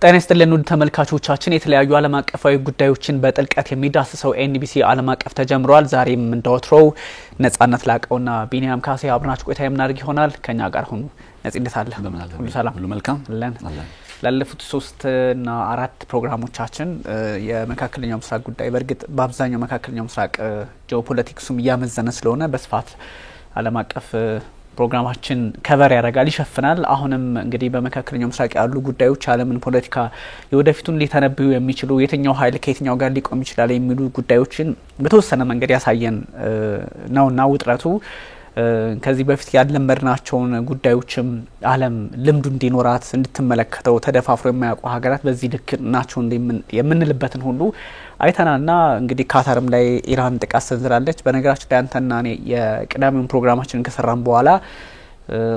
ጤና ይስጥልን ውድ ተመልካቾቻችን የተለያዩ ዓለም አቀፋዊ ጉዳዮችን በጥልቀት የሚዳስሰው ኤንቢሲ ዓለም አቀፍ ተጀምሯል። ዛሬም እንደወትሮው ነጻነት ላቀውና ቢኒያም ካሴ አብራችሁ ቆይታ የምናደርግ ይሆናል። ከኛ ጋር ሁኑ። ነጻነት አለ ሁሉ ሰላም ሁሉ መልካም ላለፉት 3 እና 4 ፕሮግራሞቻችን የመካከለኛው ምስራቅ ጉዳይ በርግጥ በአብዛኛው መካከለኛው ምስራቅ ጂኦፖለቲክሱም ያመዘነ ስለሆነ በስፋት ዓለም አቀፍ ፕሮግራማችን ከቨር ያደርጋል ይሸፍናል። አሁንም እንግዲህ በመካከለኛው ምስራቅ ያሉ ጉዳዮች ዓለምን ፖለቲካ የወደፊቱን ሊተነብዩ የሚችሉ የትኛው ኃይል ከየትኛው ጋር ሊቆም ይችላል የሚሉ ጉዳዮችን በተወሰነ መንገድ ያሳየን ነውና ውጥረቱ ከዚህ በፊት ያለመድናቸውን ጉዳዮችም ዓለም ልምዱ እንዲኖራት እንድትመለከተው ተደፋፍሮ የማያውቁ ሀገራት በዚህ ልክ ናቸው የምንልበትን ሁሉ አይተናልና እንግዲህ ካታርም ላይ ኢራን ጥቃት ሰንዝራለች። በነገራችን ላይ አንተና እኔ የቅዳሜውን ፕሮግራማችንን ከሰራን በኋላ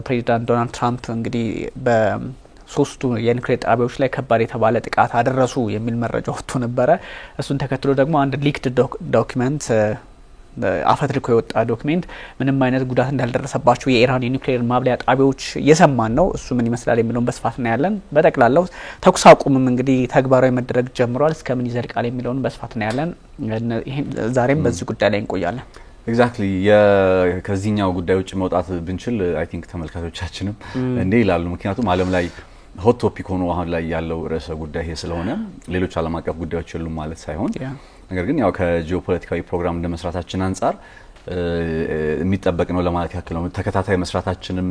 ፕሬዚዳንት ዶናልድ ትራምፕ እንግዲህ በሶስቱ የኒውክሌር ጣቢያዎች ላይ ከባድ የተባለ ጥቃት አደረሱ የሚል መረጃ ወጥቶ ነበር። እሱን ተከትሎ ደግሞ አንድ ሊክድ ዶክመንት አፈትልኮ የወጣ ዶክመንት ምንም አይነት ጉዳት እንዳልደረሰባቸው የኢራን የኒውክሌር ማብለያ ጣቢያዎች የሰማን ነው። እሱ ምን ይመስላል የሚለውን በስፋት እናያለን። በጠቅላላው ተኩስ አቁምም እንግዲህ ተግባራዊ መደረግ ጀምሯል። እስከምን ይዘልቃል የሚለውን በስፋት እናያለን። ዛሬም በዚህ ጉዳይ ላይ እንቆያለን። ኤግዛክትሊ ከዚህኛው ጉዳይ ውጭ መውጣት ብንችል አይ ቲንክ ተመልካቾቻችንም እንዴ ይላሉ። ምክንያቱም ዓለም ላይ ሆት ቶፒክ ሆኖ አሁን ላይ ያለው ርዕሰ ጉዳይ ይሄ ስለሆነ ሌሎች ዓለም አቀፍ ጉዳዮች የሉም ማለት ሳይሆን ነገር ግን ያው ከጂኦፖለቲካዊ ፕሮግራም እንደመስራታችን አንፃር የሚጠበቅ ነው ለማለት ያክል ነው። ተከታታይ መስራታችንም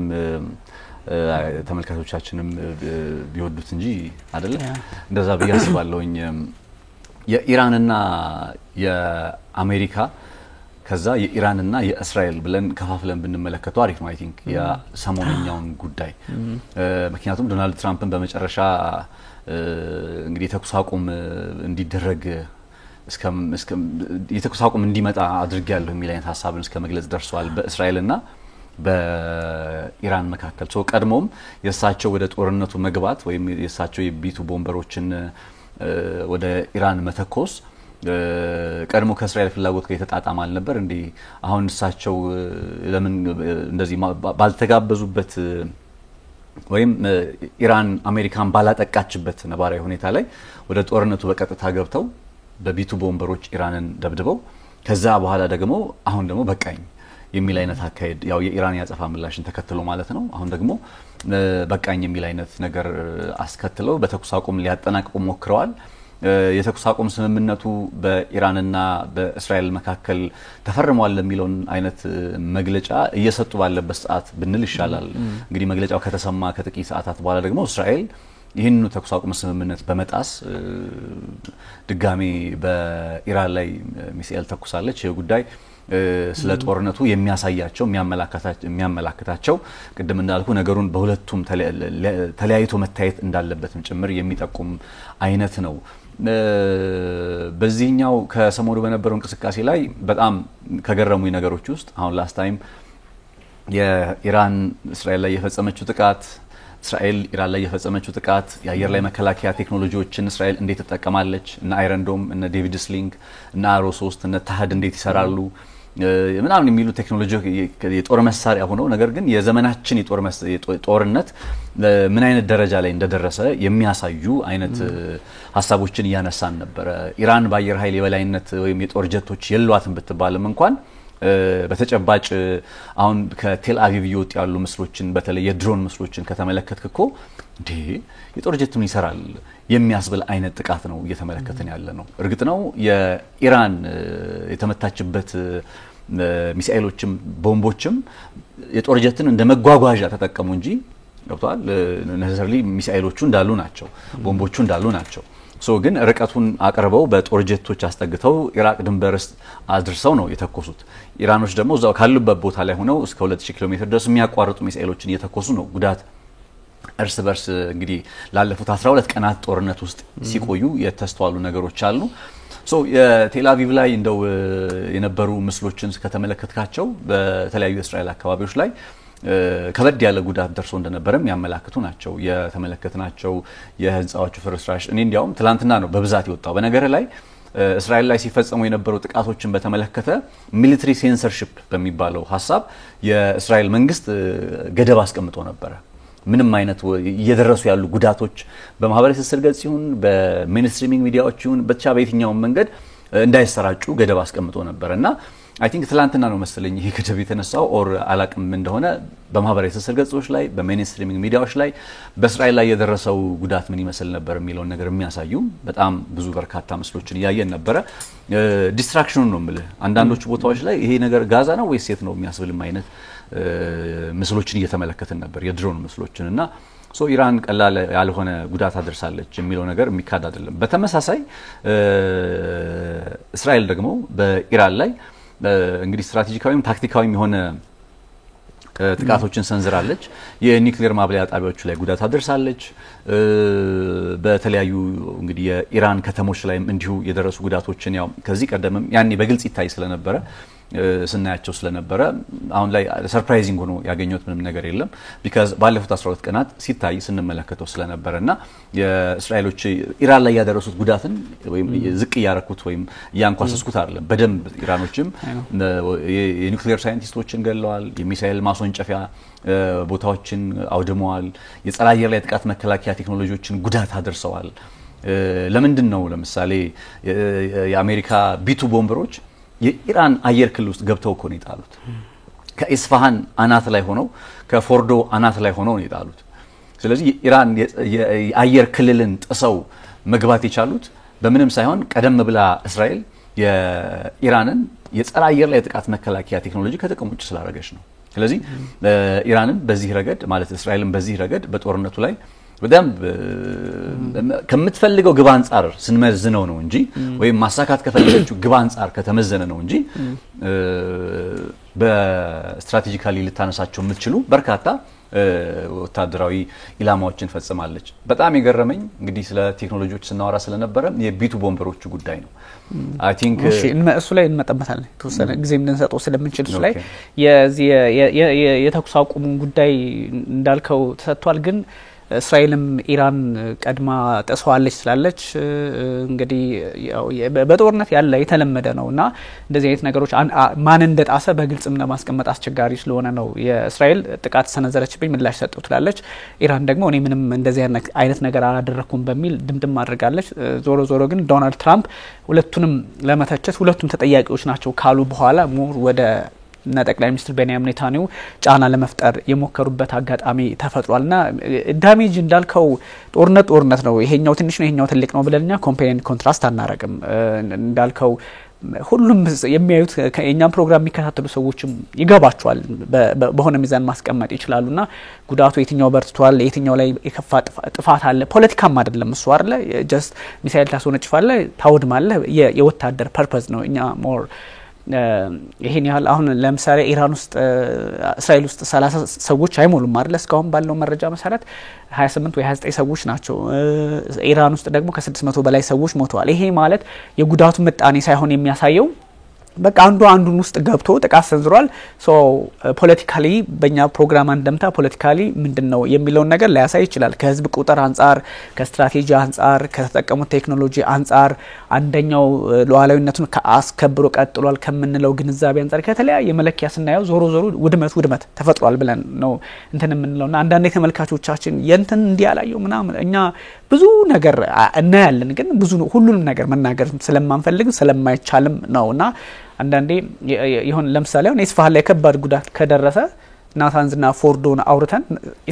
ተመልካቾቻችንም ቢወዱት እንጂ አይደለ እንደዛ በያስባለውኝ የኢራንና የአሜሪካ ከዛ የኢራንና የእስራኤል ብለን ከፋፍለን ብንመለከተው አሪፍ ነው። አይ ቲንክ የሰሞነኛውን ጉዳይ ምክንያቱም ዶናልድ ትራምፕን በመጨረሻ እንግዲህ የተኩስ አቁም እንዲደረግ የተኩስ አቁም እንዲመጣ አድርጌያለሁ የሚል አይነት ሐሳብን እስከ መግለጽ ደርሷል በእስራኤልና በኢራን መካከል። ሶ ቀድሞም የሳቸው ወደ ጦርነቱ መግባት ወይም የሳቸው የቢቱ ቦምበሮችን ወደ ኢራን መተኮስ ቀድሞ ከእስራኤል ፍላጎት ጋር የተጣጣመ አልነበር እንዴ? አሁን እሳቸው ለምን እንደዚህ ባልተጋበዙበት ወይም ኢራን አሜሪካን ባላጠቃችበት ነባራዊ ሁኔታ ላይ ወደ ጦርነቱ በቀጥታ ገብተው በቢቱ ቦምበሮች ኢራንን ደብድበው ከዛ በኋላ ደግሞ አሁን ደግሞ በቃኝ የሚል አይነት አካሄድ ያው የኢራን ያጸፋ ምላሽን ተከትሎ ማለት ነው። አሁን ደግሞ በቃኝ የሚል አይነት ነገር አስከትለው በተኩስ አቁም ሊያጠናቅቁ ሞክረዋል። የተኩስ አቁም ስምምነቱ በኢራንና በእስራኤል መካከል ተፈርሟል ለሚለውን አይነት መግለጫ እየሰጡ ባለበት ሰዓት ብንል ይሻላል። እንግዲህ መግለጫው ከተሰማ ከጥቂት ሰዓታት በኋላ ደግሞ እስራኤል ይህንኑ ተኩስ አቁም ስምምነት በመጣስ ድጋሚ በኢራን ላይ ሚሳኤል ተኩሳለች። ይህ ጉዳይ ስለ ጦርነቱ የሚያሳያቸው የሚያመላክታቸው ቅድም እንዳልኩ ነገሩን በሁለቱም ተለያይቶ መታየት እንዳለበትም ጭምር የሚጠቁም አይነት ነው። በዚህኛው ከሰሞኑ በነበረው እንቅስቃሴ ላይ በጣም ከገረሙኝ ነገሮች ውስጥ አሁን ላስት ታይም የኢራን እስራኤል ላይ የፈጸመችው ጥቃት እስራኤል ኢራን ላይ የፈጸመችው ጥቃት የአየር ላይ መከላከያ ቴክኖሎጂዎችን እስራኤል እንዴት ተጠቀማለች እና አይረንዶም እና ዴቪድ ስሊንግ እና አሮ 3 እና ታህድ እንዴት ይሰራሉ ምናምን የሚሉ ቴክኖሎጂ የጦር መሳሪያ ሆኖ ነገር ግን የዘመናችን የጦርነት ምን አይነት ደረጃ ላይ እንደደረሰ የሚያሳዩ አይነት ሐሳቦችን ያነሳን ነበር። ኢራን በአየር ኃይል የበላይነት ወይም የጦር ጀቶች የሏትም ብትባልም እንኳን በተጨባጭ አሁን ከቴል አቪቭ ይወጡ ያሉ ምስሎችን በተለይ የድሮን ምስሎችን ከተመለከትክኮ እንዴ የጦር ጀት ምን ይሰራል የሚያስብል አይነት ጥቃት ነው እየተመለከተን ያለ ነው። እርግጥ ነው የኢራን የተመታችበት ሚሳኤሎችም ቦምቦችም የጦር ጀትን እንደ መጓጓዣ ተጠቀሙ እንጂ ገብቷል ነሰሰርሊ ሚሳኤሎቹ እንዳሉ ናቸው ቦምቦቹ እንዳሉ ናቸው። ሶ ግን ርቀቱን አቀርበው በጦር ጀቶች አስጠግተው ኢራቅ ድንበርስ አድርሰው ነው የተኮሱት። ኢራኖች ደግሞ እዛው ካሉበት ቦታ ላይ ሆነው እስከ 2000 ኪሎ ሜትር ድረስ የሚያቋርጡ ሚሳኤሎችን እየተኮሱ ነው ጉዳት እርስ በርስ እንግዲህ ላለፉት 12 ቀናት ጦርነት ውስጥ ሲቆዩ የተስተዋሉ ነገሮች አሉ። ሶ የቴል አቪቭ ላይ እንደው የነበሩ ምስሎችን ከተመለከትካቸው በተለያዩ እስራኤል አካባቢዎች ላይ ከበድ ያለ ጉዳት ደርሶ እንደነበረም ያመላክቱ ናቸው የተመለከትናቸው የህንጻዎቹ ፍርስራሽ። እኔ እንዲያውም ትላንትና ነው በብዛት የወጣው። በነገር ላይ እስራኤል ላይ ሲፈጸሙ የነበሩ ጥቃቶችን በተመለከተ ሚሊተሪ ሴንሰርሺፕ በሚባለው ሐሳብ የእስራኤል መንግስት ገደብ አስቀምጦ ነበር። ምንም አይነት እየደረሱ ያሉ ጉዳቶች በማህበራዊ ትስስር ገጽ ይሁን በሜንስትሪሚንግ ሚዲያዎች ይሁን ብቻ በየትኛው መንገድ እንዳይሰራጩ ገደብ አስቀምጦ ነበርና አይ ቲንክ ትላንትና ነው መሰለኝ ይሄ ገደብ የተነሳው ኦር አላቅም እንደሆነ በማህበራዊ ትስስር ገጾች ላይ በሜንስትሪሚንግ ሚዲያዎች ላይ በእስራኤል ላይ የደረሰው ጉዳት ምን ይመስል ነበር የሚለው ነገር የሚያሳዩ በጣም ብዙ በርካታ ምስሎችን ያየን ነበር ዲስትራክሽኑ ነው ማለት አንዳንዶቹ ቦታዎች ላይ ይሄ ነገር ጋዛ ነው ወይስ የት ነው የሚያስብልም አይነት ምስሎችን እየተመለከትን ነበር የድሮን ምስሎችንና ኢራን ቀላል ያልሆነ ጉዳት አድርሳለች የሚለው ነገር የሚካድ አይደለም በተመሳሳይ እስራኤል ደግሞ በኢራን ላይ እንግዲህ ስትራቴጂካዊም ታክቲካዊም የሆነ ጥቃቶችን ሰንዝራለች የኒውክሌር ማብለያ ጣቢያዎች ላይ ጉዳት አድርሳለች በተለያዩ እንግዲህ የኢራን ከተሞች ላይም እንዲሁ የደረሱ ጉዳቶችን ያው ከዚህ ቀደምም ያኔ በግልጽ ይታይ ስለነበረ ስናያቸው ስለነበረ አሁን ላይ ሰርፕራይዚንግ ሆኖ ያገኙት ምንም ነገር የለም because ባለፉት 12 ቀናት ሲታይ ስንመለከተው ስለነበረና የእስራኤሎች ኢራን ላይ ያደረሱት ጉዳትን ወይም ዝቅ ያረኩት ወይም ያንኳሰስኩት አይደለም በደንብ ኢራኖችም የኒውክሌር ሳይንቲስቶችን ገለዋል የሚሳኤል ማስወንጨፊያ ቦታዎችን አውድመዋል የጸረ አየር ላይ ጥቃት መከላከያ ቴክኖሎጂዎችን ጉዳት አድርሰዋል ለምንድን ነው ለምሳሌ የአሜሪካ ቢቱ ቦምበሮች የኢራን አየር ክልል ውስጥ ገብተው እኮ ነው የጣሉት ከኢስፋሃን አናት ላይ ሆነው ከፎርዶ አናት ላይ ሆነው ነው የጣሉት ስለዚህ ኢራን የአየር ክልልን ጥሰው መግባት የቻሉት በምንም ሳይሆን ቀደም ብላ እስራኤል የኢራንን የጸረ አየር ላይ ጥቃት መከላከያ ቴክኖሎጂ ከጥቅም ውጭ ስላደረገች ነው ስለዚህ ኢራንን በዚህ ረገድ ማለት እስራኤልን በዚህ ረገድ በጦርነቱ ላይ በደም ከምትፈልገው ግብ አንፃር ስንመዝነው ነው እንጂ ወይ ማሳካት ከፈለገችው ግብ አንፃር ከተመዘነ ነው እንጂ በስትራቴጂካሊ ልታነሳቸው የምትችሉ በርካታ ወታደራዊ ኢላማዎችን ፈጽማለች በጣም የገረመኝ እንግዲህ ስለ ቴክኖሎጂዎች ስናወራ ስለነበረ የቢቱ ቦምበሮቹ ጉዳይ ነው አይ ቲንክ እሱ ላይ እንመጣበታለን ተወሰነ ጊዜ እንደንሰጠው ስለምንችል እሱ ላይ የተኩስ አቁሙ ጉዳይ እንዳልከው ተሰጥቷል ግን እስራኤልም ኢራን ቀድማ ተሰዋለች ስላለች እንግዲህ ያው በጦርነት ያለ የተለመደ ነውና እንደዚህ አይነት ነገሮች ማን እንደጣሰ በግልጽም ለማስቀመጥ አስቸጋሪ ስለሆነ ነው የእስራኤል ጥቃት ሰነዘረችብኝ ምላሽ ሰጠው ትላለች ኢራን ደግሞ እኔ ምንም እንደዚህ አይነት ነገር አላደረኩም በሚል ድምድም አድርጋለች ዞሮ ግን ዶናልድ ትራምፕ ሁለቱንም ለመተቸት ሁለቱም ተጠያቂዎች ናቸው ካሉ በኋላ ሞር ወደ እና ጠቅላይ ሚኒስትር ቤንያሚን ኔታንያሁ ጫና ለመፍጠር የሞከሩበት አጋጣሚ ተፈጥሯልና ዳሜጅ እንዳልከው ጦርነት ነው ይሄኛው ትንሽ ነው ይሄኛው ትልቅ ነው ብለኛ ኮምፔር ኮንትራስት አናረግም እንዳልከው ሁሉም የሚያዩት ከኛም ፕሮግራም የሚከታተሉ ሰዎችም ይገባቸዋል በሆነ ሚዛን ማስቀመጥ ይችላሉና ጉዳቱ የትኛው በርትቷል የትኛው ላይ የከፋ ጥፋት አለ ፖለቲካም አይደለም እሱ አይደለ ጀስት ሚሳኤል ታስወነጭፋለ ታውድማለ የወታደር ፐርፐዝ ነው እኛ ሞር ይሄን ያህል አሁን ለምሳሌ ኢራን ውስጥ እስራኤል ውስጥ 30 ሰዎች አይሞሉም አይደል እስካሁን ባለው መረጃ መሰረት 28 ወይ 29 ሰዎች ናቸው ኢራን ውስጥ ደግሞ ከ600 በላይ ሰዎች ሞተዋል ይሄ ማለት የጉዳቱ ምጣኔ ሳይሆን የሚያሳየው በቃ አንዱን ውስጥ ገብቶ ጥቃት ሰንዝሯል ሶ ፖለቲካሊ በእኛ ፕሮግራም አንደምታ ፖለቲካሊ ምንድነው የሚለው ነገር ሊያሳይ ይችላል ከህዝብ ቁጥር አንፃር ከስትራቴጂ አንፃር ከተጠቀሙት ቴክኖሎጂ አንፃር አንደኛው ሉዓላዊነቱን ከአስከብሮ ቀጥሏል ከምንለው ግንዛቤ አንፃር ከተለያየ መለኪያ ስናየው ዞሮ ውድመት ተፈጥሯል ብለን ነው እንትን የምንለውና አንዳንድ ተመልካቾቻችን የንትን እንዲያላየው ምናምን እኛ ብዙ ነገር እናያለን ግን ብዙ ሁሉንም ነገር መናገር ስለማንፈልግ ስለማይቻልም ነውና አንዳንዴ ይሁን ለምሳሌ አሁን ኢስፋሃን ላይ ከባድ ጉዳት ከደረሰ ናታንዝና ፎርዶን አውርተን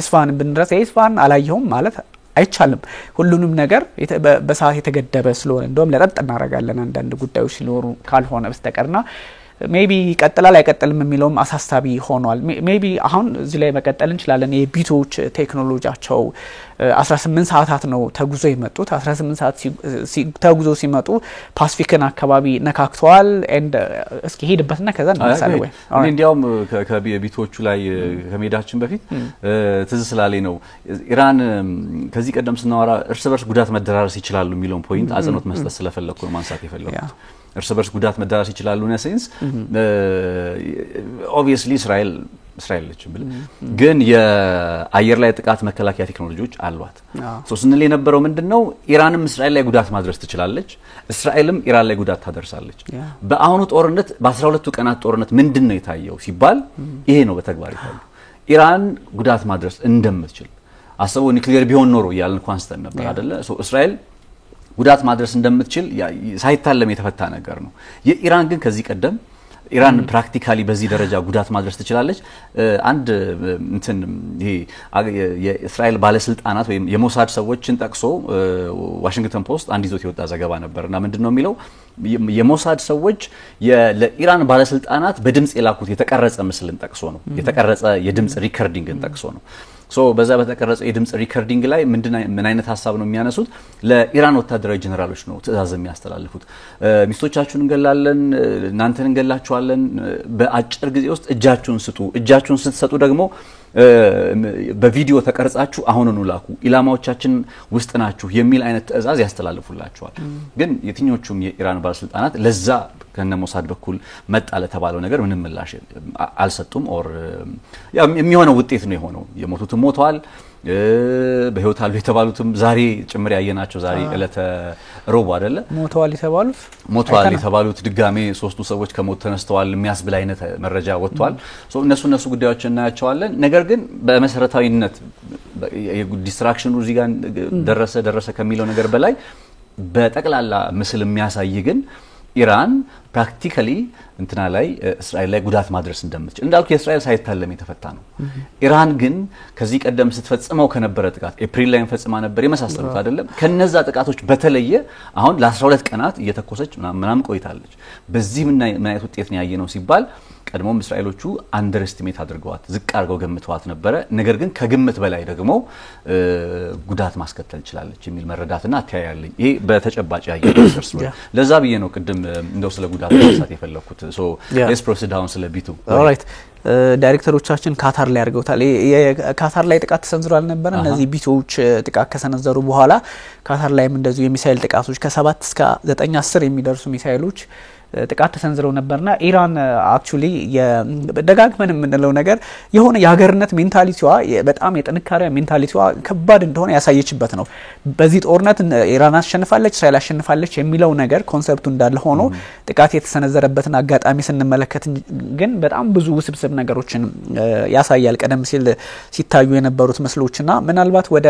ኢስፋሃን ብንድረስ ኢስፋሃን አላየውም ማለት አይቻልም ሁሉንም ነገር በሰዓት የተገደበ ስለሆነ እንደውም ለጠጥ እናረጋለን አንዳንድ ጉዳዮች ሲኖሩ ካልሆነ በስተቀርና ሜቢ ይቀጥላል አይቀጥልም የሚለውም አሳሳቢ ሆኗል ሜቢ አሁን እዚህ ላይ መቀጠል እንችላለን የቢቶች ቴክኖሎጂያቸው 18 ሰዓታት ነው ተጉዞ የመጡት 18 ሰዓት ተጉዞ ሲመጡ ፓሲፊክን አካባቢ ነካክተዋል and እስኪ ሄድበትና ከዛ እንመሳለን ወይ እንዲያውም ከቢቶቹ ላይ ከሜዳችን በፊት ትዝ ስላለኝ ነው ኢራን ከዚህ ቀደም ስናወራ እርስ በርስ ጉዳት መደራረስ ይችላሉ የሚለውን ፖይንት አጽንኦት መስጠት ስለፈለኩ ነው ማንሳት የፈለኩት እርስ በርስ ጉዳት መደራረስ ይችላሉ ነው ሴንስ obviously እስራኤል ነች ብል ግን የአየር ላይ ጥቃት መከላከያ ቴክኖሎጂዎች አሏት ስንል የነበረው ምንድነው ኢራንም እስራኤል ላይ ጉዳት ማድረስ ትችላለች እስራኤልም ኢራን ላይ ጉዳት ታደርሳለች በአሁኑ ጦርነት በ12 ቀናት ጦርነት ምንድነው የታየው ሲባል ይሄ ነው በተግባር ይታያል ኢራን ጉዳት ማድረስ እንደምትችል አስበው ኒውክሊየር ቢሆን ኖሮ ያልን ኳንስተን ነበር አይደለ ሶ እስራኤል ጉዳት ማድረስ እንደምትችል ሳይታለም የተፈታ ነገር ነው የኢራን ግን ከዚህ ቀደም ኢራን ፕራክቲካሊ በዚህ ደረጃ ጉዳት ማድረስ ትችላለች አንድ እንትን ይሄ የእስራኤል ባለስልጣናት ወይም የሞሳድ ሰዎችን ጠቅሶ ዋሽንግተን ፖስት አንድ ይዞት የወጣ ዘገባ ነበርና ምንድነው የሚለው የሞሳድ ሰዎች ለኢራን ባለስልጣናት በድምጽ የላኩት የተቀረጸ ምስልን ጠቅሶ ነው የተቀረጸ የድምጽ ሪከርዲንግን ጠቅሶ ነው ሶ በዛ በተቀረጸ የድምጽ ሪከርዲንግ ላይ ምን አይነት ሐሳብ ነው የሚያነሱት ለኢራን ወታደራዊ ጀነራሎች ነው ትዕዛዝ የሚያስተላልፉት ሚስቶቻችሁን እንገላለን እናንተን እንገላችኋለን በአጭር ጊዜ ውስጥ እጃችሁን ስትሰጡ ደግሞ በቪዲዮ ተቀርጻችሁ አሁንኑ ላኩ ኢላማዎቻችን ውስጥ ናችሁ የሚል አይነት ትዕዛዝ ያስተላልፉላችኋል ግን የትኞቹም የኢራን ባለስልጣናት ለዛ ከነሞሳድ በኩል መጣ ለተባለው ነገር ምንም ምላሽ አልሰጡም ኦር የሚሆነው ውጤት ነው የሆነው የሞቱት ሞተዋል በህይወት አሉ የተባሉትም ዛሬ ጭምር ያየናቸው ዛሬ እለተ ሮብ አይደለ ሞተዋል የተባሉት ድጋሜ ሶስቱ ሰዎች ከሞት ተነስተዋል የሚያስብል አይነት መረጃ ወጥቷል ሶ እነሱ ጉዳዮችን እናያቸዋለን ነገር ግን በመሰረታዊነት ዲስትራክሽኑ እዚህ ጋር ደረሰ ከሚለው ነገር በላይ በጠቅላላ ምስል የሚያሳይ ግን ኢራን ፕራክቲካሊ እንትና ላይ እስራኤል ላይ ጉዳት ማድረስ እንደምትችል እንዳልኩ የእስራኤል ሳይታለም የተፈታ ነው ኢራን ግን ከዚህ ቀደም ስትፈጽመው ከነበረ ጥቃት ኤፕሪል ላይ ፈጽማ ነበር የመሳሰሉት አይደለም ከነዛ ጥቃቶች በተለየ አሁን ለ12 ቀናት እየተኮሰች ምናም ቆይታለች በዚህ ምን አይነት ውጤት ነው ያየነው ሲባል ቀድሞም እስራኤሎቹ አንደርስቲሜት አድርገዋት ዝቅ አድርገው ገምተዋት ነበር ነገር ግን ከግምት በላይ ደግሞ ጉዳት ማስከተል ይችላልች የሚል መረዳትና አታያያለኝ ይሄ በተጨባጭ ያየነው ነገር ስለሆነ ለዛ ብዬ ነው ቅድም እንደው ስለ ጉዳት ማንሳት የፈለኩት ሶ ሌትስ ፕሮሲድ ዳውን ስለ ቢቱ ኦልራይት ዳይሬክተሮቻችን ካታር ላይ አድርገውታል የካታር ላይ ጥቃት ተሰንዝሯል ነበር እነዚህ ቢቶች ጥቃት ከሰነዘሩ በኋላ ካታር ላይም እንደዚሁ የሚሳኤል ጥቃቶች ከ7 እስከ 9 10 የሚደርሱ ሚሳኤሎች ጥቃት ተሰንዝረው ነበርና ኢራን አክቹሊ ደጋግመን የምንለው ነገር የሆነ የሀገርነት ሜንታሊቲዋ በጣም የጥንካሬ ሜንታሊቲዋ ከባድ እንደሆነ ያሳየችበት ነው በዚህ ጦርነት ኢራን አሸንፋለች እስራኤል አሸንፋለች የሚለው ነገር ኮንሰፕቱ እንዳለ ሆኖ ጥቃት የተሰነዘረበትን አጋጣሚ ስንመለከት ግን በጣም ብዙ ውስብስብ ነገሮችን ያሳያል ቀደም ሲል ሲታዩ የነበሩት መስሎችና ምናልባት ወደ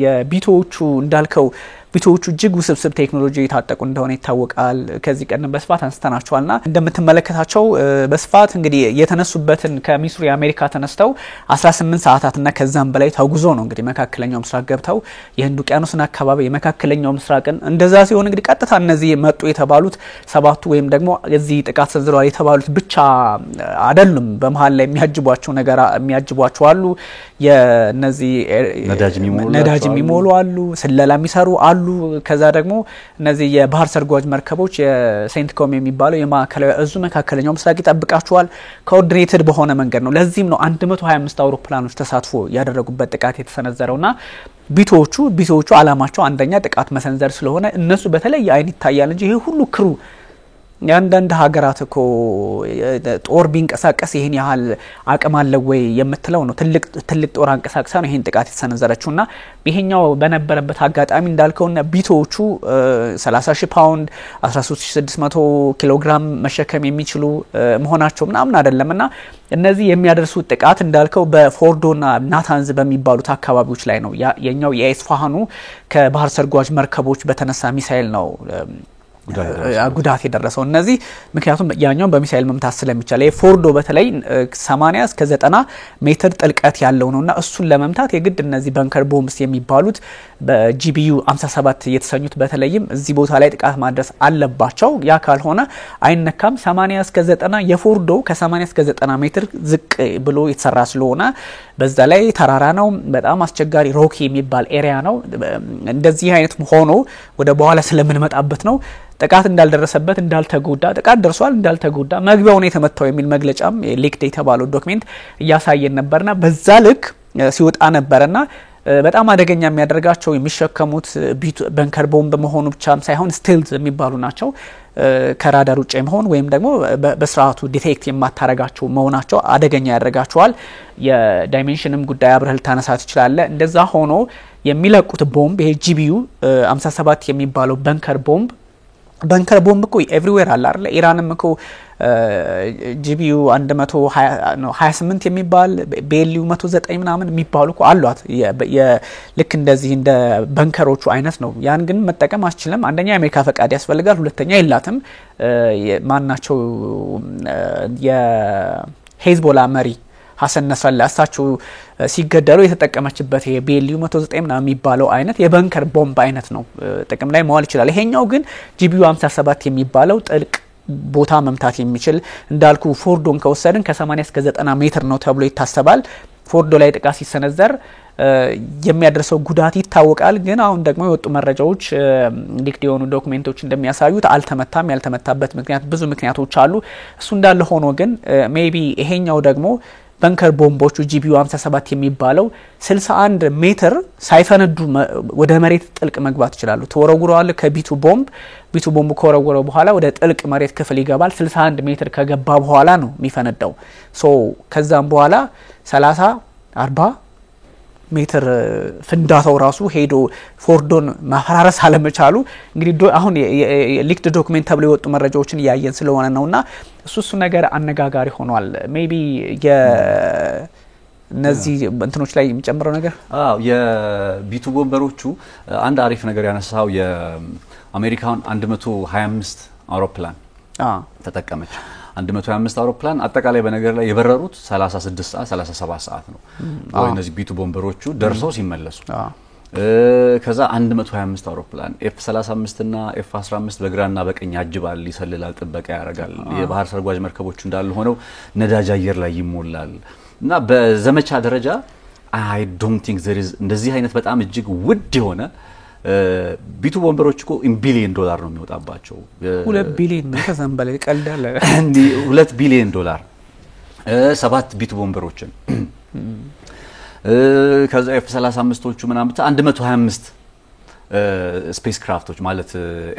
የቢቶቹ እንዳልከው ቢቶቹ እጅግ ውስብስብ ቴክኖሎጂ የታጠቁ እንደሆነ ይታወቃል ከዚህ ቀደም በስፋት አንስተናቸዋልና እንደምትመለከታቸው በስፋት እንግዲህ የተነሱበትን ከሚስሪ አሜሪካ ተነስተው 18 ሰዓታትና ከዛም በላይ ተጉዞ ነው እንግዲህ መካከለኛው ምስራቅ ገብተው የህንድ ውቅያኖስን አካባቢ የመካከለኛው ምስራቅን እንደዛ ሲሆን እንግዲህ ቀጥታ እነዚህ መጡ የተባሉት ሰባቱ ወይም ደግሞ እዚህ ጥቃት ሰንዝረዋል የተባሉት ብቻ አይደሉም በመሃል ላይ የሚያጅቧቸው አሉ የነዚህ ነዳጅ የሚሞሉ አሉ ስለላ የሚሰሩ አሉ ከዛ ደግሞ እነዚህ የባህር ሰርጓጅ መርከቦች የሴንትኮም የሚባለው የማዕከላዊ እዙ መካከለኛው ምስራቅ ይጠብቃቸዋል ኮኦርዲኔትድ በሆነ መንገድ ነው ለዚህም ነው 125 አውሮፕላኖች ተሳትፎ ያደረጉበት ጥቃት የተሰነዘረውና ቢቶቹ አላማቸው አንደኛ ጥቃት መሰንዘር ስለሆነ እነሱ በተለይ አይን ይታያል እንጂ ይሄ ሁሉ ክሩ ያንዳንድ ሀገራት እኮ ጦር ቢንቀሳቀስ ይሄን ያህል አቅም አለው ወይ የምትለው ነው ትልቅ ጦር አንቀሳቅሳ ነው ይሄን ጥቃት የተሰነዘረችውና ይሄኛው በነበረበት አጋጣሚ እንዳልከውና ቢቶቹ 30000 ፓውንድ 13600 ኪሎ ግራም መሸከም የሚችሉ መሆናቸው ምናምን አይደለምና እነዚህ የሚያደርሱት ጥቃት እንዳልከው በፎርዶና ናታንዝ በሚባሉት አካባቢዎች ላይ ነው የኛው የኤስፋሃኑ ከባህር ሰርጓጅ መርከቦች በተነሳ ሚሳኤል ነው ጉዳት የደረሰው እነዚህ ምክንያቱም ያኛው በሚሳኤል መምታት ስለሚቻል የፎርዶ በተለይ 80 እስከ 90 ሜትር ጥልቀት ያለው ነውና እሱን ለመምታት የግድ እነዚህ ባንከር ቦምብስ የሚባሉት በጂቢዩ 57 የተሰኙት በተለይም እዚህ ቦታ ላይ ጥቃት ማድረስ አለባቸው ያ ካልሆነ አይነካም 80 እስከ 90 የፎርዶ ከ80 እስከ 90 ሜትር ዝቅ ብሎ የተሰራ ስለሆነ በዛ ላይ ተራራ ነው በጣም አስቸጋሪ ሮኪ የሚባል ኤሪያ ነው እንደዚህ አይነት ሆኖ ወደ በኋላ ስለምንመጣበት ነው ጥቃት እንዳልደረሰበት እንዳልተጎዳ ጥቃት ደርሷል እንዳልተጎዳ መግቢያው ነው የተመታው የሚል መግለጫም ሊክድ የተባለው ዶክመንት ያሳየን ነበርና በዛ ልክ ሲወጣ ነበርና በጣም አደገኛ የሚያደርጋቸው የሚሸከሙት ባንከር ቦምብ መሆኑ ብቻም ሳይሆን ስቲልዝ የሚባሉ ናቸው ከራዳር ውጭ መሆን ወይም ደግሞ በስርዓቱ ዲቴክት የማታረጋቸው መሆናቸው አደገኛ ያደርጋቸዋል የዳይሜንሽንም ጉዳይ አብረህ ልታነሳት ይችላል እንደዛ ሆኖ የሚለቁት ቦምብ ይሄ ጂቢዩ 57 የሚባለው ባንከር ቦምብ ባንከር ቦምብ እኮ ኤቭሪዌር አለ አይደል? ኢራንም እኮ ጂቢዩ 128 የሚባል ቤልዩ 109 ምናምን የሚባሉ እኮ አሏት። ልክ እንደዚህ እንደ ባንከሮቹ አይነት ነው። ያን ግን መጠቀም አስችልም። አንደኛ የአሜሪካ ፈቃድ ያስፈልጋል፣ ሁለተኛ የላትም። ማናቸው የሄዝቦላ መሪ ሐሰን ነስረላ እሳቸው ሲገደሉ የተጠቀመችበት ይሄ ቤልዩ 109 ምናምን የሚባለው አይነት የባንከር ቦምብ አይነት ነው። ጥቅም ላይ መዋል ይችላል። ይሄኛው ግን ጂቢዩ 57 የሚባለው ጥልቅ ቦታ መምታት የሚችል እንዳልኩ ፎርዶን ከወሰድን ከ80 እስከ 90 ሜትር ነው ተብሎ ይታሰባል። ፎርዶ ላይ ጥቃት ሲሰነዘር የሚያደርሰው ጉዳት ይታወቃል። ግን አሁን ደግሞ የወጡ መረጃዎች ሊክድ የሆኑ ዶክመንቶች እንደሚያሳዩት አልተመታም። ያልተመታበት ምክንያት ብዙ ምክንያቶች አሉ። እሱ እንዳለ ሆኖ ግን ሜቢ ይሄኛው ደግሞ ባንከር ቦምቦቹ ጂቢዩ 57 የሚባለው 61 ሜትር ሳይፈነዱ ወደ መሬት ጥልቅ መግባት ይችላሉ። ተወረውረዋል ከቢቱ ቦምብ ከወረወረው በኋላ ወደ ጥልቅ መሬት ክፍል ይገባል። 61 ሜትር ከገባ በኋላ ነው የሚፈነዳው። ከዛም በኋላ 30 40 ሜትር ፍንዳታው ራሱ ሄዶ ፎርዶን ማፈራረስ አለመቻሉ እንግዲህ አሁን ሊክድ ዶክመንት ተብሎ የወጡ መረጃዎችን ያያየን ስለሆነ ነውና እሱ ነገር አነጋጋሪ ሆኗል። ሜቢ እነዚህ እንትኖች ላይ የሚጨምረው ነገር የቢቱ ቦምበሮቹ አንድ አሪፍ ነገር ያነሳው የአሜሪካን 125 አውሮፕላን ተጠቀመች። 125 አውሮፕላን አጠቃላይ በነገር ላይ የበረሩት 36 ሰዓት 37 ሰዓት ነው ወይ እነዚህ ቢቱ ቦምበሮቹ ደርሰው ሲመለሱ። ከዛ 125 አውሮፕላን F35 እና F15 በግራና በቀኝ ያጅባል፣ ይሰልላል፣ ጥበቃ ያደርጋል። የባህር ሰርጓጅ መርከቦቹ እንዳሉ ሆነው ነዳጅ አየር ላይ ይሞላል። እና በዘመቻ ደረጃ I don't think there is እንደዚህ አይነት በጣም እጅግ ውድ የሆነ ቢቱ ቦምበሮች እኮ $1 ቢሊዮን ነው የሚወጣባቸው። 2 ቢሊዮን ከዛም በላይ ቀልዳለ እንዴ $2 ቢሊዮን 7 ቢቱ ቦምበሮችን ከዛ F35ቶቹ ምናምን 125 ስፔስ ክራፍቶች ማለት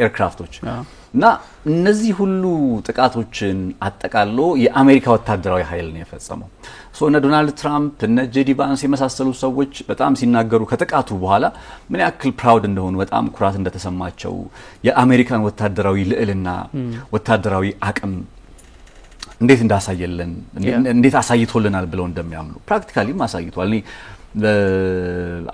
ኤርክራፍቶች እና እነዚህ ሁሉ ጥቃቶችን አጠቃሎ የአሜሪካ ወታደራዊ ኃይል ነው የፈጸመው። እነ ዶናልድ ትራምፕ እነ ጄዲ ቫንስ የመሳሰሉ ሰዎች በጣም ሲናገሩ ከጥቃቱ በኋላ ምን ያክል ፕራውድ እንደሆኑ በጣም ኩራት እንደተሰማቸው የአሜሪካን ወታደራዊ ልዕልና ወታደራዊ አቅም እንዴት እንዳሳየልን እንዴት አሳይቶልናል ብለው እንደሚያምኑ ፕራክቲካሊም አሳይቷል።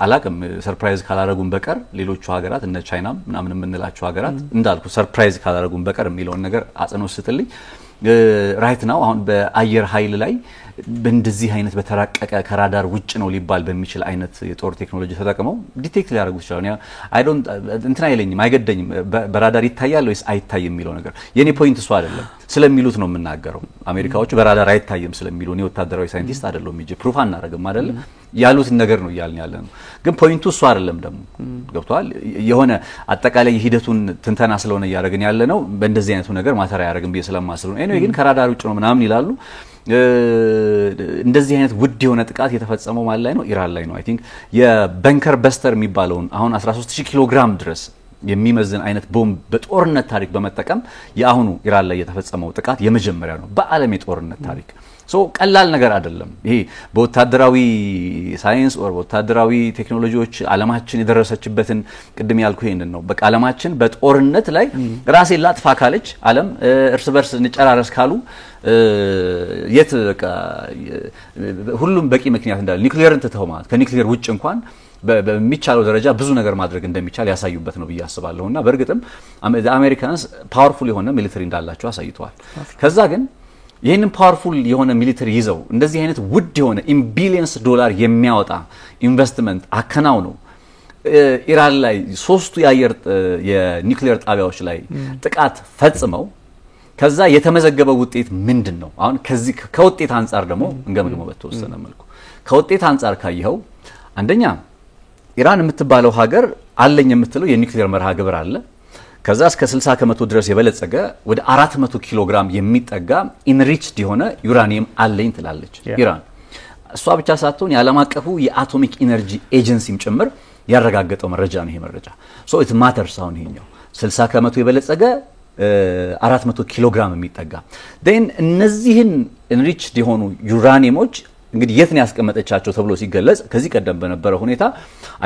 አላቅም ሰርፕራይዝ ካላረጉን በቀር ሌሎቹ ሀገራት እነ ቻይና ምናምን የምንላቸው ሀገራት እንዳልኩ ሰርፕራይዝ ካላረጉን በቀር የሚለውን ነገር አጽንኦ ስትልኝ ራይት ናው አሁን በአየር ኃይል ላይ በእንደዚህ አይነት በተራቀቀ ከራዳር ውጭ ነው ሊባል በሚችል አይነት የጦር ቴክኖሎጂ ተጠቅመው ዲቴክት ሊያደርጉ ይችላሉ። አይ ዶንት እንትና አይለኝም አይገደኝም በራዳር ይታያል ወይስ አይታይም የሚለው ነገር የኔ ፖይንት እሱ አይደለም ስለሚሉት ነው የምናገረው። አሜሪካዎቹ በራዳር አይታይም ስለሚሉ ነው ወታደራዊ ሳይንቲስት አይደለም እንጂ ፕሩፍ አናረግም አይደል ያሉት ነገር ነው ይያልን ያለ ነው። ግን ፖይንቱ እሱ አይደለም ደግሞ ገብቷል። የሆነ አጠቃላይ ሂደቱን ትንተና ስለሆነ ያደረግን ያለ ነው በእንደዚህ አይነቱ ነገር ማተር ያደርግም በየሰላማስሉ ነው። ኤኒዌይ ግን ከራዳር ውጭ ነው ምናምን ይላሉ። እንደዚህ አይነት ውድ የሆነ ጥቃት የተፈጸመው ማለት ላይ ነው ኢራን ላይ ነው። አይ ቲንክ የባንከር በስተር የሚባለውን አሁን 13000 ኪሎ ግራም ድረስ የሚመዝን አይነት ቦምብ በጦርነት ታሪክ በመጠቀም የአሁኑ ኢራን ላይ የተፈጸመው ጥቃት የመጀመሪያ ነው በዓለም የጦርነት ታሪክ። ቀላል ነገር አይደለም ይሄ በወታደራዊ ሳይንስ ኦር በወታደራዊ ቴክኖሎጂዎች ዓለማችን የደረሰችበትን ቅድም ያልኩ ይሄንን ነው። በቃ ዓለማችን በጦርነት ላይ ራሴን ላጥፋ ካለች ዓለም እርስ በርስ እንጨራረስ ካሉ የት በቃ ሁሉም በቂ ምክንያት እንዳለ ኒውክሊየርን ተተውማት ከኒውክሊየር ውጭ እንኳን በሚቻለው ደረጃ ብዙ ነገር ማድረግ እንደሚቻል ያሳዩበት ነው ብዬ አስባለሁና በእርግጥም አሜሪካንስ ፓወርፉል የሆነ ሚሊተሪ እንዳላቸው አሳይተዋል። ከዛ ግን ይሄንን ፓወርፉል የሆነ ሚሊተሪ ይዘው እንደዚህ አይነት ውድ የሆነ $1 ቢሊዮን የሚያወጣ ኢንቨስትመንት አከናው ነው ኢራን ላይ 3 የኒውክሊየር ጣቢያዎች ላይ ጥቃት ፈጽመው ከዛ የተመዘገበ ውጤት ምንድነው? አሁን ከዚህ ከውጤት አንፃር ደግሞ እንገምግመው በተወሰነ መልኩ ከውጤት አንፃር ካየው አንደኛ ኢራን የምትባለው ሀገር አለኝ የምትለው የኒውክሊየር መርሃ ግብር አለ። ከዛ እስከ 60% ድረስ የበለጸገ ወደ 400 ኪሎ ግራም የሚጠጋ ኢንሪችድ የሆነ ዩራኒየም አለኝ ትላለች ኢራን። እሷ ብቻ ሳትሆን የዓለም አቀፉ የአቶሚክ ኢነርጂ ኤጀንሲም ጭምር ያረጋገጠው መረጃ ነው ይሄ መረጃ። ሶ ኢት ማተርስ አሁን ይሄኛው 60% የበለጸገ 400 ኪሎ ግራም የሚጠጋ then እነዚህን ኢንሪችድ የሆኑ ዩራኒየሞች እንግዲህ የት ነው ያስቀመጠቻቸው ተብሎ ሲገለጽ ከዚህ ቀደም በነበረ ሁኔታ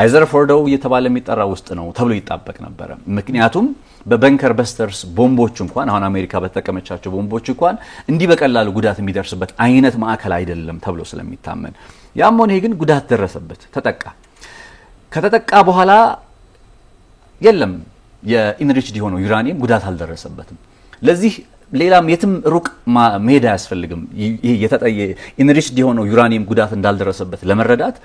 አይዘር ፎርዶ እየተባለ የሚጠራ ውስጥ ነው ተብሎ ይጣበቅ ነበር። ምክንያቱም በበንከር በስተርስ ቦምቦች እንኳን አሁን አሜሪካ በተጠቀመቻቸው ቦምቦች እንኳን እንዲህ በቀላሉ ጉዳት የሚደርስበት አይነት ማዕከል አይደለም ተብሎ ስለሚታመን ያም ሆነ ግን ጉዳት ደረሰበት፣ ተጠቃ። ከተጠቃ በኋላ የለም የኢንሪችድ የሆነው ዩራኒየም ጉዳት አልደረሰበትም። ለዚህ ሌላም የትም ሩቅ መሄድ አያስፈልግም። ይሄ የተጠየ ኢንሪችድ የሆነው ዩራኒየም ጉዳት እንዳልደረሰበት ለመረዳት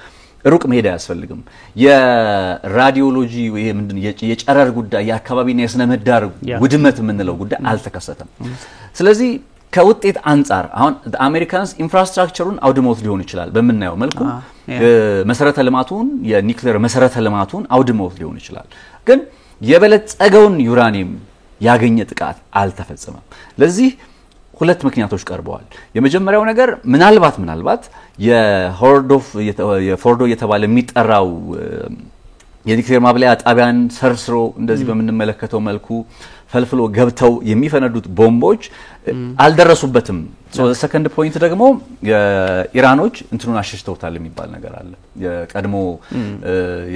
ሩቅ መሄድ አያስፈልግም። የራዲዮሎጂ ይሄ ምንድን የጨረር ጉዳይ የአካባቢና የስነ ምህዳር ውድመት የምንለው ጉዳይ አልተከሰተም። ስለዚህ ከውጤት አንፃር አሁን አሜሪካንስ ኢንፍራስትራክቸሩን አውድመውት ሊሆን ይችላል በመናየው መልኩ መሰረተ ልማቱን የኒውክሌር መሰረተ ልማቱን አውድመውት ሊሆን ይችላል፣ ግን የበለጸገውን ዩራኒየም ያገኘ ጥቃት አልተፈጸመም። ለዚህ ሁለት ምክንያቶች ቀርበዋል። የመጀመሪያው ነገር ምናልባት የፎርዶ የተባለ የሚጠራው የኒውክሌር ማብለያ ጣቢያን ሰርስሮ እንደዚህ በምንመለከተው መልኩ ፈልፍሎ ገብተው የሚፈነዱት ቦምቦች አልደረሱበትም። ሰከንድ ፖይንት ደግሞ የኢራኖች እንትኑን አሽሽተውታል የሚባል ነገር አለ። የቀድሞ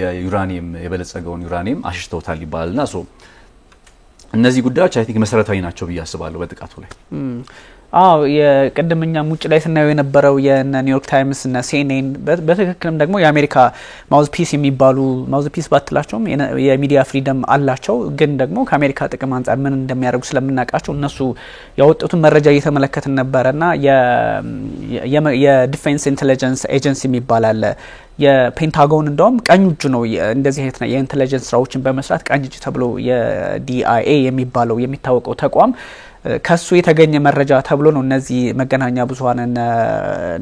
የዩራኒየም የበለጸገውን ዩራኒየም አሽሽተውታል ይባላልና እነዚህ ጉዳዮች አይ ቲንክ መሰረታዊ ናቸው ብዬ አስባለሁ በጥቃቱ ላይ። የቀደምኛ ሙጭ ላይ ስናየው የነበረው የኒውዮርክ ታይምስ እና ሲኤንኤን በትክክልም ደግሞ የአሜሪካ ማውዝፒስ የሚባሉ ማውዝፒስ ባትላቸውም የሚዲያ ፍሪደም አላቸው፣ ግን ደግሞ ከአሜሪካ ጥቅም አንፃር ምን እንደሚያደርጉ ስለምናውቃቸው እነሱ ያወጡትን መረጃ እየተመለከትን ነበርና የዲፌንስ ኢንተለጀንስ ኤጀንሲ የሚባል አለ። የፔንታጎን እንደውም ቀኝ እጁ ነው እንደዚህ አይነት የኢንተለጀንስ ስራዎችን በመስራት ቀኝ እጅ ተብሎ የዲአይኤ የሚባለው የሚታወቀው ተቋም ከሱ የተገኘ መረጃ ተብሎ ነው እነዚህ መገናኛ ብዙሃን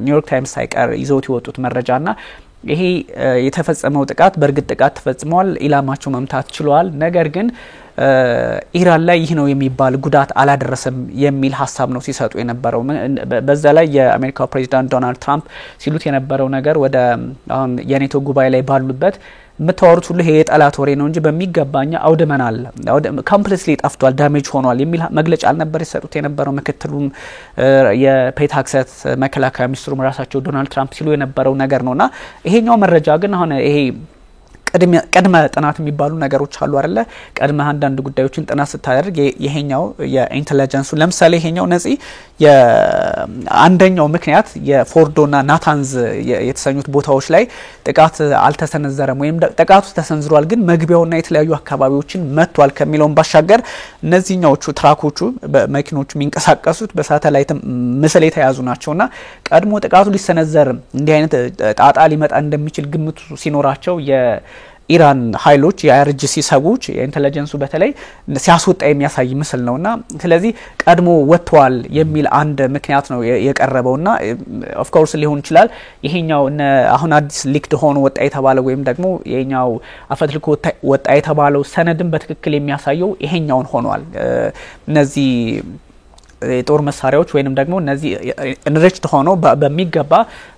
ኒውዮርክ ታይምስ ሳይቀር ይዘውት የወጡት መረጃና ይሄ የተፈጸመው ጥቃት በእርግጥ ጥቃት ተፈጽሟል፣ ኢላማቸው መምታት ችሏል። ነገር ግን ኢራን ላይ ይህ ነው የሚባል ጉዳት አላደረሰም የሚል ሀሳብ ነው ሲሰጡ የነበረው። በዛ ላይ የአሜሪካው ፕሬዚዳንት ዶናልድ ትራምፕ ሲሉት የነበረው ነገር ወደ አሁን የኔቶ ጉባኤ ላይ ባሉበት የምታወሩት ሁሉ ይሄ የጠላት ወሬ ነው እንጂ በሚገባኛ አውድመናል፣ ኮምፕሊትሊ ጠፍቷል፣ ዳሜጅ ሆኗል የሚል መግለጫ አልነበር የሰጡት የነበረው። ምክትሉም የፔታክሰት መከላከያ ሚኒስትሩም ራሳቸው ዶናልድ ትራምፕ ሲሉ የነበረው ነገር ነውና ይሄኛው መረጃ ግን አሁን ይሄ ቅድመ ጥናት የሚባሉ ነገሮች አሉ አይደለ? ቅድመ አንዳንድ ጉዳዮችን ጥናት ስታደርግ ይሄኛው የኢንተለጀንሱ ለምሳሌ ይሄኛው ነፂ የአንደኛው ምክንያት የፎርዶና ናታንዝ የተሰኙት ቦታዎች ላይ ጥቃት አልተሰነዘረም ወይም ጥቃቱ ተሰንዝሯል ግን መግቢያውና የተለያዩ አካባቢዎችን መጥቷል ከሚለውን ባሻገር እነዚህኛዎቹ ትራኮቹ በመኪኖቹ የሚንቀሳቀሱት በሳተላይት ምስል የተያዙ ናቸውና ቀድሞ ጥቃቱ ሊሰነዘር እንዲህ አይነት ጣጣ ሊመጣ እንደሚችል ግምቱ ሲኖራቸው ኢራን ኃይሎች የአይአርጂሲ ሰዎች የኢንተለጀንሱ በተለይ ሲያስወጣ የሚያሳይ ምስል ነውና ስለዚህ ቀድሞ ወጥቷል የሚል አንድ ምክንያት ነው የቀረበውና ኦፍ ኮርስ ሊሆን ይችላል ይሄኛው አሁን አዲስ ሊክድ ሆኖ ወጣ የተባለው ወይም ደግሞ ይሄኛው አፈትልኮ ወጣ የተባለው ሰነድን በትክክል የሚያሳየው ይሄኛውን ሆኗል። እነዚህ የጦር መሳሪያዎች ወይንም ደግሞ እነዚህ ኢንሪችድ ሆኖ በሚገባ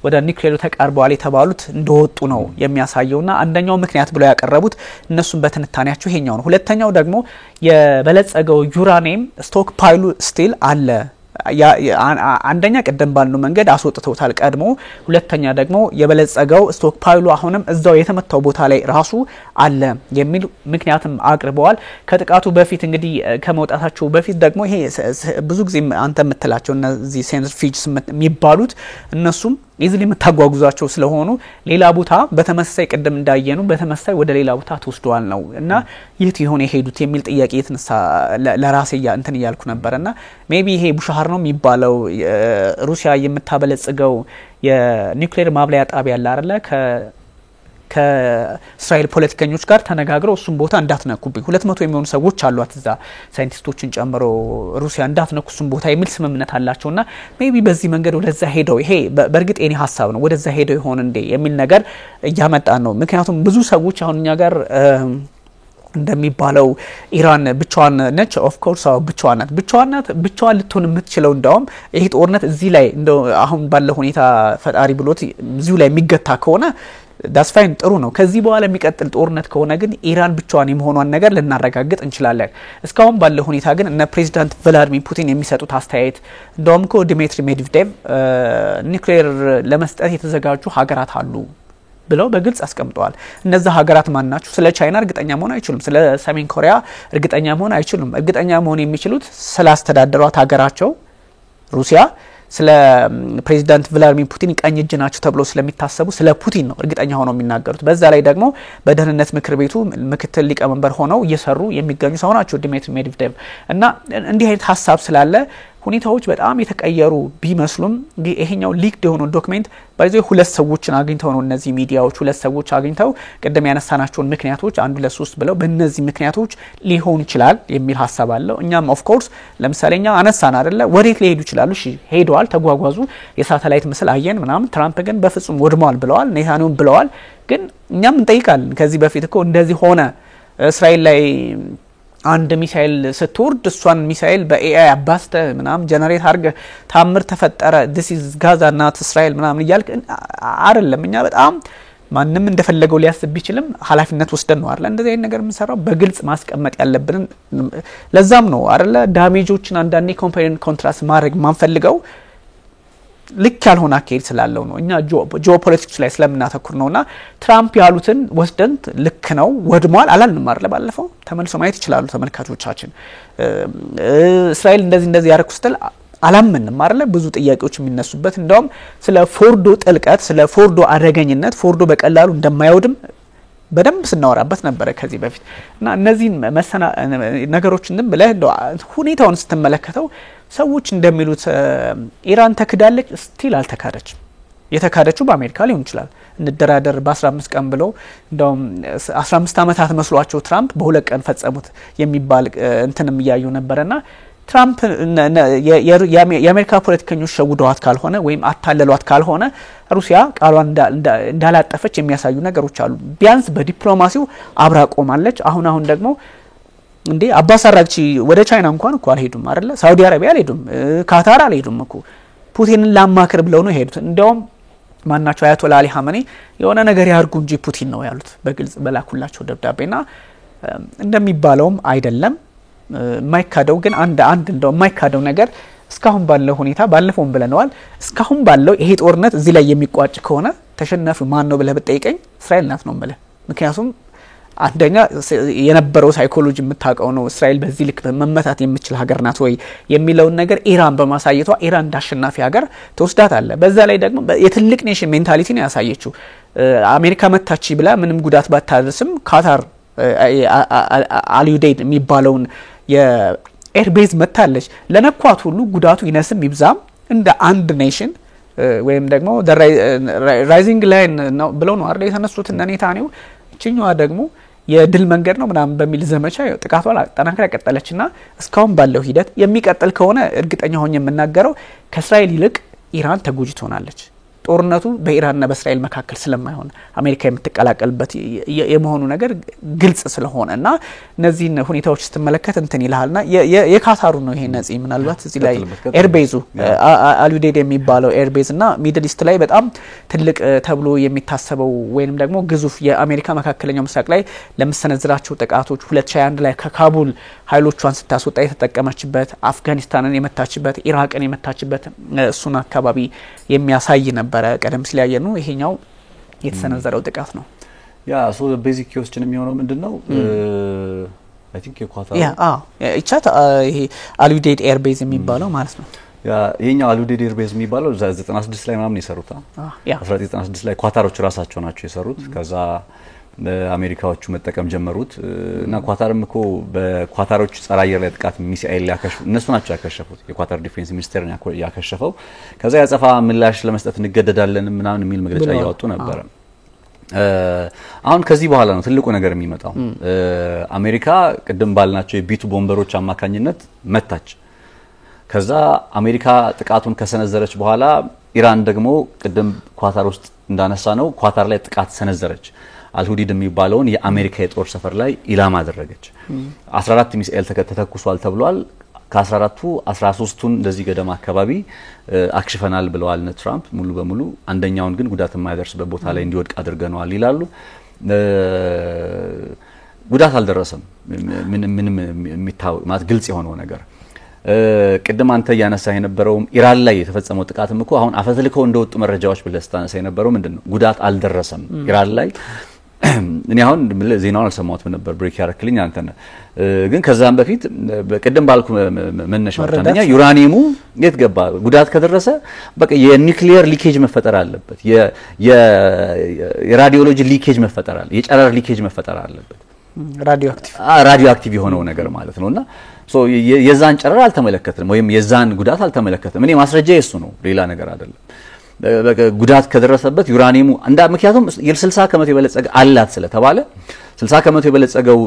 ወደ ኒውክሌሩ ተቃርበዋል የተባሉት እንደወጡ ነው የሚያሳየውና አንደኛው ምክንያት ብለው ያቀረቡት እነሱም በትንታኔያቸው ይሄኛው ነው። ሁለተኛው ደግሞ የበለጸገው ዩራኒየም ስቶክ ፓይሉ ስቲል አለ። አንደኛ ቀደም ባልነው መንገድ አስወጥተውታል ቀድሞ፣ ሁለተኛ ደግሞ የበለጸገው ስቶክ ፓይሉ አሁንም እዛው የተመታው ቦታ ላይ ራሱ አለ የሚል ምክንያትም አቅርበዋል። ከጥቃቱ በፊት እንግዲህ ከመውጣታቸው በፊት ደግሞ ይሄ ብዙ ጊዜ አንተ የምትላቸው እነዚህ ሴንትሪፊጅስ የሚባሉት እነሱም ኢዝሊ የምታጓጉዛቸው ስለሆኑ ሌላ ቦታ በተመሳሳይ ቀደም እንዳየኑ በተመሳሳይ ወደ ሌላ ቦታ ተወስደዋል ነው እና የት ይሆን የሄዱት የሚል ጥያቄ የተነሳ ለራሴ እንትን እያልኩ ነበርና ሜቢ ይሄ ቡሻሃር ነው የሚባለው ሩሲያ የምታበለጽገው የኒውክሌር ማብለያ ጣቢያ አለ አይደለ ከእስራኤል ፖለቲከኞች ጋር ተነጋግረው እሱን ቦታ እንዳትነኩብኝ 200 የሚሆኑ ሰዎች አሏት እዛ ሳይንቲስቶችን ጨምሮ ሩሲያ እንዳትነኩ እሱን ቦታ የሚል ስምምነት አላቸውና ሜቢ በዚህ መንገድ ወደዛ ሄደው ይሄ በእርግጥ የኔ ሀሳብ ነው ወደዛ ሄደው ይሆን እንዴ የሚል ነገር እያመጣ ነው። ምክንያቱም ብዙ ሰዎች አሁን እኛ ጋር እንደሚባለው ኢራን ብቻዋን ነች። ኦፍ ኮርስ ብቻዋን ልትሆን የምትችለው እንደውም ይሄ ጦርነት እዚህ ላይ እንደው አሁን ባለው ሁኔታ ፈጣሪ ብሎት እዚሁ ላይ የሚገታ ከሆነ ዳስ ፋይን ጥሩ ነው ከዚህ በኋላ የሚቀጥል ጦርነት ከሆነ ግን ኢራን ብቻዋን የመሆኗን ነገር ልናረጋግጥ እንችላለን እስካሁን ባለው ሁኔታ ግን እነ ፕሬዚዳንት ቭላድሚር ፑቲን የሚሰጡት አስተያየት እንደውም ኮ ዲሚትሪ ሜድቬዴቭ ኒውክሌር ለመስጠት የተዘጋጁ ሀገራት አሉ ብለው በግልጽ አስቀምጠዋል እነዛ ሀገራት ማን ናቸው ስለ ቻይና እርግጠኛ መሆን አይችሉም ስለ ሰሜን ኮሪያ እርግጠኛ መሆን አይችሉም እርግጠኛ መሆን የሚችሉት ስለ አስተዳደሯት ሀገራቸው ሩሲያ ስለ ፕሬዚዳንት ቭላድሚር ፑቲን ቀኝ እጅ ናቸው ተብሎ ስለሚታሰቡ ስለ ፑቲን ነው እርግጠኛ ሆነው የሚናገሩት በዛ ላይ ደግሞ በደህንነት ምክር ቤቱ ምክትል ሊቀመንበር ሆነው እየሰሩ የሚገኙ ሰው ናቸው ዲሚትሪ ሜድቬዴቭ እና እንዲህ አይነት ሐሳብ ስላለ ሁኔታዎች በጣም የተቀየሩ ቢመስሉም ይሄኛው ሊክድ የሆነ ዶክመንት ባይዘው ሁለት ሰዎችን አግኝተው ነው እነዚህ ሚዲያዎች ሁለት ሰዎች አግኝተው ቀደም ያነሳናቸውን ምክንያቶች አንዱ ለሶስት ብለው በእነዚህ ምክንያቶች ሊሆን ይችላል የሚል ሐሳብ አለው እኛም ኦፍ ኮርስ ለምሳሌኛ አነሳን አይደለ ወዴት ሊሄዱ ይችላሉ እሺ ሄደዋል ተጓጓዙ የሳተላይት ምስል አየን ምናምን ትራምፕ ግን በፍጹም ወድመዋል ብለዋል ኔታንያሁ ብለዋል ግን እኛም እንጠይቃለን ከዚህ በፊት እኮ እንደዚህ ሆነ እስራኤል ላይ አንድ ሚሳኤል ስትወርድ እሷን ሚሳኤል በኤአይ አባስተ ምናም ጀነሬት አርገ ታምር ተፈጠረ this is Gaza not Israel ምናም ይያልክ አይደለም እኛ በጣም ማንንም እንደፈለገው ሊያስብ ቢችልም ኃላፊነት ወስደን ነው አይደል እንደዚህ አይነት ነገር የምንሰራው በግልጽ ማስቀመጥ ያለብን ለዛም ነው አይደል ዳሜጆችን አንዳንዴ ኮምፔር ኤንድ ኮንትራስት ማድረግ ማንፈልገው ልክ ያልሆነ አካሄድ ስላለው ነው እኛ ጂኦፖለቲክስ ላይ ስለምናተኩር ነውና ትራምፕ ያሉትን ወስደን ልክ ነው ወድሟል አላልንም አይደል ባለፈው ተመልሶ ማየት ይችላሉ ተመልካቾቻችን እስራኤል እንደዚህ ያረኩስተል አላምንም አይደል ብዙ ጥያቄዎች የሚነሱበት እንደውም ስለ ፎርዶ ጥልቀት ስለ ፎርዶ አደገኝነት ፎርዶ በቀላሉ እንደማይወድም በደንብ ስናወራበት ነበር ከዚህ በፊት እና እነዚህ ነገሮችን ብለህ ሁኔታውን ስትመለከተው ሰዎች እንደሚሉት ኢራን ተክዳለች ስቲል አልተካደችም የተካደችው በአሜሪካ ሊሆን ይችላል እንደራደር በ15 ቀን ብለው እንደውም 15 አመታት መስሏቸው ትራምፕ በሁለት ቀን ፈጸሙት የሚባል እንትንም ያዩ ነበርና ትራምፕ የአሜሪካ ፖለቲከኞች ሸውደዋት ካልሆነ ወይም አታለሏት ካልሆነ ሩሲያ ቃሏን እንዳላጠፈች የሚያሳዩ ነገሮች አሉ ቢያንስ በዲፕሎማሲው አብራ ቆማለች አሁን ደግሞ እንዴ አባስ አራግቺ ወደ ቻይና እንኳን እኮ አልሄዱም አይደለ ሳውዲ አረቢያ አልሄዱም ካታር አልሄዱም እኮ ፑቲንን ላማክር ብለው ነው ሄዱት እንደውም ማናቸው አያቶላ አሊ ሀመኒ የሆነ ነገር ያርጉ እንጂ ፑቲን ነው ያሉት በግልጽ በላኩላቸው ደብዳቤና እንደሚባለውም አይደለም ማይካደው ግን አንድ እንደው ማይካደው ነገር እስካሁን ባለው ሁኔታ ባለፈው ብለናል እስካሁን ባለው ይሄ ጦርነት እዚህ ላይ የሚቋጭ ከሆነ ተሸናፊው ማን ነው ብለህ በጠይቀኝ እስራኤል ናት ነው ማለት ምክንያቱም አንደኛ የነበረው ሳይኮሎጂ የምታቀው ነው እስራኤል በዚህ ልክ መመታት የምትችል ሀገር ናት ወይ የሚለው ነገር ኢራን በማሳየቷ ኢራን እንዳሸናፊ ሀገር ተወስዳታለ በዛ ላይ ደግሞ የትልቅ ኔሽን ሜንታሊቲ ነው ያሳየችው አሜሪካ መታቺ ብላ ምንም ጉዳት ባታደርስም ካታር አልዩዴድ የሚባለውን የኤርቤዝ መታለች ለነኳት ሁሉ ጉዳቱ ይነስም ይብዛም እንደ አንድ ኔሽን ወይም ደግሞ ራይዚንግ ላይን ነው ብለው ነው አይደል የተነሱት እነ ኔታንያሁ እቺኛዋ ደግሞ የድል መንገድ ነው ምናምን በሚል ዘመቻ ጥቃቷን አጠናክራ ቀጠለችና እስካሁን ባለው ሂደት የሚቀጥል ከሆነ እርግጠኛ ሆኜ የምናገረው ከእስራኤል ይልቅ ኢራን ተጎጂ ትሆናለች ጦርነቱ በኢራንና በእስራኤል መካከል ስለማይሆን አሜሪካ የምትቀላቀልበት የመሆኑ ነገር ግልጽ ስለሆነና እነዚህን ሁኔታዎች ስትመለከት እንትን ይላልና የካታሩ ነው ይሄ ነጽ ምናልባት እዚህ ላይ ኤርቤዙ አልዩዴድ የሚባለው ኤርቤዝና ሚድል ኢስት ላይ በጣም ትልቅ ተብሎ የሚታሰበው ወይንም ደግሞ ግዙፍ የአሜሪካ መካከለኛው ምስራቅ ላይ ለምሰነዝራቸው ጥቃቶች 2021 ላይ ከካቡል ኃይሎቿን ስታስወጣ የተጠቀመችበት አፍጋኒስታንን የመታችበት ኢራቅን የመታችበት እሱን አካባቢ የሚያሳይ ነበር ቀደም ሲል ያየነው ይሄኛው የተሰነዘረው ጥቃት ነው ያ ሶ ቤዚክ ኩዌስችን የሚሆነው ምንድነው አይ ቲንክ የኳታር ይቻት ይሄ አልዩዴድ ኤርቤዝ የሚባለው ማለት ነው ያ ይሄኛው አልዩዴድ ኤርቤዝ የሚባለው 96 ላይ ምናምን የሰሩት 1996 ላይ ኳታሮች ራሳቸው ናቸው የሰሩት ከዛ አሜሪካዎቹ መጠቀም ጀመሩት እና ኳታርም እኮ በኳታሮች ጸረ አየር ላይ ጥቃት ሚሳኤል ያከሽፉ እነሱ ናቸው ያከሸፉት የኳታር ዲፌንስ ሚኒስቴር ያከሸፈው ከዛ ያጸፋ ምላሽ ለመስጠት እንገደዳለን ምናምን የሚል መግለጫ ያወጡ ነበር አሁን ከዚህ በኋላ ነው ትልቁ ነገር የሚመጣው አሜሪካ ቀደም ባልናቸው የቢቱ ቦምበሮች አማካኝነት መታች ከዛ አሜሪካ ጥቃቱን ከሰነዘረች በኋላ ኢራን ደግሞ ቀደም ኳታር ውስጥ እንዳነሳ ነው ኳታር ላይ ጥቃት ሰነዘረች አልሁዲድ የሚባለውን የአሜሪካ የጦር ሰፈር ላይ ኢላማ አደረገች 14 ሚሳኤል ተተኩሷል ተብሏል ከ14ቱ 13ቱን እንደዚህ ገደማ አካባቢ አክሽፈናል ብለዋል ትራምፕ ሙሉ በሙሉ አንደኛውን ግን ጉዳት የማይደርስበት ቦታ ላይ እንዲወድቅ አድርገናል ይላሉ ጉዳት አልደረሰም ምንም የሚታወቅ ማለት ግልጽ የሆነው ነገር ቅድም አንተ ያነሳ የነበረው ኢራን ላይ የተፈጸመው ጥቃትም እኮ አሁን አፈትልከው እንደወጡ መረጃዎች ብለስታነሳ የነበረው ምንድነው ጉዳት አልደረሰም ኢራን ላይ እኔ አሁን ዜናውን አልሰማሁትም ነበር ብሬክ ያረክልኝ አንተ ግን ከዛም በፊት ቅድም ባልኩ መነሻው አንደኛ ዩራኒየሙ የት ገባ ጉዳት ከደረሰ በቃ የኒውክሊየር ሊኬጅ መፈጠር አለበት የራዲዮሎጂ ሊኬጅ መፈጠር አለ የጨረር ሊኬጅ መፈጠር አለበት ራዲዮ አክቲቭ የሆነው ነገር ማለት ነውና ሶ የዛን ጨረር አልተመለከተንም ወይም የዛን ጉዳት አልተመለከተንም እኔ ማስረጃ የሱ ነው ሌላ ነገር አይደለም ጉዳት ከደረሰበት ዩራኒየሙ ምክንያቱም የ60 ከመቶ የበለጸገ አላት ስለተባለ 60 ከመቶ የበለጸገው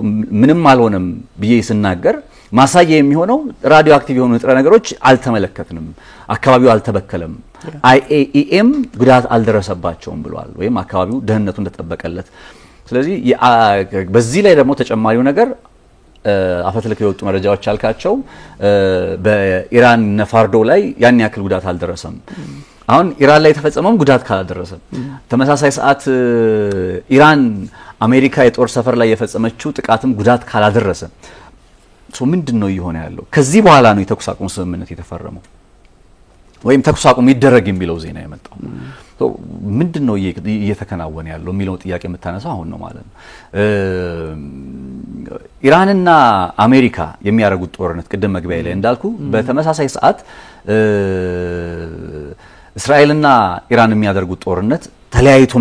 ምንም አልሆነም ብዬ ስናገር ማሳያ የሚሆነው ራዲዮ አክቲቭ የሆኑ ንጥረ ነገሮች አልተመለከተንም አካባቢው አልተበከለም IAEM ጉዳት አልደረሰባቸውም ብሏል ወይም አካባቢው ደህንነቱ እንደተጠበቀለት ስለዚህ በዚህ ላይ ደግሞ ተጨማሪው ነገር አፈትልከው የወጡ መረጃዎች አልካቸው በኢራን ነፋርዶ ላይ ያን ያክል ጉዳት አልደረሰም አሁን ኢራን ላይ የተፈጸመው ጉዳት ካላደረሰ ተመሳሳይ ሰዓት ኢራን አሜሪካ የጦር ሰፈር ላይ የፈጸመችው ጥቃትም ጉዳት ካላደረሰ ሶ ምንድነው ይሆነ ያለው ከዚህ በኋላ ነው የተኩስ አቁም ስምምነት የተፈረመው ወይም ተኩስ አቁም ይደረግ የሚለው ዜና የመጣው ሶ ምንድነው እየተከናወነ ያለው የሚለው ጥያቄ የምታነሳው አሁን ነው ማለት ነው ኢራንና አሜሪካ የሚያደርጉት ጦርነት ቅድም መግቢያ ላይ እንዳልኩ በተመሳሳይ ሰዓት እስራኤልና ኢራን የሚያደርጉት ጦርነት ተለያይቶ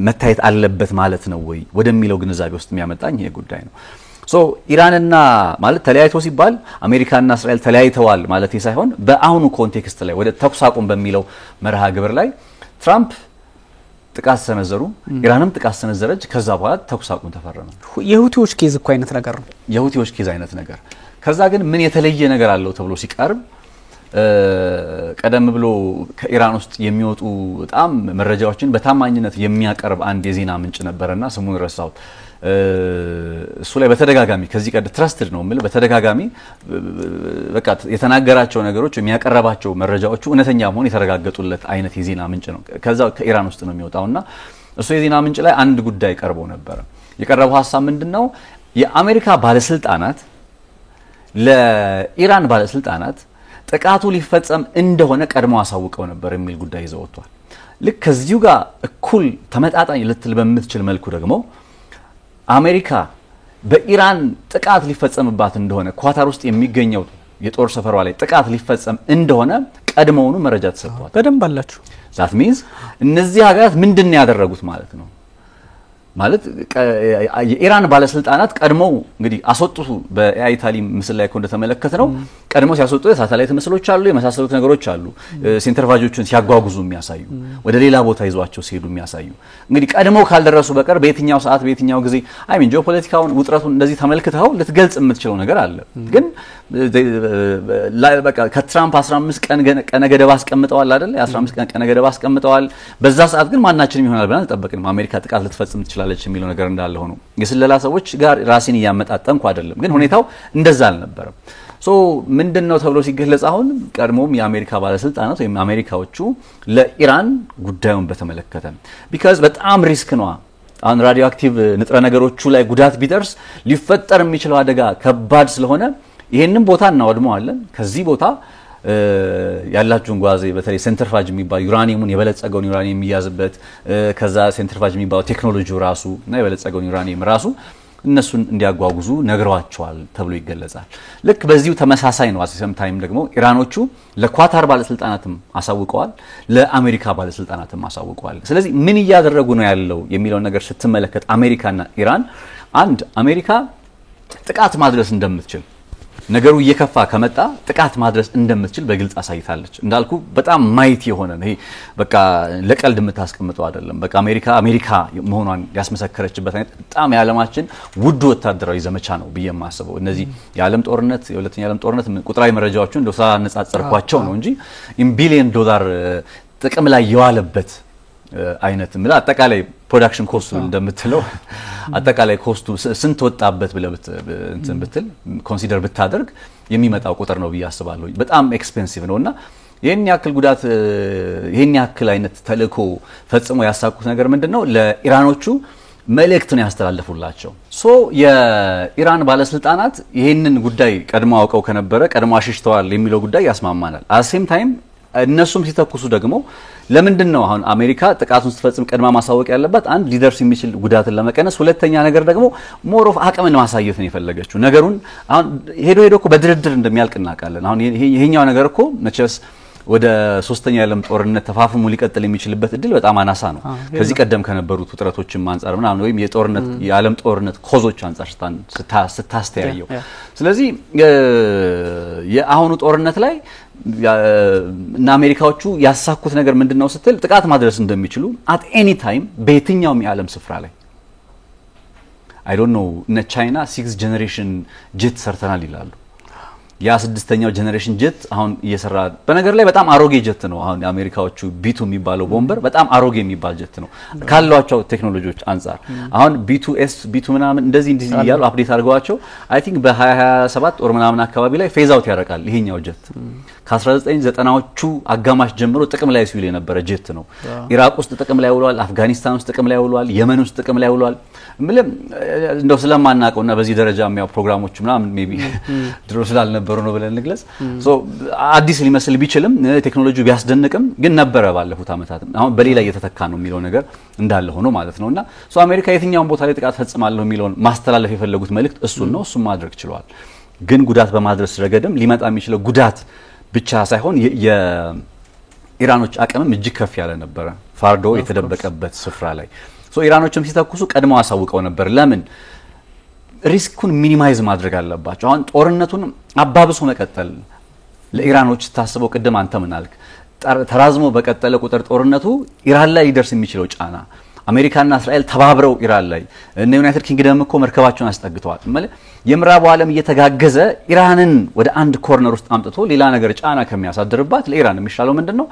መታየት አለበት ማለት ነው ወይ ወደሚለው ግንዛቤ ውስጥ የሚያመጣኝ ይሄ ጉዳይ ነው ሶ ኢራንና ማለት ተለያይቶ ሲባል አሜሪካና እስራኤል ተለያይተዋል ማለት ሳይሆን በአሁኑ ኮንቴክስት ላይ ወደ ተኩስ አቁም በሚለው መርሃ ግብር ላይ ትራምፕ ጥቃት ሰነዘሩ ኢራንም ጥቃት ሰነዘረች ከዛ በኋላ ተኩስ አቁም ተፈረመ የሁቲዎች ኬዝ እኮ አይነት ነገር ነው የሁቲዎች ኬዝ አይነት ነገር ከዛ ግን ምን የተለየ ነገር አለው ተብሎ ሲቀርብ ቀደም ብሎ ከኢራን ውስጥ የሚወጡ በጣም መረጃዎችን በታማኝነት የሚያቀርብ አንድ የዜና ምንጭ ነበርና ስሙን ረሳሁት እሱ ላይ በተደጋጋሚ ከዚህ ቀደ ትረስትድ ነው ማለት በተደጋጋሚ በቃ የተናገራቸው ነገሮች የሚያቀርባቸው መረጃዎቹ እውነተኛ መሆን የተረጋገጡለት አይነት የዜና ምንጭ ነው ከዛ ከኢራን ውስጥ ነው የሚወጣውና እሱ የዜና ምንጭ ላይ አንድ ጉዳይ ቀርቦ ነበር የቀረበው ሐሳብ ምንድነው የአሜሪካ ባለስልጣናት ለኢራን ባለስልጣናት ጥቃቱ ሊፈጸም እንደሆነ ቀድሞ አሳውቀው ነበር የሚል ጉዳይ ይዘው ወጥቷል ልክ ከዚሁ ጋር እኩል ተመጣጣኝ ልትል በምትችል መልኩ ደግሞ አሜሪካ በኢራን ጥቃት ሊፈጸምባት እንደሆነ ኳታር ውስጥ የሚገኘው የጦር ሰፈሯ ላይ ጥቃት ሊፈጸም እንደሆነ ቀድሞውኑ መረጃ ተሰጥቷል በደንብ አላችሁ that means እነዚህ ሀገራት ምንድነው ያደረጉት ማለት ነው ማለት የኢራን ባለስልጣናት ቀድሞው እንግዲህ አስወጡ በአይታሊ ምስል ላይ እንደተመለከተነው ቀድሞው ሲያስወጡ የሳተላይት ምስሎች አሉ የመሳሰሉት ነገሮች አሉ ሴንትሪፋጆችን ሲያጓጉዙ የሚያሳዩ ወደ ሌላ ቦታ ይዟቸው ሲሄዱ የሚያሳዩ እንግዲህ ቀድሞው ካልደረሱ በቀር በየትኛው ሰዓት በየትኛው ጊዜ ጂኦፖለቲካውን ውጥረቱን እንደዚህ ተመልክተው ልትገልጽ የምትችለው ነገር አለ ግን በቃ ከትራምፕ 15 ቀን ገደብ አስቀምጠዋል አይደል 15 ቀን ገደብ አስቀምጠዋል በዛ ሰዓት ግን ማናችንም ይሆናል ብለን ተጠብቀን አሜሪካ ጥቃት ልትፈጽም ትችላለች የሚለው ነገር እንዳለ ሆኖ የስለላ ሰዎች ጋር ራስን ያመጣጠንኩ አይደለም ግን ሁኔታው እንደዛ አልነበረም ሶ ምንድነው ተብሎ ሲገለጽ አሁን ቀድሞም የአሜሪካ ባለስልጣናት ወይም አሜሪካዎቹ ለኢራን ጉዳዩን በተመለከተ because በጣም ሪስክ ነው አሁን ራዲዮ አክቲቭ ንጥረ ነገሮቹ ላይ ጉዳት ቢደርስ ሊፈጠር የሚችለው አደጋ ከባድ ስለሆነ ይሄንን ቦታ እናወድመዋለን ከዚህ ቦታ ያላችሁን ጓዜ በተለይ ሴንትሪፋጅ የሚባል ዩራኒየሙን የበለጸገውን ዩራኒየም የሚያዝበት ከዛ ሴንትሪፋጅ የሚባል ቴክኖሎጂው ራሱ እና የበለጸገውን ዩራኒየም ራሱ እነሱን እንዲያጓጉዙ ነግረዋቸዋል ተብሎ ይገለጻል ልክ በዚሁ ተመሳሳይ ነው አሰም ታይም ደግሞ ኢራኖቹ ለኳታር ባለስልጣናትም አሳውቀዋል ለአሜሪካ ባለስልጣናትም አሳውቀዋል ስለዚህ ምን ያደረጉ ነው ያለው የሚለው ነገር ስትመለከት አሜሪካና ኢራን አንድ አሜሪካ ጥቃት ማድረስ እንደምትችል ነገሩ እየከፋ ከመጣ ጥቃት ማድረስ እንደምትችል በግልጽ አሳይታለች እንዳልኩ በጣም ማይት የሆነ ነው ይሄ በቃ ለቀልድ የምታስቀምጠው አይደለም በቃ አሜሪካ መሆኗን ያስመሰከረችበት አይነት በጣም የዓለማችን ውድ ወታደራዊ ዘመቻ ነው በየማስበው እነዚህ የዓለም ጦርነት የሁለተኛ ዓለም ጦርነት ቁጥራዊ መረጃዎችን እንደው ሳነጻጽርኳቸው ነው እንጂ ኢን ቢሊየን ዶላር ጥቅም ላይ የዋለበት አይነት ማለት አጠቃላይ ፕሮዳክሽን ኮስቱ እንደምትለው አጠቃላይ ኮስቱ ስንት ወጣበት ብለብት እንትን ብትል ኮንሲደር ብታደርግ የሚመጣው ቁጥር ነው ብዬ አስባለሁ። በጣም ኤክስፔንሲቭ ነውና ይሄን ያክል ጉዳት ይሄን ያክል አይነት ተልእኮ ፈጽሞ ያሳኩት ነገር ምንድነው ለኢራኖቹ መልእክቱን ያስተላልፉላቸው። ሶ የኢራን ባለስልጣናት ይሄንን ጉዳይ ቀድሞ አውቀው ከነበረ ቀድሞ አሽሽተዋል የሚለው ጉዳይ ያስማማናል። አሴም ታይም እነሱም ሲተኩሱ ደግሞ ለምንድነው አሁን አሜሪካ ጥቃቱን ስትፈጽም ቀድማ ማሳወቅ ያለባት? አንድ ሊደርስ የሚችል ጉዳትን ለመቀነስ፣ ሁለተኛ ነገር ደግሞ ሞር ኦፍ አቅምን ማሳየት ነው የፈለገችው። ነገሩን አሁን ሄዶ እኮ በድርድር እንደሚያልቅ እናውቃለን። አሁን ይሄኛው ነገር እኮ መቼስ ወደ ሶስተኛ የዓለም ጦርነት ተፋፍሞ ሊቀጥል የሚችልበት እድል በጣም አናሳ ነው። ከዚህ ቀደም ከነበሩት ውጥረቶችም አንፃር ምናምን ወይም የጦርነት የዓለም ጦርነት ኮዞች አንፃር ስታስተያየው፣ ስለዚህ የአሁኑ ጦርነት ላይ እና አሜሪካዎቹ ያሳኩት ነገር ምንድነው ስትል ጥቃት ማድረስ እንደሚችሉ አት ኤኒ ታይም በየትኛውም የዓለም ስፍራ ላይ አይ ዶንት ኖ እነ ቻይና 6 ጀነሬሽን ጄት ሰርተናል ይላሉ። ያ 6ኛው ጀነሬሽን ጄት አሁን እየሰራ በነገር ላይ በጣም አሮጌ ጄት ነው። አሁን አሜሪካዎቹ ቢቱ የሚባለው ቦምበር በጣም አሮጌ የሚባል ጄት ነው ካሏቸው ቴክኖሎጂዎች አንፃር። አሁን ቢቱኤስ ቢቱ ምናምን እንደዚህ ያሉ አፕዴት አድርገዋቸው አይ ቲንክ በ2027 ወር ምናምን አካባቢ ላይ ፌዝ አውት ያደርጋል ይሄኛው ጄት። ከ1990ዎቹ አጋማሽ ጀምሮ ጥቅም ላይ ሲውል የነበረ ጄት ነው። ኢራቅ ውስጥ ጥቅም ላይ ውሏል፣ አፍጋኒስታን ውስጥ ጥቅም ላይ ውሏል፣ የመን ውስጥ ጥቅም ላይ ውሏል። እንደው ስለማናቀውና በዚህ ደረጃ የሚያው ፕሮግራሞች ምናምን ሜቢ ድሮ ስላልነበሩ ነው ብለን እንግለጽ። ሶ አዲስ ሊመስል ቢችልም ቴክኖሎጂው ቢያስደንቅም ግን ነበረ ባለፉት አመታት። አሁን በሌላ እየተተካ ነው የሚለው ነገር እንዳለ ሆኖ ማለት ነውና ሶ አሜሪካ የትኛውን ቦታ ላይ ጥቃት ፈጽማለሁ የሚለውን ማስተላለፍ የፈለጉት መልእክት እሱን ነው። እሱን ማድረግ ችለዋል። ግን ጉዳት በማድረስ ረገድም ሊመጣ የሚችለው ጉዳት ብቻ ሳይሆን የኢራኖች አቅምም እጅግ ከፍ ያለ ነበረ ፋርዶ የተደበቀበት ስፍራ ላይ። ሶ ኢራኖችም ሲተኩሱ ቀድመው አሳውቀው ነበር። ለምን ሪስኩን ሚኒማይዝ ማድረግ አለባቸው። አሁን ጦርነቱን አባብሶ መቀጠል ለኢራኖች ታስበው ቅድም አንተ ምን አልክ? ተራዝሞ በቀጠለ ቁጥር ጦርነቱ ኢራን ላይ ሊደርስ የሚችለው ጫና አሜሪካና እስራኤል ተባብረው ኢራን ላይ እና ዩናይትድ ኪንግደም እኮ መርከባቸውን አስጠግተዋል ማለት የምዕራቡ ዓለም እየተጋገዘ ኢራንን ወደ አንድ ኮርነር ውስጥ አምጥቶ ሌላ ነገር ጫና ከሚያሳድርባት ለኢራን የሚሻለው ምንድነው?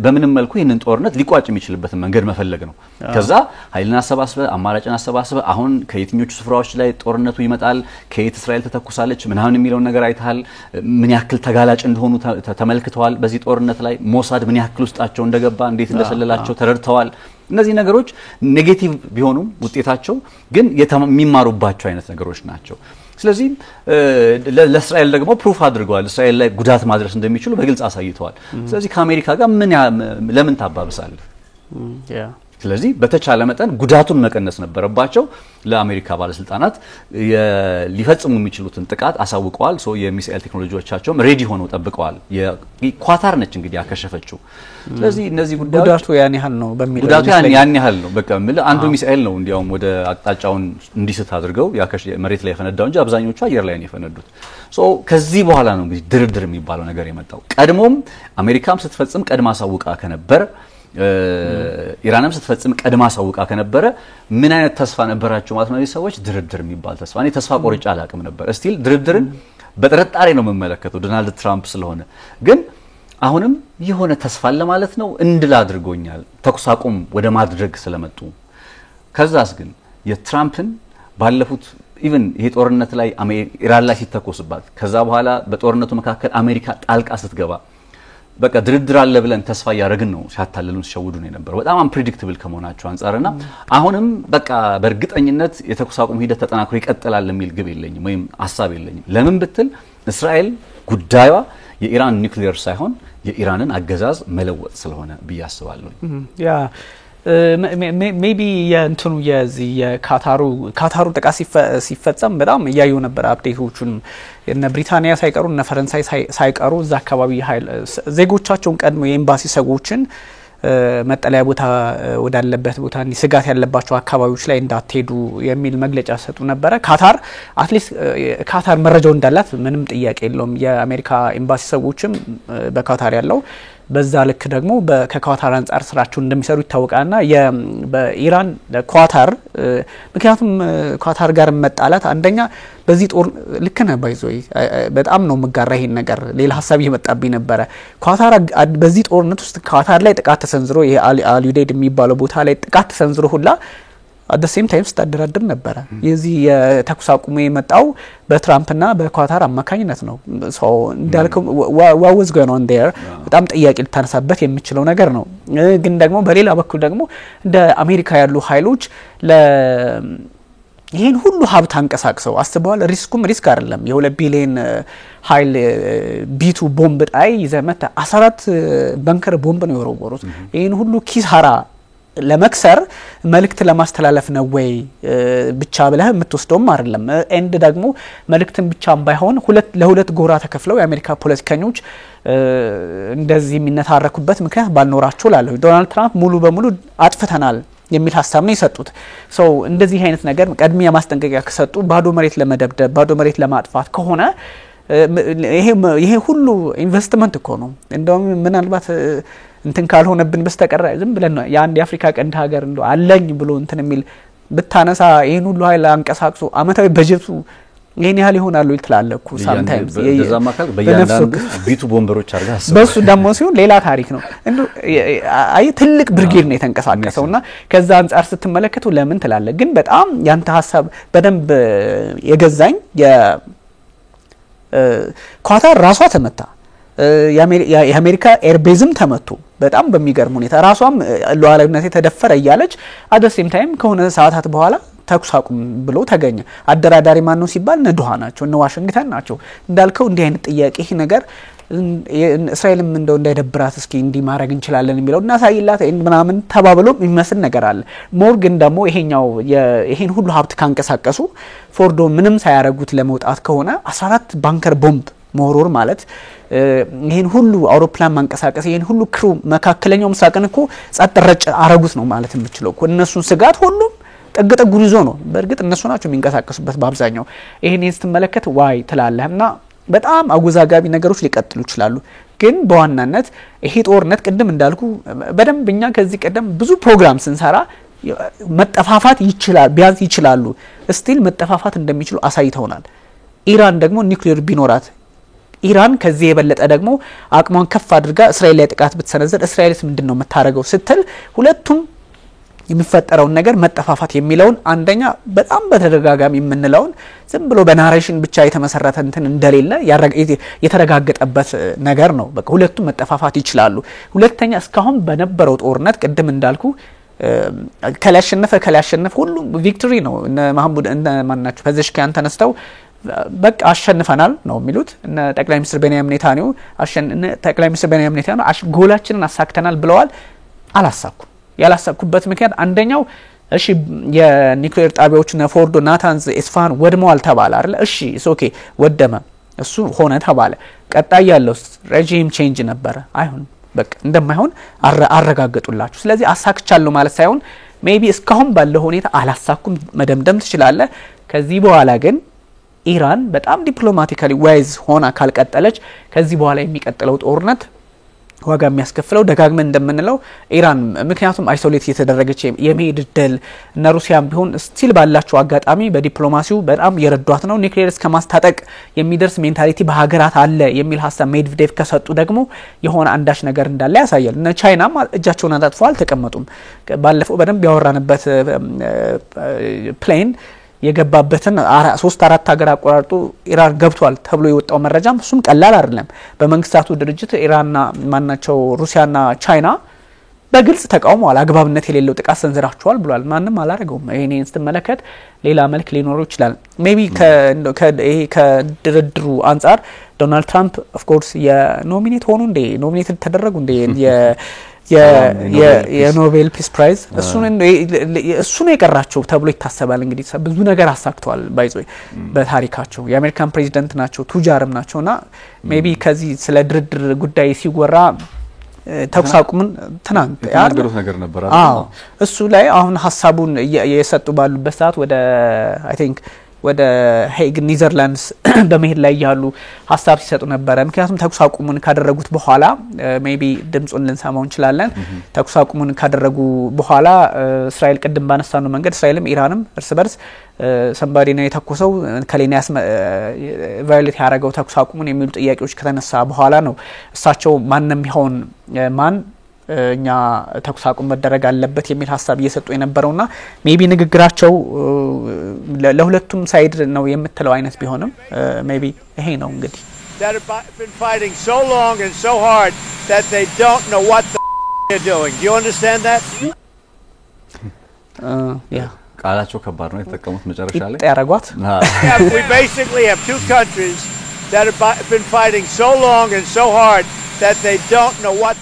በምንም መልኩ ይሄንን ጦርነት ሊቋጭ የሚችልበትን መንገድ መፈለግ ነው። ከዛ ኃይልና አሰባስበ አማራጭን አሰባስበ አሁን ከየትኞቹ ስፍራዎች ላይ ጦርነቱ ይመጣል፣ ከየት እስራኤል ተተኩሳለች ምናምን የሚለው ነገር አይተሃል። ምን ያክል ተጋላጭ እንደሆኑ ተመልክተዋል። በዚህ ጦርነት ላይ ሞሳድ ምን ያክል ውስጣቸው እንደገባ እንዴት እንደሰለላቸው ተረድተዋል። እነዚህ ነገሮች ኔጌቲቭ ቢሆኑም ውጤታቸው ግን የሚማሩባቸው አይነት ነገሮች ናቸው። ስለዚህ ለእስራኤል ደግሞ ፕሩፍ አድርገዋል። እስራኤል ላይ ጉዳት ማድረስ እንደሚችሉ በግልጽ አሳይተዋል። ስለዚህ ከአሜሪካ ጋር ለምን ታባብሳለህ? ስለዚህ በተቻለ መጠን ጉዳቱን መቀነስ ነበረባቸው። ለአሜሪካ ባለስልጣናት ሊፈጽሙ የሚችሉትን ጥቃት አሳውቀዋል። ሶ የሚሳኤል ቴክኖሎጂዎቻቸውም ሬዲ ሆነው ጠብቀዋል። የኳታር ነች እንግዲህ ያከሸፈችው። ስለዚህ እነዚህ ጉዳቱ ያን ያህል ነው በሚለው ጉዳቱ ያን ያህል ነው በቃ አንዱ ሚሳኤል ነው እንዲያውም ወደ አቅጣጫውን እንዲስት አድርገው መሬት ላይ የፈነዳው እንጂ አብዛኞቹ አየር ላይ ነው የፈነዱት። ሶ ከዚህ በኋላ ነው እንግዲህ ድርድር የሚባለው ነገር የመጣው። ቀድሞም አሜሪካም ስትፈጽም ቀድማ አሳውቃ ከነበረ ኢራንም ስትፈጽም ቀድማ አሳውቃ ከነበረ ምን አይነት ተስፋ ነበራቸው ማለት ነው ሰዎች? ድርድር የሚባል ተስፋ እኔ ተስፋ ቆርጬ አላቅም ነበር። እስቲል ድርድርን በጥርጣሬ ነው የምመለከተው ዶናልድ ትራምፕ ስለሆነ። ግን አሁንም የሆነ ተስፋ አለ ማለት ነው እንድል አድርጎኛል ተኩስ አቁም ወደ ማድረግ ስለመጡ። ከዛስ ግን የትራምፕን ባለፉት ኢቭን ይሄ ጦርነት ላይ ኢራን ላይ ሲተኮስባት ከዛ በኋላ በጦርነቱ መካከል አሜሪካ ጣልቃ ስትገባ በቃ ድርድር አለ ብለን ተስፋ ያደረግን ነው ሲያታለሉን ሲሸውዱ ነው የነበረው በጣም አንፕሬዲክተብል ከመሆናቸው አንፃርና አሁንም በቃ በእርግጠኝነት የተኩስ አቁም ሂደት ተጠናክሮ ይቀጥላል የሚል ግብ የለኝም ወይም ሐሳብ የለኝም። ለምን ብትል እስራኤል ጉዳዩዋ የኢራን ኒውክሊየር ሳይሆን የኢራንን አገዛዝ መለወጥ ስለሆነ ብያስባለሁ። ያ ሜቢ የእንትኑ የዚህ የካታሩ ጥቃት ሲፈጸም በጣም እያዩ ነበር አፕዴቶቹን። እነ ብሪታንያ ሳይቀሩ እነ ፈረንሳይ ሳይቀሩ እዛ አካባቢ ዜጎቻቸውን ቀድሞ የኤምባሲ ሰዎችን መጠለያ ቦታ ወዳለበት ቦታ ስጋት ያለባቸው አካባቢዎች ላይ እንዳትሄዱ የሚል መግለጫ ሰጡ ነበር። ካታር አትሊስት ካታር መረጃው እንዳላት ምንም ጥያቄ የለውም። የአሜሪካ ኤምባሲ ሰዎችም በካታር ያለው በዛ ልክ ደግሞ ከኳታር አንፃር ስራቸው እንደሚሰሩ ይታወቃልና በኢራን ኳታር ምክንያቱም ኳታር ጋር መጣላት አንደኛ በዚህ ጦር ልክ ነው ባይዞይ በጣም ነው መጋራ ይሄን ነገር ሌላ ሐሳብ እየመጣብኝ ነበር ኳታር በዚህ ጦርነት ውስጥ ኳታር ላይ ጥቃት ተሰንዝሮ ይሄ አልዩዴድ የሚባለው ቦታ ላይ ጥቃት ተሰንዝሮ ሁላ at the same time ተደራደር ነበር የዚህ የተኩስ አቁሙ የመጣው በትራምፕና በኳታር አማካኝነት ነው so እንዳልከው what was going on there በጣም ጥያቄ ልታነሳበት የሚችለው ነገር ነው ግን ደግሞ በሌላ በኩል ደግሞ እንደ አሜሪካ ያሉ ኃይሎች ይሄን ሁሉ ሀብት አንቀሳቅሰው አስበዋል ሪስክ አይደለም የ2 ቢሊዮን ኃይል ቢቱ ቦምብ ላይ ይዘመታ 14 ባንከር ቦምብ ነው የወረወሩት ይሄን ሁሉ ኪሳራ ለመክሰር መልእክት ለማስተላለፍ ነው ወይ ብቻ ብለህ የምትወስደውም አይደለም ኤንድ ደግሞ መልእክትን ብቻም ባይሆን ለሁለት ጎራ ተከፍለው የአሜሪካ ፖለቲከኞች እንደዚህ የሚነታረኩበት ምክንያት ባልኖራቸው ላለው ዶናልድ ትራምፕ ሙሉ በሙሉ አጥፍተናል የሚል ሐሳብ ነው የሰጡት ሶ እንደዚህ አይነት ነገር ቀድሚያ ማስጠንቀቂያ ከሰጡ ባዶ መሬት ለመደብደብ ባዶ መሬት ለማጥፋት ከሆነ ይሄ ሁሉ ኢንቨስትመንት እኮ ነው እንደውም ምናልባት እንትን ካልሆነብን በስተቀር ዝም ብለን የአንድ የአፍሪካ ቀንድ ሀገር እንደው አለኝ ብሎ እንትን የሚል ብታነሳ ይሄን ሁሉ ኃይል አንቀሳቅሶ አመታዊ በጀቱ ይሄን ያህል ይሆናል ይልትላለኩ sometimes የዛማካል በያንዳንዱ ቢቱ ቦምበሮች አርጋ አሰበ በሱ ደሞ ሲሆን ሌላ ታሪክ ነው እንደው አይ ትልቅ ብርጌድ ነው የተንቀሳቀሰውና ከዛ አንፃር ስትመለከቱ ለምን ትላለ ግን በጣም ያንተ ሐሳብ በደንብ የገዛኝ ኳታር ራሷ ተመታ የአሜሪካ ኤርቤዝም ተመቱ በጣም በሚገርም ሁኔታ ራሷም ሉዓላዊነት ተደፈረ እያለች at the same time ከሆነ ሰዓታት በኋላ ተኩስ አቁም ብሎ ተገኘ አደራዳሪ ማን ነው ሲባል ነዱሃ ናቸው እነ ዋሽንግተን ናቸው እንዳልከው እንዲህ አይነት ጥያቄ ይሄ ነገር እስራኤልም እንደው እንዳይደብራት እስኪ እንዲ ማድረግ እንችላለን የሚለውና ሳይላት ምናምን ተባብሎ የሚመስል ነገር አለ ሞርግን ደግሞ ይሄን ሁሉ ሀብት ካንቀሳቀሱ ፎርዶ ምንም ሳያረጉት ለመውጣት ከሆነ 14 ባንከር ቦምብ ሞሮር ማለት ይሄን ሁሉ አውሮፕላን ማንቀሳቀስ ይሄን ሁሉ ክሩ መካከለኛው ምስራቅን እኮ ጸጥረጭ አረጉት ነው ማለት የምችለው እኮ እነሱን ስጋት ሁሉ ጠግጠጉን ይዞ ነው በእርግጥ እነሱ ናቸው የሚንቀሳቀሱበት በአብዛኛው ይሄን ስትመለከት ዋይ ትላለህና በጣም አጉዛጋቢ ነገሮች ሊቀጥሉ ይችላሉ ግን በዋናነት ይሄ ጦርነት ቀደም እንዳልኩ በደንብኛ ከዚህ ቀደም ብዙ ፕሮግራም ስንሰራ መጠፋፋት ይችላል ቢያንስ ይችላሉ ስቲል መጠፋፋት እንደሚችሉ አሳይተውናል ኢራን ደግሞ ኒውክሌር ቢኖራት ኢራን ከዚህ የበለጠ ደግሞ አቅሟን ከፍ አድርጋ እስራኤል ላይ ጥቃት ብትሰነዘር እስራኤልስ ምንድነው መታረገው ስትል ሁለቱም የሚፈጠረው ነገር መጠፋፋት የሚለውን አንደኛ በጣም በተደጋጋሚ የምንለውን ዝም ብሎ በናሬሽን ብቻ የተመሰረተ እንትን እንደሌለ የተረጋገጠበት ነገር ነው በቃ ሁለቱም መጠፋፋት ይችላሉ ሁለተኛ እስካሁን በነበረው ጦርነት ቀደም እንዳልኩ ከላሸነፈ ሁሉ ቪክቶሪ ነው እነ መሐሙድ እነ ማናቸው ፐዘሽኪያን ተነስተው በቃ አሸንፈናል ነው የሚሉት እነ ጠቅላይ ሚኒስትር ቤንያሚን ኔታንያሁ ጎላችንን አሳክተናል ብለዋል አላሳኩም ያላሳኩበት ምክንያት አንደኛው እሺ የኒውክሌር ጣቢያዎቹ ፎርዶ ናታንዝ ኢስፋሃን ወድመዋል ተባለ አይደል እሺ ኦኬ ወደመ እሱ ሆነ ተባለ ቀጣይ ያለው ሬጂም ቼንጅ ነበር አይሆንም በቃ እንደማይሆን አረጋግጡላችሁ ስለዚህ አሳክቻለሁ ማለት ሳይሆን ሜቢ እስካሁን ባለው ሁኔታ አላሳኩም መደምደም ትችላለ ከዚህ በኋላ ግን ኢራን በጣም ዲፕሎማቲካሊ ዋይዝ ሆና ካልቀጠለች ከዚህ በኋላ የሚቀጥለው ጦርነት ዋጋ የሚያስከፍለው ደጋግመን እንደምንለው ኢራን ምክንያቱም አይሶሌት የተደረገች የመሄድ ድል እና ሩሲያም ቢሆን ስቲል ባላቸው አጋጣሚ በዲፕሎማሲው በጣም የረዷት ነው ኒውክሌር እስከ ማስታጠቅ የሚደርስ ሜንታሊቲ በሀገራት አለ የሚል ሐሳብ ሜድቬዴቭ ከሰጡ ደግሞ የሆነ አንዳች ነገር እንዳለ ያሳያል እና ቻይናም እጃቸውን አጣጥፈዋል ተቀመጡም ባለፈው በደንብ ያወራንበት ፕሌን የገባበትን 3-4 ሀገር አቆራርጦ ኢራን ገብቷል ተብሎ የወጣው መረጃም እሱም ቀላል አይደለም በመንግስታቱ ድርጅት ኢራንና ማናቸው ሩሲያና ቻይና በግልጽ ተቃውመዋል አግባብነት የሌለው ጥቃት ሰንዝራቸዋል ብሏል ማንንም አላረገውም ይሄን ስትመለከት ሌላ መልክ ሊኖረው ይችላል ሜቢ ከድርድሩ አንፃር ዶናልድ ትራምፕ ኦፍ ኮርስ የኖሚኔት ሆኑ እንደ ኖሚኔት ተደረጉ እንደ የኖቤል ፒስ ፕራይዝ እሱን የቀራቸው ተብሎ ይታሰባል እንግዲህ ብዙ ነገር አሳክተዋል ባይዞይ በታሪካቸው የአሜሪካን ፕሬዚደንት ናቸው ቱጃርም ናቸውና ሜቢ ከዚህ ስለ ድርድር ጉዳይ ሲወራ ተኩስ አቁምን ትናንት ያደረጉት ነገር ነበር እሱ ላይ አሁን ሐሳቡን የሰጡ ባሉበት ሰዓት ወደ አይ ቲንክ ወደ ሄግ ኔዘርላንድስ በመሄድ ላይ ያሉ ሀሳብ ሲሰጡ ነበር ምክንያቱም ተኩስ አቁሙን ካደረጉት በኋላ ሜቢ ድምጹን ልንሰማው እንችላለን ተኩስ አቁሙን ካደረጉ በኋላ እስራኤል ቀደም ባነሳነው መንገድ እስራኤልም ኢራንም እርስ በርስ ሰምባዲ ነው የተኮሰው ከሌኒያስ ቫዮሌት ያደረገው ተኩስ አቁሙን የሚሉ ጥያቄዎች ከተነሳ በኋላ ነው እሳቸው ማንንም ይሆን ማን እኛ ተኩስ አቁም መደረግ አለበት የሚል ሐሳብ እየሰጡ የነበረውና ሜቢ ንግግራቸው ለሁለቱም ሳይድ ነው የምትለው አይነት ቢሆንም ሜቢ ይሄ ነው እንግዲህ that have been fighting so long and so hard that they don't know what they're doing. Do you understand that? Yeah. ቃላቸው ከባድ ነው የተጠቀሙት መጨረሻ ላይ ያረጓት We basically have two countries that have been fighting so long and so hard that they don't know what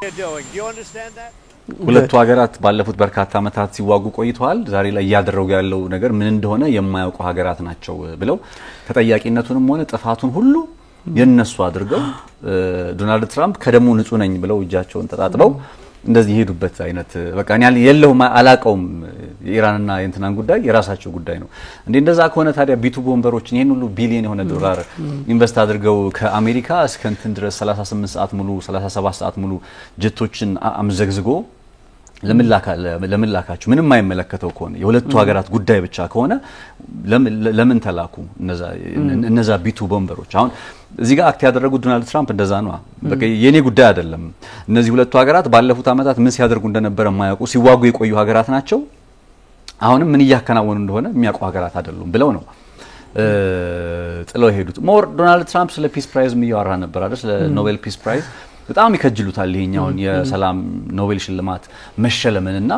they're doing. Do you understand that? ሁለቱ ሀገራት ባለፉት በርካታ አመታት ሲዋጉ ቆይተዋል ዛሬ ላይ ያደረጉ ያለው ነገር ምን እንደሆነ የማያውቁ ሀገራት ናቸው ብለው ተጠያቂነቱንም ሆነ ጥፋቱን ሁሉ የነሱ አድርገው ዶናልድ ትራምፕ ከደሙ ንጹህ ነኝ ብለው እጃቸውን ተጣጥበው እንደዚህ ሄዱበት አይነት በቃ እኛል የለውም አላቀውም ኢራንና የእንትናን ጉዳይ የራሳቸው ጉዳይ ነው እንዴ እንደዛ ከሆነ ታዲያ ቢቱ ቦምበሮችን ይሄን ሁሉ ቢሊዮን የሆነ ዶላር ኢንቨስት አድርገው ከአሜሪካ እስከ እንትን ድረስ 38 ሰዓት ሙሉ 37 ሰዓት ሙሉ ጀቶችን አምዘግዝጎ ለምላካችሁ ምንም አይመለከተው ከሆነ የሁለቱ ሀገራት ጉዳይ ብቻ ከሆነ ለምን ተላኩ እነዛ ቢቱ ቦምበሮች አሁን እዚህ ጋር አክት ያደረጉት ዶናልድ ትራምፕ እንደዛ ነው በቃ የኔ ጉዳይ አይደለም እነዚህ ሁለቱ ሀገራት ባለፉት አመታት ምን ሲያደርጉ እንደነበረ ማያውቁ ሲዋጉ የቆዩ ሀገራት ናቸው አሁንም ምን ያከናወኑ እንደሆነ የሚያውቁ ሀገራት አይደሉም ብለው ነው ጥለው ሄዱት ሞር ዶናልድ ትራምፕ ስለ ፒስ ፕራይዝ የሚያወራ ነበር አይደል ስለ ኖቤል ፒስ ፕራይዝ በጣም ይከጅሉታል ይሄኛውን የሰላም ኖቤል ሽልማት መሸለምንና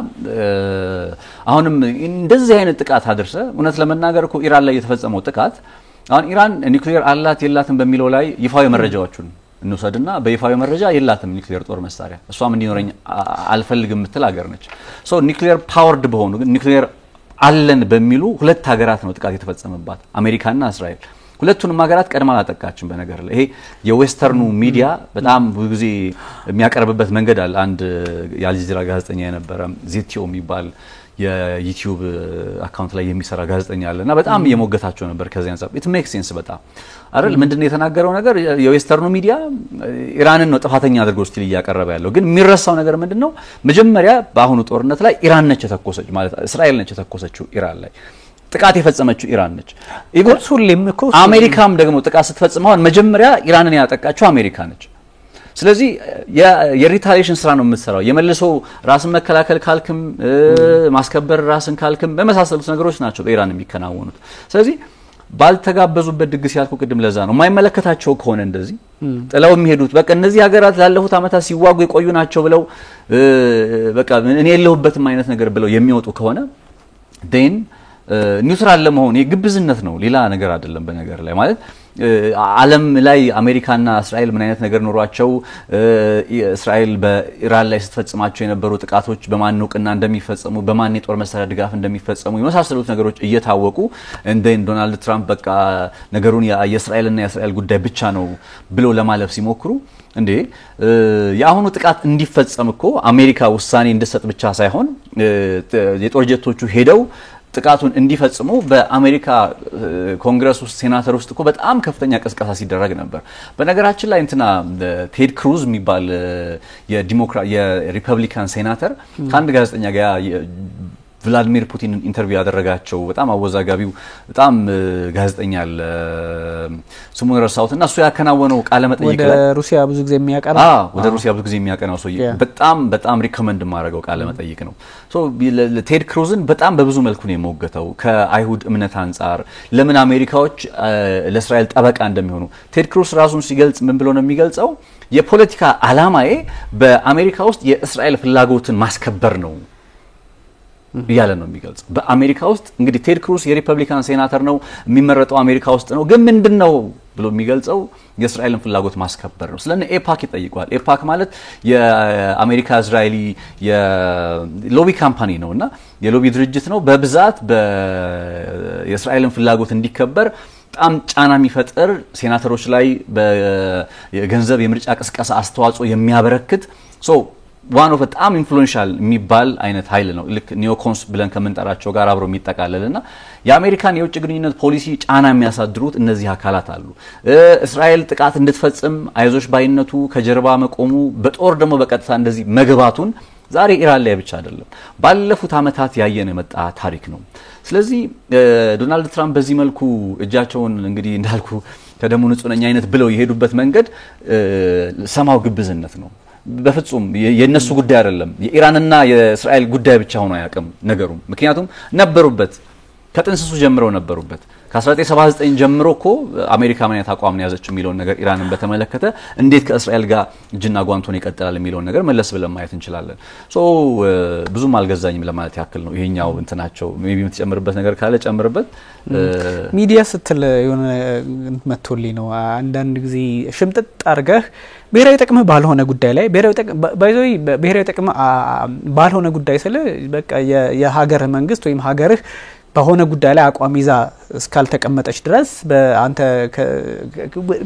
አሁንም እንደዚህ አይነት ጥቃት አድርሰ እውነት ለመናገር እኮ ኢራን ላይ የተፈጸመው ጥቃት አሁን ኢራን ኒውክሊየር አላት የላትም በሚለው ላይ ይፋዊ መረጃዎችን እንውሰድና በይፋዊ መረጃ የላትም ኒውክሊየር ጦር መሳሪያ እሷም እንዲኖረኝ አልፈልግም ምትል ሀገር ነች ሶ ኒውክሊየር ፓወርድ በሆኑ ግን ኒውክሊየር አለን በሚሉ ሁለት ሀገራት ነው ጥቃት የተፈጸመባት አሜሪካና እስራኤል ሁለቱንም ሀገራት ቀድማ አላጠቃችም በነገር ላይ ይሄ የዌስተርኑ ሚዲያ በጣም ብዙ ጊዜ የሚያቀርብበት መንገድ አለ አንድ የአልጀዚራ ጋዜጠኛ የነበረ ዜቲዮ የሚባል የዩቲዩብ አካውንት ላይ የሚሰራ ጋዜጠኛ አለና በጣም የሞገታቸው ነበር ከዚህ አንፃር it makes sense በጣም አይደል ምንድነው የተናገረው ነገር የዌስተርኑ ሚዲያ ኢራንን ነው ጥፋተኛ አድርጎ ስቲል ያቀርባል ያለው ግን የሚረሳው ነገር ምንድነው መጀመሪያ በአሁኑ ጦርነት ላይ ኢራን ነች የተኮሰች ማለት እስራኤል ነች የተኮሰችው ኢራን ላይ ጥቃት የፈጸመችው ኢራን ነች ኢቭን ሁሌም እኮ አሜሪካም ደግሞ ጥቃት ስትፈጽም አሁን መጀመሪያ ኢራንን ያጠቃችው አሜሪካ ነች ስለዚህ የሪታሊሽን ስራ ነው የምትሰራው የመልሶ ራስን መከላከል ካልክም ማስከበር ራስን ካልክም በመሳሰሉት ነገሮች ናቸው በኢራን የሚከናወኑት ስለዚህ ባልተጋበዙበት ድግስ ያልኩ ቅድም ለዛ ነው የማይመለከታቸው ከሆነ እንደዚህ ጥለው የሚሄዱት በቃ እነዚህ ሀገራት ላለፉት አመታት ሲዋጉ የቆዩ ናቸው ብለው በቃ እኔ የለሁበትም አይነት ነገር ብለው የሚወጡ ከሆነ then ኒውትራል ለመሆን የግብዝነት ነው ሌላ ነገር አይደለም በነገር ላይ ማለት ዓለም ላይ አሜሪካና እስራኤል ምን አይነት ነገር ኖሯቸው እስራኤል በኢራን ላይ ስትፈጽማቸው የነበሩ ጥቃቶች በማን ነውቅና እንደሚፈጸሙ በማን የጦር መሳሪያ ድጋፍ እንደሚፈጸሙ የመሳሰሉት ነገሮች እየታወቁ እንደን ዶናልድ ትራምፕ በቃ ነገሩን የእስራኤልና የእስራኤል ጉዳይ ብቻ ነው ብሎ ለማለፍ ሲሞክሩ እንዴ ያሁኑ ጥቃት እንዲፈጸም እኮ አሜሪካ ውሳኔ እንድትሰጥ ብቻ ሳይሆን የጦር ጀቶቹ ሄደው ጥቃቱን እንዲፈጽሙ በአሜሪካ ኮንግረስ ውስጥ ሴናተር ውስጥ እኮ በጣም ከፍተኛ ቅስቀሳ ሲደረግ ነበር በነገራችን ላይ እንትና ቴድ ክሩዝ የሚባል የሪፐብሊካን ሴናተር ከአንድ ጋዜጠኛ ጋር ቭላድሚር ፑቲን ኢንተርቪው ያደረጋቸው በጣም አወዛጋቢው በጣም ጋዜጠኛ አለ ስሙን ረሳውትና እሱ ያከናወነው ቃለ መጠይቅ ላይ ወደ ሩሲያ ብዙ ጊዜ የሚያቀናው ሰው በጣም ሪኮመንድ ማድረገው ቃለ መጠይቅ ነው ሶ ቴድ ክሩዝን በጣም በብዙ መልኩ ነው የሞገተው ከአይሁድ እምነት አንፃር ለምን አሜሪካዎች ለእስራኤል ጠበቃ እንደሚሆኑ ቴድ ክሩዝ ራሱን ሲገልጽ ምን ብሎ ነው የሚገልጸው የፖለቲካ አላማዬ በአሜሪካ ውስጥ የእስራኤል ፍላጎትን ማስከበር ነው ያለ ነው የሚገልጸው በአሜሪካ ውስጥ እንግዲህ ቴድ ክሩዝ የሪፐብሊካን ሴናተር ነው የሚመረጠው አሜሪካ ውስጥ ነው ግን ምንድነው ብሎ የሚገልጸው የእስራኤልን ፍላጎት ማስከበር ነው ስለዚህ ኤፓክ ይጠይቋል ኤፓክ ማለት የአሜሪካ እስራኤሊ የሎቢ ካምፓኒ ነውና የሎቢ ድርጅት ነው በብዛት የእስራኤልን ፍላጎት እንዲከበር በጣም ጫና የሚፈጥር ሴናተሮች ላይ በገንዘብ የምርጫ ቅስቀሳ አስተዋጽኦ የሚያበረክት ሶ ዋን ኦፍ በጣም ኢንፍሉዌንሻል የሚባል አይነት ኃይል ነው ልክ ኒዮኮንስ ብለን ከመንጠራቸው ጋር አብሮ የሚጠቃለልና የአሜሪካን የውጭ ግንኙነት ፖሊሲ ጫና የሚያሳድሩት እነዚህ አካላት አሉ እስራኤል ጥቃት እንድትፈጽም አይዞሽ ባይነቱ ከጀርባ መቆሙ በጦር ደግሞ በቀጥታ እንደዚህ መግባቱን ዛሬ ኢራን ላይ ብቻ አይደለም ባለፉት አመታት ያየነ የመጣ ታሪክ ነው ስለዚህ ዶናልድ ትራምፕ በዚህ መልኩ እጃቸውን እንግዲህ እንዳልኩ ከደሙ ንጹህ ነኝ አይነት ብለው የሄዱበት መንገድ ሰማው ግብዝነት ነው በፍጹም የነሱ ጉዳይ አይደለም የኢራንና የእስራኤል ጉዳይ ብቻ ሆኖ ያቀም ነገሩ ምክንያቱም ነበሩበት ከጥንስሱ ጀምረው ነበሩበት ከ1979 ጀምሮ እኮ አሜሪካ ምን ያታቋም ያዘችው የሚለው ነገር ኢራንን በተመለከተ እንዴት ከእስራኤል ጋር እጅና ጓንቶን ይቀጥላል የሚለው ነገር መለስ ብለን ማየት እንችላለን ሶ ብዙም አልገዛኝም ለማለት ያክል ነው ይሄኛው እንትናቸው ሜቢ የምትጨምርበት ነገር ካለ ጨምርበት ሚዲያ ስትል የሆነ መጥቶልኝ ነው አንዳንድ ጊዜ ሽምጥጥ አርገህ ብሔራዊ ጥቅም ባልሆነ ጉዳይ ላይ ብሔራዊ ጥቅም ባልሆነ ጉዳይ ስለ በቃ የሀገር መንግስት ወይም ሀገርህ በሆነ ጉዳይ ላይ አቋም ይዛ እስካልተቀመጠች ድረስ በአንተ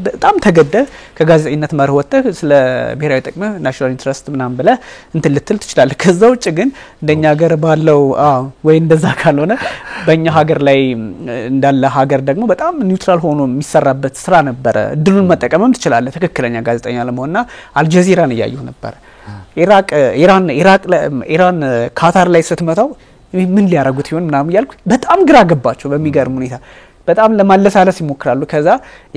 በጣም ተገደ ከጋዜጠኝነት መርህ ወጥተህ ስለ ብሔራዊ ጥቅም ናሽናል ኢንትረስት ምናምን ብለህ እንትን ልትል ትችላለህ ከዛ ውጭ ግን እንደኛ ሀገር ባለው ወይ እንደዛ ካልሆነ በእኛ ሀገር ላይ እንዳለ ሀገር ደግሞ በጣም ኒውትራል ሆኖ የሚሰራበት ስራ ነበር እድሉን መጠቀምም ትችላለህ ትክክለኛ ጋዜጠኛ ለመሆንና አልጀዚራን ያያዩ ነበር ኢራን ካታር ላይ ስትመታው ምን ሊያረጉት ይሆን ምናምን ያልኩ በጣም ግራ ገባቸው በሚገርም ሁኔታ በጣም ለማለሳለስ ይሞክራሉ ከዛ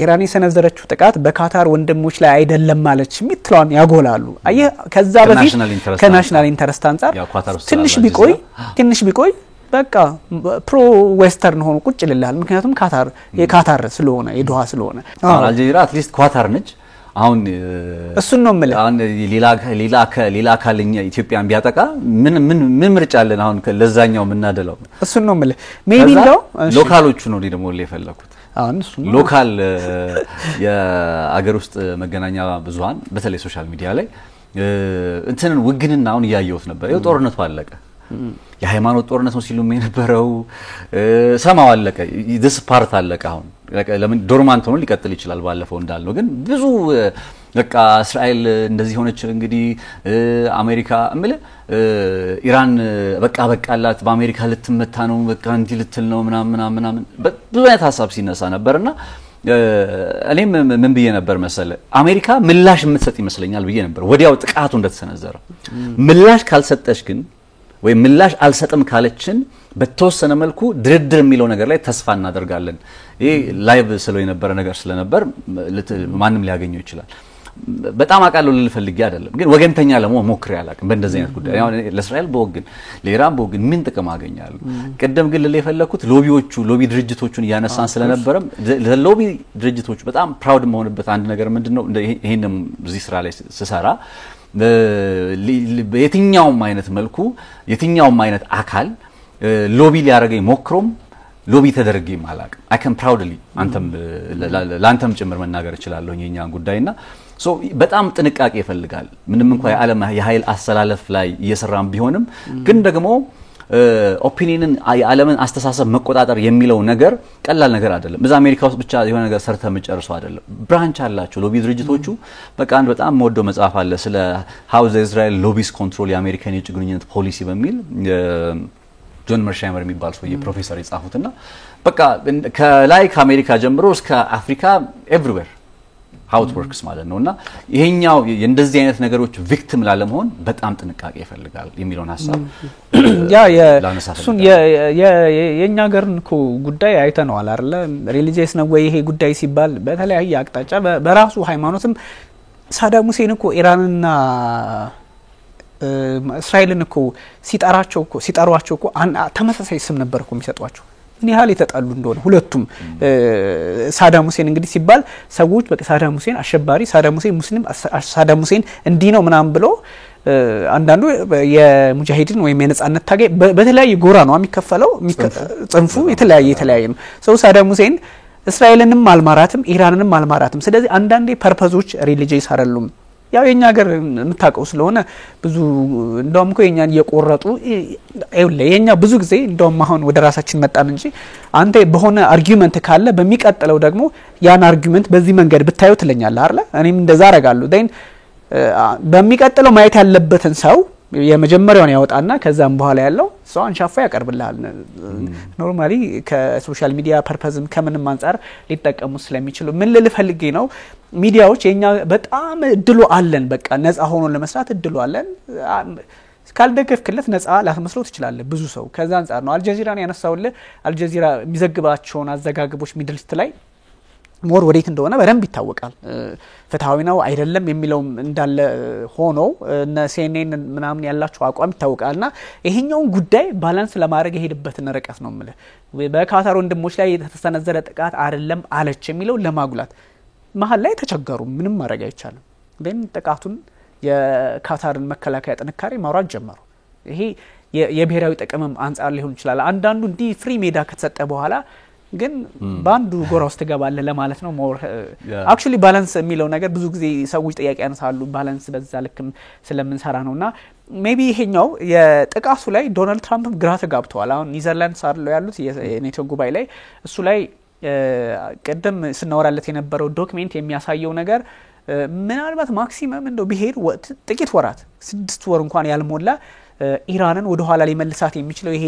ኢራን የሰነዘረችው ጥቃት በካታር ወንድሞች ላይ አይደለም ማለች ምትሏን ያጎላሉ አየ ከዛ በፊት ከናሽናል ኢንተረስት አንፃር ትንሽ ቢቆይ በቃ ፕሮ ዌስተርን ሆኖ ቁጭ ይላል ምክንያቱም የካታር ስለሆነ የዶሃ ስለሆነ አልጀዚራ አትሊስት ኳታር ነች አሁን እሱን ነው ማለት አሁን ሌላ አካልኛ ኢትዮጵያን ቢያጠቃ ምን ምርጫ አለን አሁን ለዛኛው ምናደለው እሱን ነው ማለት ሜቢ ነው ሎካሎቹ ነው ደግሞ ለፈለኩት አሁን ሎካል የአገር ውስጥ መገናኛ ብዙሃን በተለይ ሶሻል ሚዲያ ላይ እንትንን ውግንና አሁን ያያዩት ነበር ይው ጦርነቱ አለቀ የሃይማኖት ጦርነት ነው ሲሉም የነበረው ሰማው አለቀ this part አለቀ አሁን ለምን ዶርማንት ሆኖ ሊቀጥል ይችላል ባለፈው እንዳልነው ግን ብዙ በቃ እስራኤል እንደዚህ ሆነች እንግዲህ አሜሪካ እምለ ኢራን በቃላት በአሜሪካ ልትመታ ነው በቃ እንዲህ ልትል ነው ምናምን ብዙ አይነት ሐሳብ ሲነሳ ነበርና እኔም ምን ብዬ ነበር መሰለ አሜሪካ ምላሽ የምትሰጥ ይመስለኛል ብዬ ነበር ወዲያው ጥቃቱ እንደተሰነዘረ ምላሽ ካልሰጠሽ ግን ወይ ምላሽ አልሰጥም ካለችን በተወሰነ መልኩ ድርድር የሚለው ነገር ላይ ተስፋ እናደርጋለን ይሄ ላይቭ ስለ የነበረ ነገር ስለነበር ማንንም ሊያገኘው ይችላል በጣም አቃለው ልፈልግ አይደለም ግን ወገንተኛ ለመሆን ሞክሬ አላቅም በእንደዚህ አይነት ጉዳይ ያው ለእስራኤል በወግን ለኢራን በወግን ምን ጥቅም አገኛለሁ ቀደም ግን ለፈለኩት ሎቢ ድርጅቶቹን ያነሳን ስለነበረ ለሎቢ ድርጅቶቹ በጣም ፕራውድ መሆንበት አንድ ነገር ምንድነው ይሄንም እዚህ ስራ ላይ ስሰራ በየትኛውም አይነት መልኩ የትኛውም አይነት አካል ሎቢ ሊያረገኝ ሞክሮም ሎቢ ተደርጌ ማላቅ I can proudly ላንተም ጭምር መናገር እችላለሁ የኛን ጉዳይና ሶ በጣም ጥንቃቄ ይፈልጋል ምንም እንኳን የዓለም የኃይል አሰላለፍ ላይ እየሰራም ቢሆንም ግን ደግሞ ኦፒኒየንን የዓለምን አስተሳሰብ መቆጣጠር የሚለው ነገር ቀላል ነገር አይደለም እዛ አሜሪካ ውስጥ ብቻ የሆነ ነገር ሰርተ መጨረሰው አይደለም ብራንች አላቸው ሎቢ ድርጅቶቹ በቃ አንድ በጣም ወዶ መጽሐፍ አለ ስለ how the Israel lobbies control የአሜሪካን የውጭ ግንኙነት ፖሊሲ በሚል ጆን መርሻይመር የሚባል ሰው የፕሮፌሰር የጻፉትና በቃ ከላይ ከአሜሪካ ጀምሮ እስከ አፍሪካ everywhere how it works ማለት ነውና ይሄኛው እንደዚህ አይነት ነገሮች ቪክቲም ላለመሆን በጣም ጥንቃቄ ይፈልጋል የሚለውን ሐሳብ እሱን የኛ ሀገርን እኮ ጉዳይ አይተነዋል አይደለ ሪሊጂየስ ነው ወይ ይሄ ጉዳይ ሲባል በተለያየ አቅጣጫ በራሱ ሃይማኖትም ሳዳም ሁሴን እኮ ኢራንና እስራኤልን እኮ ሲጠሯቸው እኮ ተመሳሳይ ስም ነበር እኮ የሚሰጧቸው ምን ያህል የተጣሉ እንደሆነ ሁለቱም ሳዳም ሁሴን እንግዲህ ሲባል ሰዎች በቃ ሳዳም ሁሴን አሸባሪ ሳዳም ሁሴን ሙስሊም ሳዳም ሁሴን እንዲህ ነው ምናምን ብሎ አንዳንዱ የሙጃሂድን ወይ የነጻነት ታጋይ በተለያየ ጎራ ነው የሚከፈለው ጽንፉ የተለያየ ነው ሰው ሳዳም ሁሴን እስራኤልንም አልማራትም ኢራንንም አልማራትም ስለዚህ አንዳንዴ ፐርፐዞች ሪሊጂየስ አይደሉም ያው የኛ ሀገር የምታቀው ስለሆነ ብዙ እንደውም እኮ የኛን እየቆረጡ የኛ ብዙ ጊዜ እንደውም አሁን ወደ ራሳችን መጣን እንጂ አንተ በሆነ አርጊውመንት ካለ በሚቀጥለው ደግሞ ያን አርጊውመንት በዚህ መንገድ ብታዩ ትለኛለህ አይደል እኔም እንደዛ አረጋለሁ then በሚቀጥለው ማየት ያለበትን ሰው የመጀመሪያውን ያወጣና ከዛም በኋላ ያለው ሰው አንሻፋ ያቀርብልሃል ኖርማሊ ከሶሻል ሚዲያ ፐርፐዝም ከምንም አንፃር ሊጠቀሙ ስለሚችሉ ምን ልፈልጌ ነው ሚዲያዎች የኛ በጣም እድሉ አለን በቃ ነፃ ሆኖ ለመስራት እድሉ አለን ካልደገፍክለት ነፃ ላስመስሎት ይችላል ብዙ ሰው ከዛ አንፃር ነው አልጀዚራን ያነሳውልህ አልጀዚራ የሚዘግባቸውን አዘጋግቦች ሚድል ኢስት ላይ ሞር ወዴት እንደሆነ በደንብ ይታወቃል ፍትሃዊ ነው አይደለም የሚለው እንዳለ ሆኖ እነ ሲኤንኤን ምናምን ያላቸው አቋም ይታወቃልና ይሄኛውን ጉዳይ ባላንስ ለማድረግ የሄድበትን ርቀት ነው ማለት በካታር ወንድሞች ላይ የተሰነዘረ ጥቃት አይደለም አለች የሚለው ለማጉላት መሀል ላይ ተቸገሩ ምንም ማድረግ አይቻልም ግን ጥቃቱን የካታርን መከላከያ ጥንካሬ ማውራት ጀመሩ ይሄ የብሔራዊ ጥቅምም አንፃር ሊሆን ይችላል አንዳንዱ እንዲ ፍሪ ሜዳ ከተሰጠ በኋላ ግን ባንዱ ጎራ ውስጥ ገባለ ለማለት ነው ሞር አክቹሊ ባላንስ የሚለው ነገር ብዙ ጊዜ ሰዎች ጥያቄ ያነሳሉ ባላንስ በዛ ልክም ስለምንሰራ ነውና ሜቢ ይሄኛው የጥቃቱ ላይ ዶናልድ ትራምፕ ግራ ተጋብተዋል አሁን ኒዘርላንድስ አርለው ያሉት የኔቶ ጉባኤ ላይ እሱ ላይ ቀደም ስናወራለት የነበረው ዶክመንት የሚያሳየው ነገር ምናልባት ማክሲመም እንደው ቢሄድ ጥቂት ወራት 6 ወር እንኳን ያልሞላ ኢራንን ወደ ኋላ ሊመልሳት የሚችለው ይሄ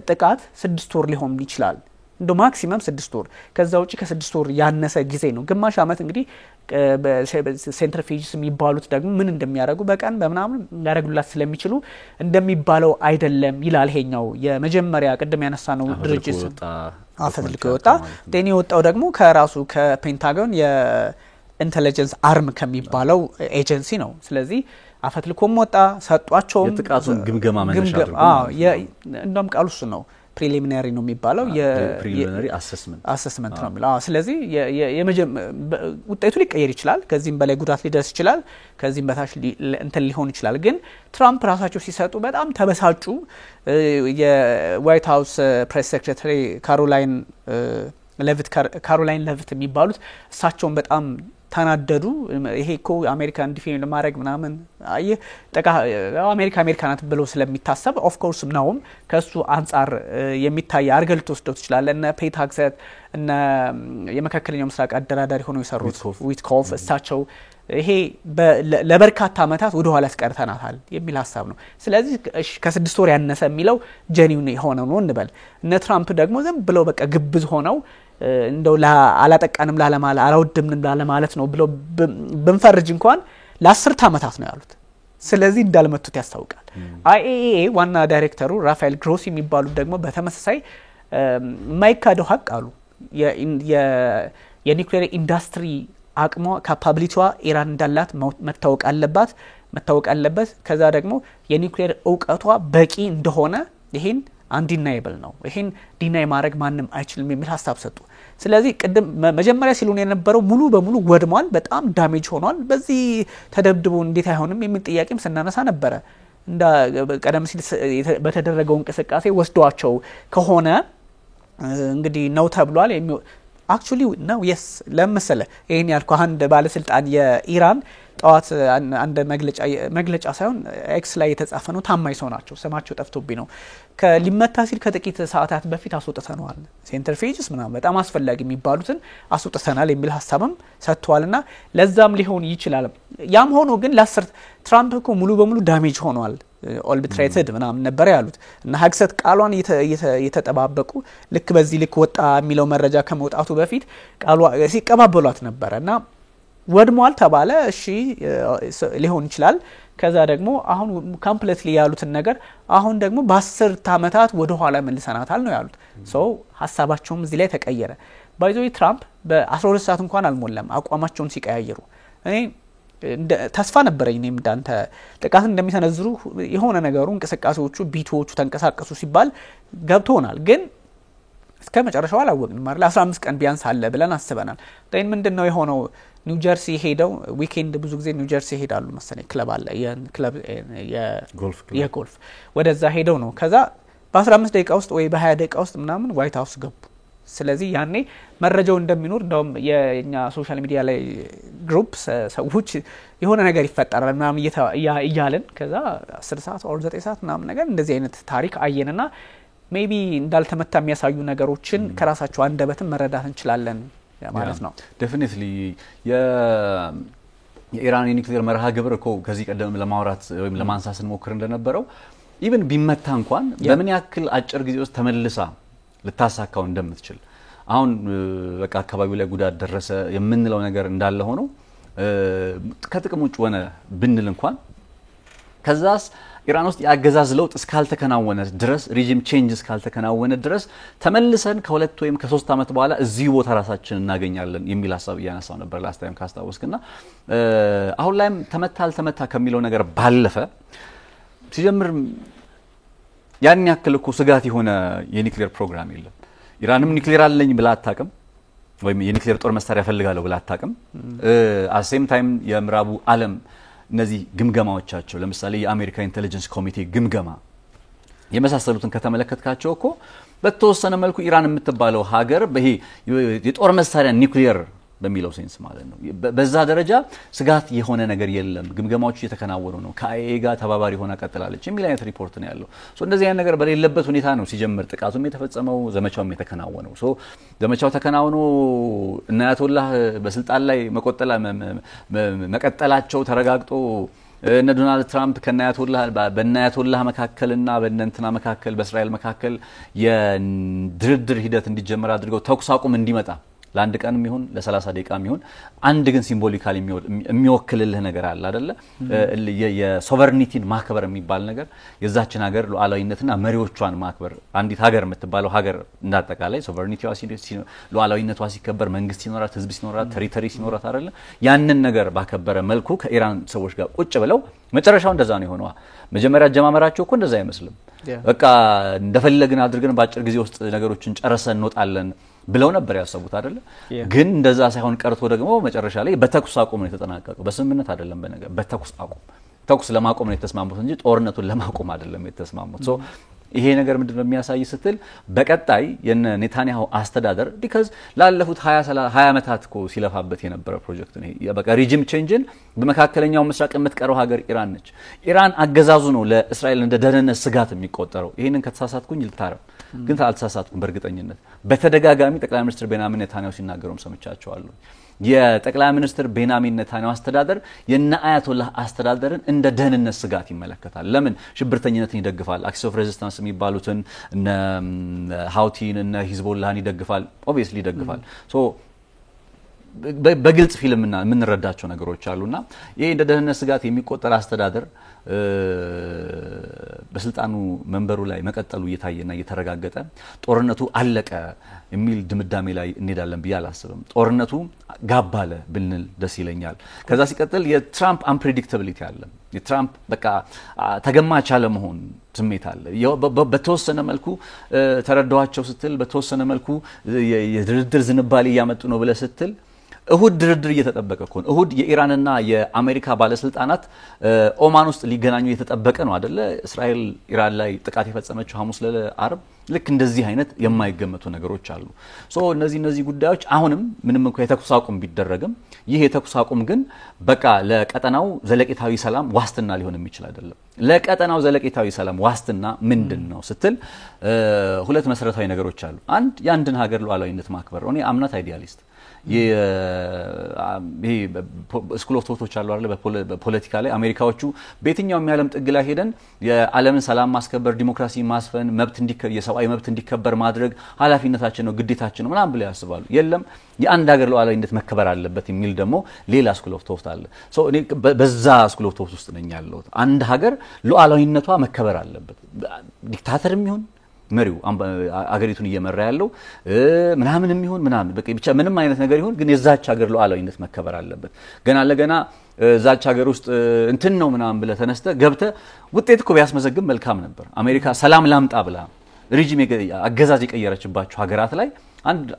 ጥቃት 6 ወር ሊሆን ይችላል እንደ ማክሲመም 6 ወር ከዛ ውጪ ከ6 ወር ያነሰ ጊዜ ነው ግማሽ አመት እንግዲህ ሴንትሪፊጅስ የሚባሉት ደግሞ ምን እንደሚያደርጉ በቀን በመናምን ያደርጉላት ስለሚችሉ እንደሚባለው አይደለም ይላል ሄኛው የመጀመሪያ ቀደም ያነሳነው ድርጅት አፈትልኮ ወጣ ዴኒ ወጣው ደግሞ ከራሱ ከፔንታጎን የኢንተለጀንስ አርም ከሚባለው ኤጀንሲ ነው ስለዚህ አፈትልኮም ወጣ ሰጧቸው የጥቃቱን ግምገማ መነሻ እንደም ቃሉስ ነው ፕሪሊሚናሪ ነው የሚባለው የፕሪሊሚናሪ አሰስመንት ነው የሚለው ስለዚህ ውጤቱ ሊቀየር ይችላል ከዚህም በላይ ጉዳት ሊደርስ ይችላል ከዚህም በታች እንትን ሊሆን ይችላል ግን ትራምፕ ራሳቸው ሲሰጡ በጣም ተበሳጩ የዋይት ሃውስ ፕሬስ ሴክሬታሪ ካሮላይን ሌቪት የሚባሉት እሳቸውን በጣም ተናደዱ ይሄ እኮ አሜሪካን ዲፌንድ ለማድረግ ምናምን አሜሪካ ናት ብለው ስለሚታሰብ ኦፍ ኮርስ ነውም ከሱ አንፃር የሚታይ አርገል ተወስደው ይችላል እና ፔታክሰት እና የመካከለኛው ምስራቅ አደራዳሪ ሆነው የሰሩት ዊትኮፍ እሳቸው ይሄ ለበርካታ አመታት ወደ ኋላ ያስቀርተናታል የሚል ሐሳብ ነው ስለዚህ ከ6 ወር ያነሰ የሚለው ጀኒውን ሆነው ነው እንበል እነ ትራምፕ ደግሞ ዝም ብለው በቃ ግብዝ ሆነው እንደው አላጠቃንም ላለማለት አላወድምንም ላለማለት ነው ብለው በንፈርጅ እንኳን ለ10 አመታት ነው ያሉት ስለዚህ እንዳልመቱት ያስታውቃል አይኤኤ ዋና ዳይሬክተሩ ራፋኤል ግሮሲ የሚባሉት ደግሞ በተመሳሳይ ማይካዶ ሀቅ አሉ የኒውክሌር ኢንዱስትሪ አቅሟ ካፓቢሊቲዋ ኢራን እንዳላት መታወቅ አለበት ከዛ ደግሞ የኒውክሌር ዕውቀቷ በቂ እንደሆነ ይሄን አንዲናይብል ነው ይሄን ዲናይ ማድረግ ማንም አይችልም የሚል ሐሳብ ሰጡ ስለዚህ ቀደም መጀመሪያ ሲሉን የነበረው ሙሉ በሙሉ ወድሟል በጣም ዳሜጅ ሆኗል በዚህ ተደብድቦ እንዴት አይሆንም የሚል ጥያቄም ስናነሳ ነበር እንዳ ቀደም ሲል በተደረገው እንቅስቃሴ ወስዷቸው ከሆነ እንግዲህ ነው ተብሏል actually no yes ለምሳሌ ይሄን ያልኩ አንድ ባለስልጣን የኢራን ጧት አንድ መግለጫ ሳይሆን ኤክስ ላይ የተጻፈ ነው ታማኝ ሰው ናቸው ስማቸው ጠፍቶብኝ ነው ከሊመታ ሲል ከጥቂት ሰዓታት በፊት አስወጥተናል ሴንትሪፊጅስ ምናምን በጣም አስፈላጊ የሚባሉትን አስወጥተናል የሚል ሐሳብም ሰጥቷልና ለዛም ሊሆን ይችላል ያም ሆኖ ግን ትራምፕ እኮ ሙሉ በሙሉ ዳሜጅ ሆኗል ኦልቢትሬትድ ምናምን ነበር ያሉት እና ሀክሰት ቃሏን የተጠባበቁ ልክ በዚህ ልክ ወጣ የሚለው መረጃ ከመውጣቱ በፊት ቃሏ ሲቀባበሏት ነበርና ወድሟል ተባለ እሺ ሊሆን ይችላል ከዛ ደግሞ አሁን ኮምፕሊትሊ ያሉትን ነገር አሁን ደግሞ በ10 አመታት ወደ ኋላ መልሰናታል ነው ያሉት ሶ ሐሳባቸውም እዚህ ላይ ተቀየረ ባይዞይ ትራምፕ በ12 ሰዓት እንኳን አልሞላም አቋማቸውን ሲቀያየሩ እኔ ተስፋ ነበረኝ እኔም ዳንተ ጥቃት እንደሚሰነዝሩ የሆነ ነገሩ እንቅስቃሴዎቹ ቢቶቹ ተንቀሳቀሱ ሲባል ገብቶናል ግን እስከ መጨረሻው አላወቅንም ማለት 15 ቀን ቢያንስ አለ ብለን አስበናል ዳይን ምንድነው የሆነው ኒው ጀርሲ ሄደው ዊኬንድ ብዙ ጊዜ ኒው ጀርሲ ሄዳሉ መሰለኝ ክለብ አለ የክለብ የጎልፍ ወደዛ ሄደው ነው ከዛ በ15 ደቂቃ ውስጥ ወይ በ20 ደቂቃ ውስጥ ምናምን ዋይት ሃውስ ገቡ ስለዚህ ያኔ መረጃው እንደሚኖር እንደውም የኛ ሶሻል ሚዲያ ላይ ግሩፕ ሰዎች የሆነ ነገር ይፈጠራል ምናምን እያለን ከዛ 10 ሰዓት or 9 ሰዓት ምናምን ነገር እንደዚህ አይነት ታሪክ አየንና ሜቢ እንዳልተመታ የሚያሳዩ ነገሮችን ከራሳቸው አንደበትም መረዳት እንችላለን ማለት ነው ዴፊኒትሊ የኢራን የኒውክሌር መርሃ ግብር እኮ ከዚህ ቀደም ለማውራት ወይም ለማንሳት እንሞክር እንደነበረው ኢቭን ቢመታ እንኳን በምን ያክል አጭር ጊዜ ውስጥ ተመልሳ ልታሳካው እንደምትችል አሁን በቃ አካባቢው ላይ ጉዳት ደረሰ የምንለው ነገር እንዳለ ሆኖ ከጥቅም ውጭ ሆነ ብንል እንኳን ከዛስ ኢራን ውስጥ ያገዛዝ ለውጥ እስካልተከናወነ ድረስ ሪጂም ቼንጅ እስካልተከናወነ ድረስ ተመልሰን ከሁለት ወይም ከ3 አመት በኋላ እዚህ ቦታ ራሳችን እናገኛለን የሚል ሐሳብ ያነሳው ነበር ላስት ታይም ካስታወስክና አሁን ላይም ተመታ ከሚለው ነገር ባለፈ ሲጀምር ያን ያክል እኮ ስጋት የሆነ የኒውክሌር ፕሮግራም የለም ኢራንም ኒውክሌር አለኝ ብላ አታውቅም ወይም የኒውክሌር ጦር መሳሪያ ፈልጋለሁ ብላ አታውቅም አሴም ታይም የምዕራቡ ዓለም እነዚህ ግምገማዎቻቸው ለምሳሌ የአሜሪካ ኢንተለጀንስ ኮሚቴ ግምገማ የመሳሰሉትን ከተመለከትካቸው እኮ በተወሰነ መልኩ ኢራን የምትባለው ሀገር በይሄ የጦር መሳሪያ ኒውክሌር በሚለው ሴንስ ማለት ነው በዛ ደረጃ ስጋት የሆነ ነገር የለም ግምገማዎቹ እየተከናወኑ ነው ከአይኤ ጋር ተባባሪ ሆና ቀጥላለች የሚል አይነት ሪፖርት ነው ያለው ሶ እንደዚህ አይነት ነገር በሌለበት ሁኔታ ነው ሲጀምር ጥቃቱም የተፈጸመው ዘመቻውም የተከናወነው ሶ ዘመቻው ተከናውኖ እና አያቶላህ በስልጣን ላይ መቀጠላቸው ተረጋግጦ እነ ዶናልድ ትራምፕ በአያቶላህ መካከልና በእነንትና መካከል በእስራኤል መካከል የድርድር ሂደት እንዲጀመር አድርገው ተኩስ አቁም እንዲመጣ ለአንድ ቀንም ይሁን ለ30 ደቂቃም ይሁን አንድ ግን ሲምቦሊካሊ የሚወክልልህ ነገር አለ አይደለ የሶቨርኒቲን ማክበር የሚባል ነገር የዛችን ሀገር ሉዓላዊነትና መሪዎቿን ማክበር አንዲት ሀገር የምትባለው ሀገር እንዳጠቃላይ ሶቨርኒቲዋ ሉዓላዊነቷ ሲከበር መንግስት ሲኖራት ህዝብ ሲኖራት ቴሪቶሪ ሲኖራት አይደለ ያንን ነገር ባከበረ መልኩ ከኢራን ሰዎች ጋር ቁጭ ብለው መጨረሻው እንደዛ ነው የሆነው መጀመሪያ አጀማመራቸው እኮ እንደዛ አይመስልም በቃ እንደፈለግን አድርገን ባጭር ጊዜ ውስጥ ነገሮችን ጨርሰን እንወጣለን ብለው ነበር ያሰቡት አይደለ ግን እንደዛ ሳይሆን ቀርቶ ደግሞ መጨረሻ ላይ በተኩስ አቁም ነው የተጠናቀቀው በስምምነት አይደለም በነገር በተኩስ አቁም ተኩስ ለማቆም ነው የተስማሙት እንጂ ጦርነቱን ለማቆም አይደለም የተስማሙት ሶ ይሄ ነገር ምንድነው የሚያሳይ ስትል በቀጣይ የኔታንያሁ አስተዳደር ቢካዝ ላለፉት 20 አመታት እኮ ሲለፋበት የነበረ ፕሮጀክት ነው ይሄ በቃ ሪጂም ቼንጅን በመካከለኛው ምስራቅ የምትቀረው ሀገር ኢራን ነች ኢራን አገዛዙ ነው ለእስራኤል እንደ ደህንነት ስጋት የሚቆጠረው ይሄንን ከተሳሳትኩኝ ልታረም ግን ታልተሳሳትኩም በእርግጠኝነት በተደጋጋሚ ጠቅላይ ሚኒስትር ቤንያሚን ኔታንያሁ ሲናገሩም ሰምቻቸዋለሁ የጠቅላይ ሚኒስትር ቤንያሚን ኔታንያሁ አስተዳደር የነ አያቶላህ አስተዳደርን እንደ ደህንነት ስጋት ይመለከታል ለምን ሽብርተኝነትን ይደግፋል አክሲስ ኦፍ ሬዚስታንስ የሚባሉትን እነ ሃውቲን እነ ሂዝቦላህን ይደግፋል ኦብቪየስሊ ይደግፋል ሶ በግልጽ ፊልምና ምን ረዳቸው ነገሮች አሉና ይሄ እንደ ደህንነት ስጋት የሚቆጠር አስተዳደር በስልጣኑ መንበሩ ላይ መቀጠሉ እየታየና እየተረጋገጠ ጦርነቱ አለቀ የሚል ድምዳሜ ላይ እንሄዳለን ብዬ አላስብም ጦርነቱ ጋባለ ብንል ደስ ይለኛል ከዛ ሲቀጥል የትራምፕ አንፕሬዲክታቢሊቲ አለ የትራምፕ በቃ ተገማች አለ መሆን ስሜት አለ በተወሰነ መልኩ ተረዳዋቸው ስትል በተወሰነ መልኩ የድርድር ዝንባሌ ያመጡ ነው ብለ ስትል እሁድ ድርድር እየተጠበቀ ነው እሁድ የኢራንና የአሜሪካ ባለስልጣናት ኦማን ውስጥ ሊገናኙ እየተጠበቀ ነው አይደለ እስራኤል ኢራን ላይ ጥቃት የፈጸመችው ሐሙስ ለአርብ ልክ እንደዚህ አይነት የማይገመቱ ነገሮች አሉ ሶ እነዚህ ጉዳዮች አሁንም ምንም እንኳን የተኩስ አቁም ቢደረግም ይሄ የተኩስ አቁም ግን በቃ ለቀጠናው ዘለቂታዊ ሰላም ዋስትና ሊሆን የሚችል አይደለም ለቀጠናው ዘለቂታዊ ሰላም ዋስትና ምንድነው ስትል ሁለት መሰረታዊ ነገሮች አሉ አንድ የአንድን ሀገር ሉዓላዊነት ማክበር ነው እኔ አምናት አይዲያሊስት ይሄ ስኩል ኦፍ ቶቶች አሉ አይደል በፖለቲካ ላይ አሜሪካዎቹ በየትኛው የሚያለም ጥግ ላይ ሄደን የዓለምን ሰላም ማስከበር ዲሞክራሲ ማስፈን የሰብአዊ መብት እንዲከበር ማድረግ ኃላፊነታችን ነው ግዴታችን ነው ምናምን ብለው ያስባሉ የለም የአንድ ሀገር ሉዓላዊነት መከበር አለበት የሚል ደግሞ ሌላ ስኩል ኦፍ ቶት አለ ሶ እኔ በዛ ስኩል ኦፍ ቶት ውስጥ ነኝ ያለሁት አንድ ሀገር ሉዓላዊነቷ መከበር አለበት ዲክታተርም ይሁን መሪው አገሪቱን እየመራ ያለው ምናምንም ይሁን ምናምን በቃ ብቻ ምንም አይነት ነገር ይሁን ግን የዛች ሀገር ሉዓላዊነት መከበር አለበት ገና ለገና ዛች ሀገር ውስጥ እንትን ነው ምናምን ብለ ተነስተ ገብተ ውጤት እኮ ቢያስመዘግብ መልካም ነበር አሜሪካ ሰላም ላምጣ ብላ ሪጂም አገዛዝ የቀየረችባቸው ሀገራት ላይ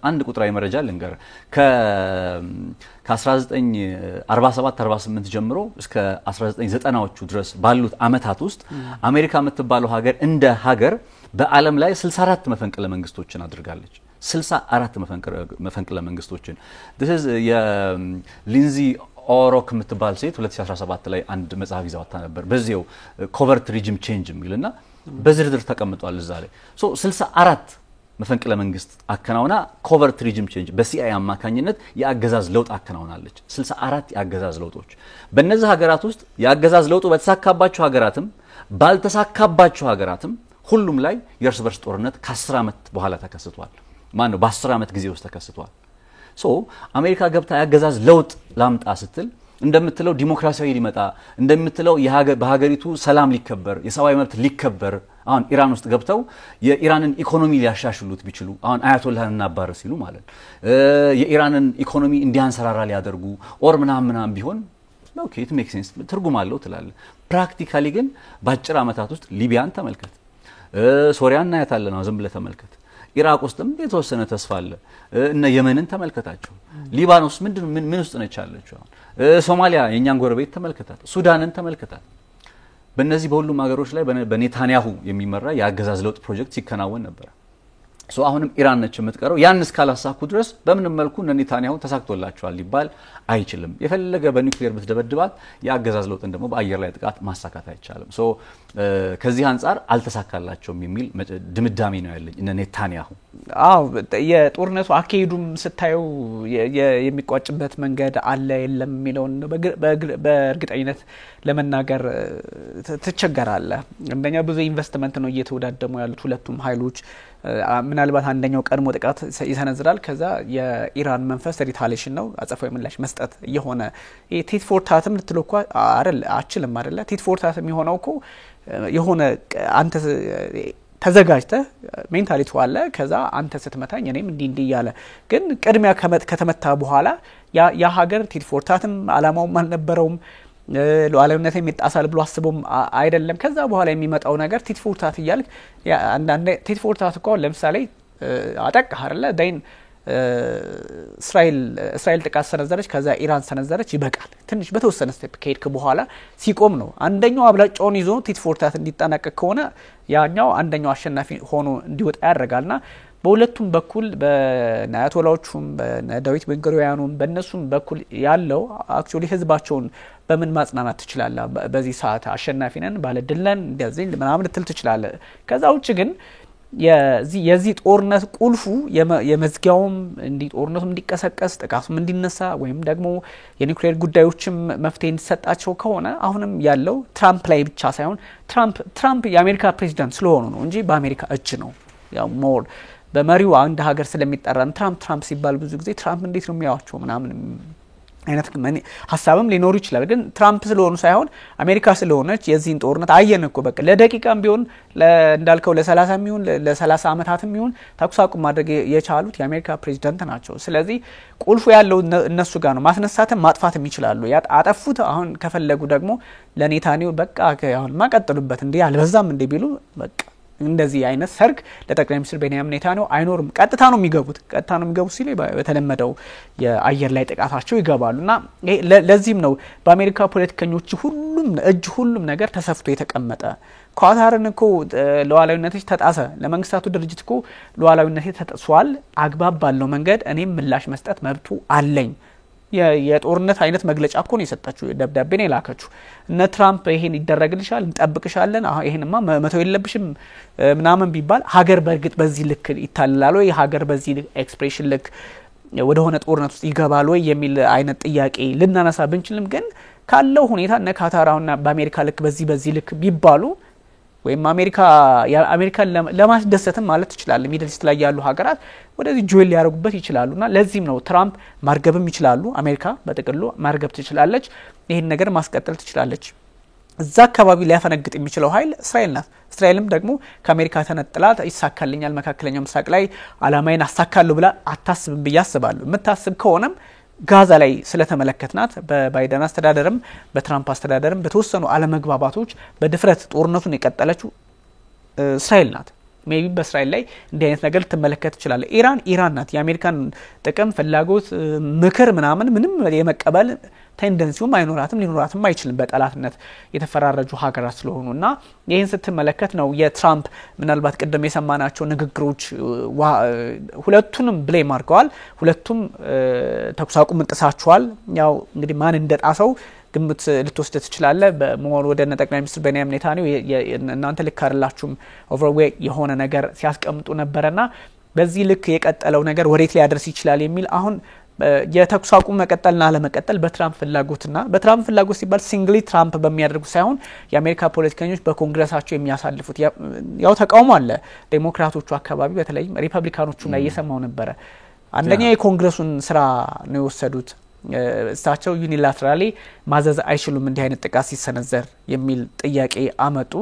አንድ ቁጥራዊ መረጃ ልንገር ከ1947 48 ጀምሮ እስከ 1990ዎቹ ድረስ ባሉት አመታት ውስጥ አሜሪካ የምትባለው ሀገር እንደ ሀገር በአለም ላይ 64 መፈንቅለ መንግስቶችን አድርጋለች 64 መፈንቅለ መንግስቶችን this is የሊንዚ ኦሮክ የምትባል ሴት 2017 ላይ አንድ መጽሐፍ ይዛው ነበር በዚያው ኮቨርት ሪጂም ቼንጅ የሚልና በዝርዝር ተቀምጧል እዛ ላይ ሶ 64 መፈንቅለ መንግስት አከናውና ኮቨርት ሪጅም ቼንጅ በሲአይኤ አማካኝነት ያገዛዝ ለውጥ አከናውናለች 64 ያገዛዝ ለውጦች በእነዚህ ሀገራት ውስጥ ያገዛዝ ለውጡ በተሳካባቸው ሀገራትም ባልተሳካባቸው ሀገራትም ሁሉም ላይ የእርስ በርስ ጦርነት ከ10 ዓመት በኋላ ተከስቷል ማን ነው በ10 ዓመት ጊዜ ውስጥ ተከስቷል ሶ አሜሪካ ገብታ ያገዛዝ ለውጥ ላምጣ ስትል እንደምትለው ዲሞክራሲያዊ ሊመጣ እንደምትለው በሀገሪቱ ሰላም ሊከበር የሰብአዊ መብት ሊከበር አሁን ኢራን ውስጥ ገብተው የኢራንን ኢኮኖሚ ሊያሻሽሉት ቢችሉ አሁን አያቶላህን እናባረ ሲሉ ማለት የኢራንን ኢኮኖሚ እንዲያንሰራራ ሊያደርጉ ኦር ምናምን ቢሆን ኦኬ ኢት ሜክ ሴንስ ትርጉም አለው ትላለ ፕራክቲካሊ ግን ባጭር አመታት ውስጥ ሊቢያን ተመልከት ሶሪያን እናያታለን ነው ዝም ብለ ተመልከት ኢራቅ ውስጥም የተወሰነ ተስፋ አለ እና የመንን ተመልከታቸው ሊባኖስ ምን ውስጥ ነች ያለችው ሶማሊያ የኛን ጎረቤት ተመልከታት ሱዳንን ተመልከታት በእነዚህ በሁሉም ሀገሮች ላይ በኔታንያሁ የሚመራ ያገዛዝ ለውጥ ፕሮጀክት ሲከናወን ነበር ሶ አሁንም ኢራን ነች የምትቀረው ያን እስካላሳኩ ድረስ በምንም መልኩ ኔታንያሁ ተሳክቶላቸዋል ሊባል አይችልም የፈለገ በኒውክሊየር ብትደበድባት ያገዛዝ ለውጥን ደግሞ በአየር ላይ ጥቃት ማሳካት አይቻልም ሶ ከዚህ አንፃር አልተሳካላቸውም የሚል ድምዳሜ ነው ያለኝ እነ ኔታንያሁ አው የጦርነቱ አካሄዱም ስታዩ የሚቋጭበት መንገድ አለ የለም የሚለውን በእርግጠኝነት ለመናገር ተቸገራለ እንደኛ ብዙ ኢንቨስትመንት ነው እየተወዳደሙ ያሉት ሁለቱም ኃይሎች ምናልባት አንደኛው ቀድሞ ጥቃት ይሰነዝራል ከዛ የኢራን መንፈስ ሪታሊሽን ነው አጸፋዊ ምላሽ መስጠት የሆነ ቲት ፎር ታትም ልትልኳ አይደል አችልም አይደል ቲት ፎር ታትም የሆነው እኮ የሆነ አንተ ተዘጋጅተ ሜንታሊቲ ዋለ ከዛ አንተ ስትመታኝ እኔም እንዲ ያለ ግን ቅድሚያ ከተመታ በኋላ ያ ሀገር ቲት ፎር ታትም አላማውም አልነበረውም ሉዓላዊነት የሚጣሳል ብሎ አስቦም አይደለም ከዛ በኋላ የሚመጣው ነገር ቲት ፎር ታት ይያል አንዳንዴ ቲት ፎር ታት እኮ ለምሳሌ አጠቃ አይደለ ዳይን እስራኤል ጥቃት ሰነዘረች ከዛ ኢራን ሰነዘረች ይበቃል ትንሽ በተወሰነ ስቴፕ ከሄድክ በኋላ ሲቆም ነው አንደኛው አብላጫውን ይዞ ቲት ፎር ታት እንዲጣናቀቅ ከሆነ ያኛው አንደኛው አሸናፊ ሆኖ እንዲወጣ ያደርጋልና በሁለቱም በኩል በአያቶላዎቹም በዳዊት ቤንጉሪዮንም በእነሱም በኩል ያለው አክቹሊ ህዝባቸውን በምን ማጽናናት ትችላለ በዚህ ሰዓት አሸናፊ ነን ባለ ድል ነን እንደዚህ ምናምን ልትል ትችላለ ከዛ ውጭ ግን የዚህ ጦርነት ቁልፉ የመዝጊያውም ጦርነቱ እንዲቀሰቀስ ጥቃቱም እንዲነሳ ወይም ደግሞ የኒውክሌር ጉዳዮችም መፍትሄ እንዲሰጣቸው ከሆነ አሁንም ያለው ትራምፕ ላይ ብቻ ሳይሆን ትራምፕ የአሜሪካ ፕሬዚዳንት ስለሆኑ ነው እንጂ በአሜሪካ እጅ ነው ያው ሞር በመሪው አንድ ሀገር ስለሚጠራን ትራምፕ ሲባል ብዙ ጊዜ ትራምፕ እንዴት ነው የሚያዋቸው ምናምን አይነት ሐሳብም ሊኖር ይችላል ግን ትራምፕ ስለሆኑ ሳይሆን አሜሪካ ስለሆነች የዚህን ጦርነት አየን እኮ በቃ ለደቂቃም ቢሆን እንዳልከው ለ30 ሚሊዮን ለ30 አመታትም ቢሆን ተኩሳቁም ማድረግ የቻሉት የአሜሪካ ፕሬዚዳንት ናቸው ስለዚህ ቁልፉ ያለው እነሱ ጋር ነው ማስነሳትም ማጥፋትም ይችላሉ አጠፉት አሁን ከፈለጉ ደግሞ ለኔታንያሁ በቃ አሁን ማቀጥሉበት እንዴ አልበዛም እንዴ ቢሉ በቃ እንደዚህ አይነት ሰርግ ለጠቅላይ ሚኒስትር ቤንያሚን ኔታንያሁ አይኖርም ቀጥታ ነው የሚገቡት ሲል በተለመደው የአየር ላይ ጥቃታቸው ይገባሉና ለዚህም ነው በአሜሪካ ፖለቲከኞች ሁሉም ነገር ተሰፍቶ የተቀመጠ ኳታርን እኮ ሉዓላዊነትሽ ተጣሰ ለመንግስታቱ ድርጅት እኮ ሉዓላዊነቴ ተጣሷል አግባብ ባለው መንገድ እኔም ምላሽ መስጠት መብቱ አለኝ የጦርነት አይነት መግለጫ እኮ ነው የሰጣችሁ ደብዳቤ ነው የላከችሁ እነ ትራምፕ ይሄን ይደረግልሻል እንጠብቅሻለን ይሄንማ መተው የለብሽም ምናምን ቢባል ሀገር በርግጥ በዚህ ልክ ይታላል ወይ ሀገር በዚህ ኤክስፕሬሽን ልክ ወደ ሆነ ጦርነት ውስጥ ይገባል ወይ የሚል አይነት ጥያቄ ልናነሳ ብንችልም ግን ካለው ሁኔታ እነ ካታራውና በአሜሪካ ልክ በዚህ ልክ ቢባሉ ወይም አሜሪካን ለማስደሰትም ማለት ይችላል ሚድል ኢስት ላይ ያሉ ሀገራት ወደዚህ ጆይል ያደርጉበት ይችላሉና ለዚህም ነው ትራምፕ ማርገብም ይችላሉ አሜሪካ በጥቅሉ ማርገብ ትችላለች ይሄን ነገር ማስቀጠል ትችላለች እዛ አካባቢ ሊያፈነግጥ የሚችለው ኃይል እስራኤል ናት እስራኤልም ደግሞ ከአሜሪካ ተነጥላ ይሳካልኛል መካከለኛው ምስራቅ ላይ አላማዬን አሳካለሁ ብላ አታስብም ብያስባለሁ የምታስብ ከሆነም ጋዛ ላይ ስለተመለከትናት በባይደን አስተዳደርም በትራምፕ አስተዳደርም በተወሰኑ አለመግባባቶች በድፍረት ጦርነቱን የቀጠለችው እስራኤል ናት ሜቢ በእስራኤል ላይ እንዲህ አይነት ነገር ተመለከት ይችላል ኢራን ናት የአሜሪካን ጥቅም ፍላጎት ምክር ምንም የመቀበል ቴንደንሲውም አይኖራትም ሊኖራትም አይችልም በጠላትነት የተፈራረጁ ሀገራት ስለሆኑና ይሄን ስትመለከት ነው የትራምፕ ምናልባት ቀደም የሰማናቸው ንግግሮች ሁለቱንም ብሌም አድርገዋል ሁለቱም ተኩሳቁም እንጥሳቸዋል ያው እንግዲህ ማን እንደጣሰው ግምት ልትወስድ ትችላለ በመሆኑ ወደ ጠቅላይ ሚኒስትር ቤንያሚን ኔታንያሁ እናንተ ልካርላችሁም ኦቨርዌት የሆነ ነገር ሲያስቀምጡ ነበርና በዚህ ልክ የቀጠለው ነገር ወዴት ሊያደርስ ይችላል የሚል አሁን የተኩስ አቁም መቀጠልና አለመቀጠል በትራምፕ ፍላጎት ሲባል ሲንግሊ ትራምፕ በሚያደርጉ ሳይሆን የአሜሪካ ፖለቲከኞች በኮንግረሳቸው የሚያሳልፉት ያው ተቃውሞ አለ ዴሞክራቶቹ አካባቢ በተለይም ሪፐብሊካኖቹ ላይ እየሰማው ነበር አንደኛ የኮንግረሱን ስራ ነው የወሰዱት እሳቸው ዩኒላተራሊ ማዘዝ አይችሉም እንዲህ አይነት ጥቃት ሲሰነዘር የሚል ጥያቄ አመጡ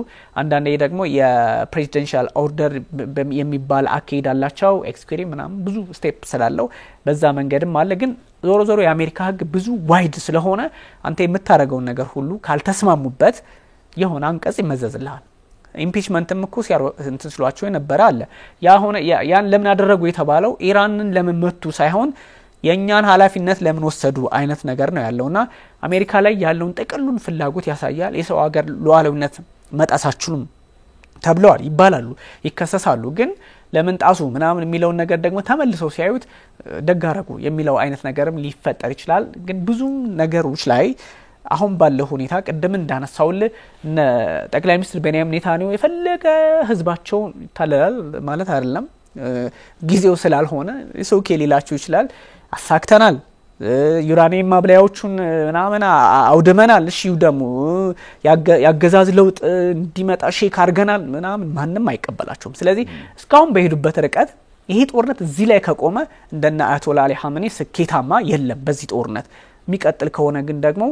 አንዳንዴ ደግሞ የፕሬዚደንሻል ኦርደር የሚባል አካሄድ አላቸው ኤክስኪዩቲቭ ምናምን ብዙ ስቴፕ ስላለው በዛ መንገድም አለ ግን ዞሮ የአሜሪካ ህግ ብዙ ዋይድ ስለሆነ አንተ የምታረገው ነገር ሁሉ ካልተስማሙበት የሆነ አንቀጽ ይመዘዝልሃል ኢምፒችመንትም እኮ እንትን ስሏቸው የነበረ አለ ያን ለምን አደረጉ የተባለው ኢራንን ለምን መቱ ሳይሆን የኛን ኃላፊነት ለምን ወሰዱ አይነት ነገር ነው ያለውና አሜሪካ ላይ ያለውን ጥቅሉን ፍላጎት ያሳያል የሰው ሀገር ሉዓላዊነት መጣሳችሁም ተብለዋል ይባላሉ ይከሰሳሉ ግን ለምን ጣሱ ምናምን የሚለው ነገር ደግሞ ተመልሰው ሲያዩት ደጋረጉ የሚለው አይነት ነገርም ሊፈጠር ይችላል ግን ብዙ ነገሮች ላይ አሁን ባለው ሁኔታ ቀደም እንዳነሳውል ጠቅላይ ሚኒስትር ቤንያሚን ኔታንያሁ የፈለገ ህዝባቸው ይታለላል ማለት አይደለም ጊዜው ስላልሆነ ሰው ከሌላችሁ ይችላል አሳክተናል ዩራኒየም ማብላያዎቹን ምናምን አውድመናል እሺ ደግሞ ያገዛዝ ለውጥ እንዲመጣ ሼክ አርገናል ምናምን ማንንም አይቀበላቸውም ስለዚህ እስካሁን በሄዱበት ርቀት ይሄ ጦርነት እዚህ ላይ ከቆመ እንደና አያቶላ አሊ ሐመኒ ስኬታማ የለም በዚህ ጦርነት የሚቀጥል ከሆነ ግን ደግሞ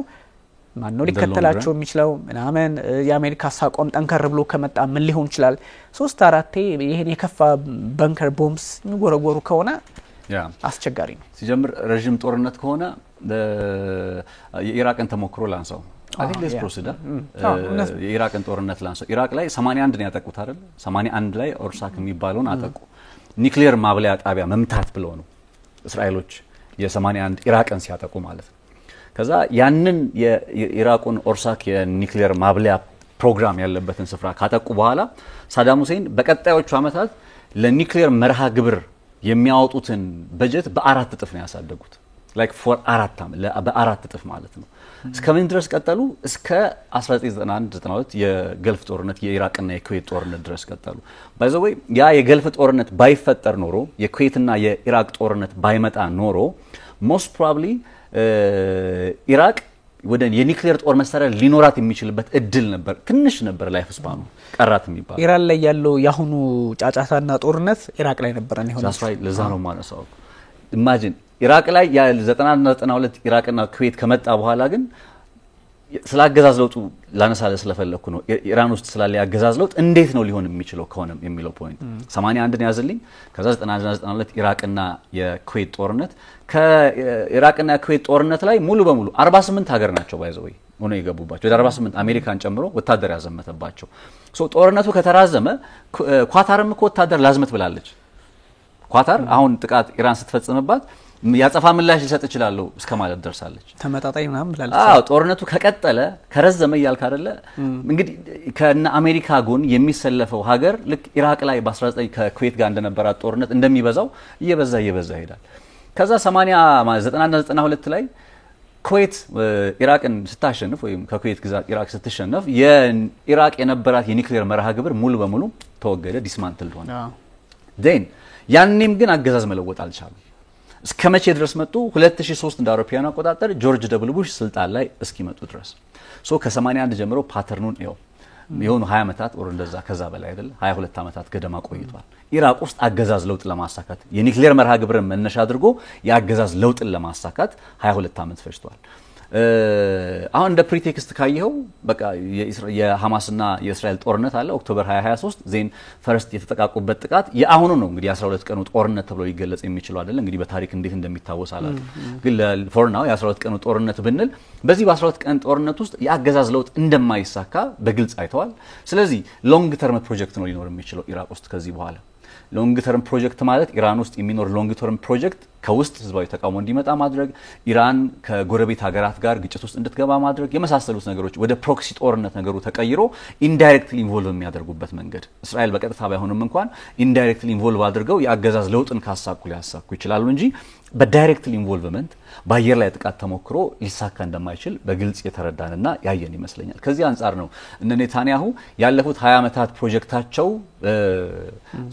ማን ነው ሊከተላቸው የሚችለው ምናምን የአሜሪካ ሳቆም ጠንከር ብሎ ከመጣ ምን ሊሆን ይችላል 3-4 ይሄን የከፋ ባንከር ቦምብስ የሚወረወሩ ከሆነ አስቸጋሪ ነው ሲጀምር ረጅም ጦርነት ከሆነ የኢራቅን ተሞክሮ ላንሳው I think let's proceed የኢራቅን ጦርነት ላንሳው ኢራቅ ላይ 81 ነው ያጠቁት አይደል 81 ላይ ኦርሳክ የሚባለውን አጠቁ ኒውክሊየር ማብለያ ጣቢያ መምታት ብለው ነው እስራኤሎች የ81 ኢራቅን ሲያጠቁ ማለት ነው ከዛ ያንን የኢራቁን ኦርሳክ የኒውክሊየር ማብለያ ፕሮግራም ያለበትን ስፍራ ካጠቁ በኋላ ሳዳም ሁሴን በቀጣዮቹ አመታት ለኒውክሊየር መርሃ ግብር የሚያወጡትን በጀት በ4 እጥፍ ነው ያሳደጉት like for 4 ዓመት በ4 እጥፍ ማለት ነው እስከምን ድረስ ቀጠሉ እስከ 1991 የገልፍ ጦርነት የኢራቅና የኩዌት ጦርነት ድረስ ቀጠሉ by the way ያ የገልፍ ጦርነት ባይፈጠር ኖሮ የኩዌትና የኢራቅ ጦርነት ባይመጣ ኖሮ most probably ኢራቅ ወደ የኒውክሊየር ጦር መሳሪያ ሊኖራት የሚችልበት እድል ነበር ትንሽ ነበር ላይፍ ስፓኑ ቀራት የሚባል ኢራን ላይ ያለው ያሁኑ ጫጫታና ጦርነት ኢራቅ ላይ ነበር ነው that's right ለዛ ነው ማነሳው imagine ኢራቅ ላይ ያ 92 ኢራቅና ኩዌት ከመጣ በኋላ ግን ስላገዛዝ ለውጡ ላነሳለ ስለፈለኩ ነው ኢራን ውስጥ ስላለ ያገዛዝ ለውጥ እንዴት ነው ሊሆን የሚችለው ከሆነ የሚለው ፖይንት 81 ነው ያዘልኝ ከዛ 92 ኢራቅና የኩዌት ጦርነት ከኢራቅና የኩዌት ጦርነት ላይ ሙሉ በሙሉ 48 ሀገር ናቸው ባይዘው ሆነ ይገቡባቸው ወደ 48 አሜሪካን ጨምሮ ወታደር ያዘመተባቸው ሶ ጦርነቱ ከተራዘመ ኳታርም እኮ ወታደር ላዝመት ብላለች ኳታር አሁን ጥቃት ኢራን ስትፈጽምባት ያጸፋ ምላሽ ሊሰጥ ይችላል እስከማለት ደርሳለች ተመጣጣኝ ምናምን ብላለች ጦርነቱ ከቀጠለ ከረዘመ ይያል ካደለ እንግዲህ ከና አሜሪካ ጎን የሚሰለፈው ሀገር ልክ ኢራቅ ላይ በ19 ከኩዌት ጋር እንደነበራት ጦርነት እንደሚበዛው እየበዛ ይሄዳል ከዛ 92 ላይ ኩዌት ኢራቅን ስታሸንፍ ወይም ከኩዌት ግዛት ኢራቅ ስትሸነፍ የኢራቅ የነበራት የኒውክሊየር መርሃ ግብር ሙሉ በሙሉ ተወገደ ዲስማንትል ሆነ then ያንንም ግን አገዛዝ መለወጥ አልቻለም እስከመቼ ድረስ መጡ 2003 እንደ አውሮፓውያን አቆጣጠር ጆርጅ ደብልዩ ቡሽ ስልጣን ላይ እስኪመጡ ድረስ ሶ ከ81 ጀምሮ ፓተርኑን የሆኑ 20 አመታት ወር እንደዛ ከዛ በላይ አይደል 22 አመታት ገደማ ቆይቷል ኢራቅ ውስጥ አገዛዝ ለውጥ ለማሳካት የኒውክሊየር መርሃ ግብርን መነሻ አድርጎ የአገዛዝ ለውጥን ለማሳካት 22 አመት ፈጅቷል አሁን እንደ ፕሪቴክስት ካየው በቃ የሐማስና የእስራኤል ጦርነት አለ ኦክቶበር 2023 ዜን ፈርስት የተጠቃቁበት ጥቃት የአሁኑ ነው እንግዲህ 12 ቀኑ ጦርነት ተብሎ ይገለጽ የሚችለው አይደል እንግዲህ በታሪክ እንዴት እንደሚታወስ አላል ግን ፎር ናው የ12 ቀኑ ጦርነት ብንል በዚህ በ12 ቀን ጦርነት ውስጥ የአገዛዝ ለውጥ እንደማይሳካ በግልጽ አይተዋል ስለዚህ ሎንግ ተርም ፕሮጀክት ነው ሊኖር የሚችለው ኢራቅ ውስጥ ከዚህ በኋላ ሎንግ ተርም ፕሮጀክት ማለት ኢራን ውስጥ የሚኖር ሎንግ ተርም ፕሮጀክት ከውስጥ ህዝባዊ ተቃውሞ እንዲመጣ ማድረግ ኢራን ከጎረቤት ሀገራት ጋር ግጭት ውስጥ እንድትገባ ማድረግ የመሳሰሉት ነገሮች ወደ ፕሮክሲ ጦርነት ነገሩ ተቀይሮ ኢንዳይሬክትሊ ኢንቮልቭ የሚያደርጉበት መንገድ እስራኤል በቀጥታ ባይሆንም እንኳን ኢንዳይሬክትሊ ኢንቮልቭ አድርገው የአገዛዝ ለውጥን ካሳኩ ሊያሳኩ ይችላሉ እንጂ በዳይሬክትሊ ኢንቮልቭመንት በአየር ላይ ጥቃት ተሞክሮ ሊሳካ እንደማይችል በግልጽ የተረዳንና ያየን ይመስለኛል። ከዚህ አንጻር ነው እነ ኔታንያሁ ያለፉት 20 ዓመታት ፕሮጀክታቸው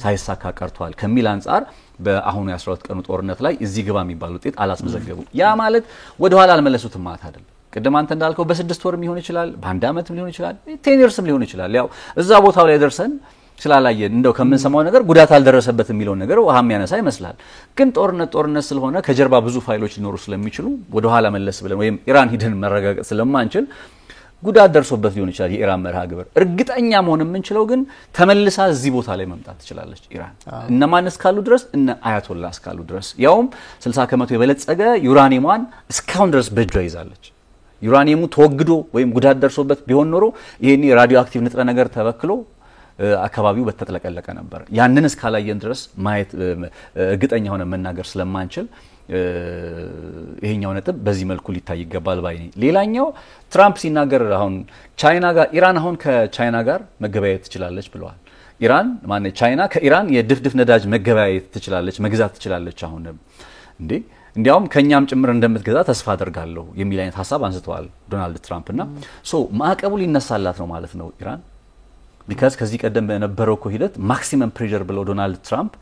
ሳይሳካ ቀርቷል ከሚል አንጻር በአሁኑ የ12 ቀኑ ጦርነት ላይ እዚህ ግባ የሚባል ውጤት አላስመዘገቡ። ያ ማለት ወደ ኋላ አልመለሱትም ማለት አይደለም። ቅድም አንተ እንዳልከው በ6 ወርም ሊሆን ይችላል፣ በአንድ ዓመትም ሊሆን ይችላል፣ 10 yearsም ሊሆን ይችላል። ያው እዛ ቦታው ላይ ደርሰን ስላላየን እንደው ከምንሰማው ነገር ጉዳት አልደረሰበትም የሚለው ነገር ውሃም ያነሳ ይመስላል። ግን ጦርነት ስለሆነ ከጀርባ ብዙ ፋይሎች ሊኖሩ ስለሚችሉ ወደ ኋላ መለስ ብለን ወይም ኢራን ሂደን መረጋገጥ ስለማንችል ጉዳት ደርሶበት ሊሆን ይችላል የኢራን መርሃ ግብር። እርግጠኛ መሆን የምንችለው ግን ተመልሳ እዚህ ቦታ ላይ መምጣት ትችላለች ኢራን እነማን እስካሉ ድረስ እነ አያቶላ እስካሉ ድረስ ያውም 60% የበለጸገ ዩራኒየሟን እስካሁን ድረስ በእጇ ይዛለች። ዩራኒየሙ ተወግዶ ወይም ጉዳት ደርሶበት ቢሆን ኖሮ ይሄን ራዲዮ አክቲቭ ንጥረ ነገር ተበክሎ አካባቢው በተጠለቀለቀ ነበር። ያንን እስካላየን ድረስ ማየት እርግጠኛ ሆነ መናገር ስለማንችል ይሄኛው ነጥብ በዚህ መልኩ ሊታይ ይገባል ባይ ነኝ። ሌላኛው ትራምፕ ሲናገር አሁን ቻይና ጋር ኢራን አሁን ከቻይና ጋር መገበያየት ትችላለች ብለዋል። ኢራን ማለት ቻይና ከኢራን የድፍድፍ ነዳጅ መገበያየት ትችላለች መግዛት ትችላለች አሁን እንዲያውም ከኛም ጭምር እንደምትገዛ ተስፋ አደርጋለሁ የሚል አይነት ሐሳብ አንስተዋል ዶናልድ ትራምፕ እና ማዕቀቡ ሊነሳላት ነው ማለት ነው ኢራን because ከዚህ ቀደም በነበረው ሂደት ማክሲመም ፕሬሸር ብለው ዶናልድ ትራምፕ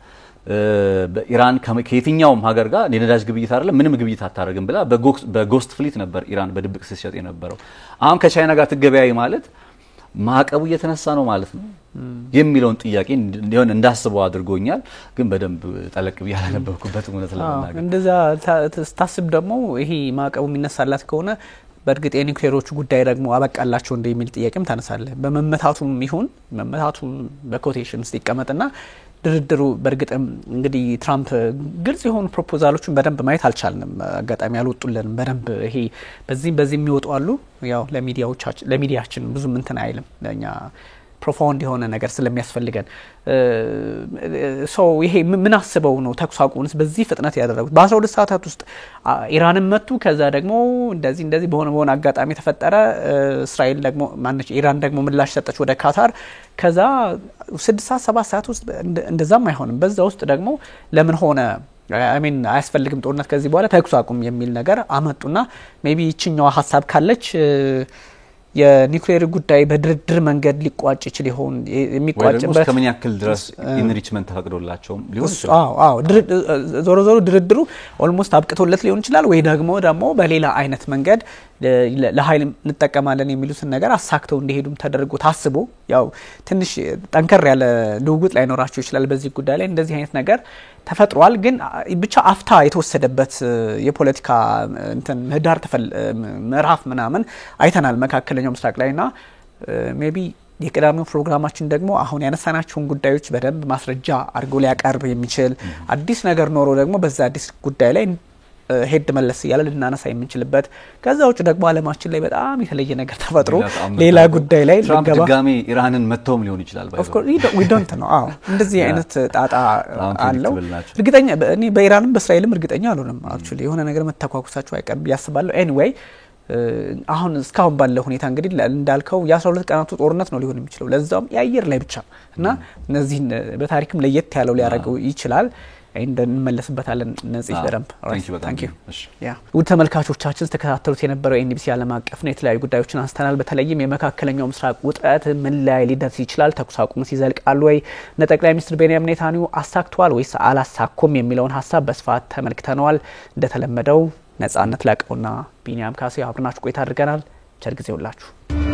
በኢራን ከየትኛውም ሀገር ጋር የነዳጅ ግብይት አይደለም ምንም ግብይት አታረግም ብላ በጎስት ፍሊት ነበር ኢራን በድብቅ ስትሸጥ የነበረው። አሁን ከቻይና ጋር ትገበያይ ማለት ማዕቀቡ እየተነሳ ነው ማለት ነው የሚለውን ጥያቄ እንዲሆን እንዳስበው አድርጎኛል። ግን በደንብ ጠለቅ ብያለ ነበርኩበት እውነት ለማናገር እንደዛ ስታስብ ደግሞ ይሄ ማዕቀቡ የሚነሳላት ከሆነ በእርግጥ የኒውክሌሮቹ ጉዳይ ደግሞ አበቃላቸው እንደሚል ጥያቄም ታነሳለ። በመመታቱም ይሁን መመታቱ በኮቴሽን ውስጥ ይቀመጥና ድርድሩ በእርግጥም እንግዲህ ትራምፕ ግልጽ የሆኑ ፕሮፖዛሎችን በደንብ ማየት አልቻልንም። አጋጣሚ ያልወጡልን በደንብ ይሄ በዚህ የሚወጡ አሉ። ያው ለሚዲያችን ብዙ እንትን አይልም ለኛ ፕሮፋውንድ የሆነ ነገር ስለሚያስፈልገን ይሄ ምን አስበው ነው ተኩስ አቁሙንስ በዚህ ፍጥነት ያደረጉት? በ12 ሰዓታት ውስጥ ኢራንን መቱ። ከዛ ደግሞ እንደዚህ በሆነ አጋጣሚ ተፈጠረ። እስራኤል ደግሞ ኢራን ደግሞ ምላሽ ሰጠች ወደ ካታር። ከዛ 6 ሰዓት 7 ሰዓት ውስጥ እንደዛም አይሆንም። በዛ ውስጥ ደግሞ ለምን ሆነ አያስፈልግም ጦርነት ከዚህ በኋላ ተኩስ አቁም የሚል ነገር አመጡና ሜቢ ይችኛው ሐሳብ ካለች የኒውክሌር ጉዳይ በድርድር መንገድ ሊቋጭ ይችል ይሆን የሚቋጭበት ከምን ያክል ድረስ ኢንሪችመንት ተፈቅዶላቸው ሊሆን ይችላል። ዞሮ ድርድሩ ኦልሞስት አብቅቶለት ሊሆን ይችላል ወይ ደግሞ በሌላ አይነት መንገድ ለኃይል እንጠቀማለን የሚሉትን ነገር አሳክተው እንዲሄዱም ተደርጎ ታስቦ ያው ትንሽ ጠንከር ያለ ልውውጥ ላይ ኖራቸው ይችላል በዚህ ጉዳይ ላይ እንደዚህ አይነት ነገር ተፈጥሯል። ግን ብቻ አፍታ የተወሰደበት የፖለቲካ ምህዳር ምዕራፍ ምናምን አይተናል መካከለኛው ምስራቅ ላይና ሜቢ የቀዳሚው ፕሮግራማችን ደግሞ አሁን ያነሳናቸውን ጉዳዮች በደንብ ማስረጃ አድርጎ ሊያቀርብ የሚችል አዲስ ነገር ኖሮ ደግሞ በዛ አዲስ ጉዳይ ላይ ሄድ መለስ ያለ ልናነሳ የምንችልበት ከዛ ውጭ ደግሞ ዓለማችን ላይ በጣም የተለየ ነገር ተፈጥሮ ሌላ ጉዳይ ላይ ትራምፕ ድጋሚ ኢራንን መተውም ሊሆን ይችላል of course we don't know እንደዚህ አይነት ጣጣ አለው። እርግጠኛ እኔ በኢራንም በእስራኤልም እርግጠኛ አልሆነም actually የሆነ ነገር መተኳኩሳቸው አይቀርም ያስባለው anyway አሁን እስካሁን ባለው ሁኔታ እንግዲህ እንዳልከው የ12 ቀናቱ ጦርነት ነው ሊሆን የሚችለው ለዛውም የአየር ላይ ብቻ እና እነዚህ በታሪክም ለየት ያለው ሊያደርገው ይችላል። እንመለስበታለን ነጽፍ በደንብ ታንክ ዩ ውድ ተመልካቾቻችን ተከታተሉት የነበረው ኤንቢሲ ዓለም አቀፍ ነው። የተለያዩ ጉዳዮችን አንስተናል። በተለይም የመካከለኛው ምስራቅ ውጥረት ምን ላይ ሊደርስ ይችላል? ተኩስ አቁሙ ይዘልቃል ወይ? ጠቅላይ ሚኒስትር ቤንያሚን ኔታንያሁ አሳክቷል ወይስ አላሳኩም የሚለውን ሐሳብ በስፋት ተመልክተናል። እንደተለመደው ነጻነት ላቀውና ቢኒያም ካሴ አብረናችሁ ቆይታ አድርገናል። ቸር ጊዜ ይሁንላችሁ።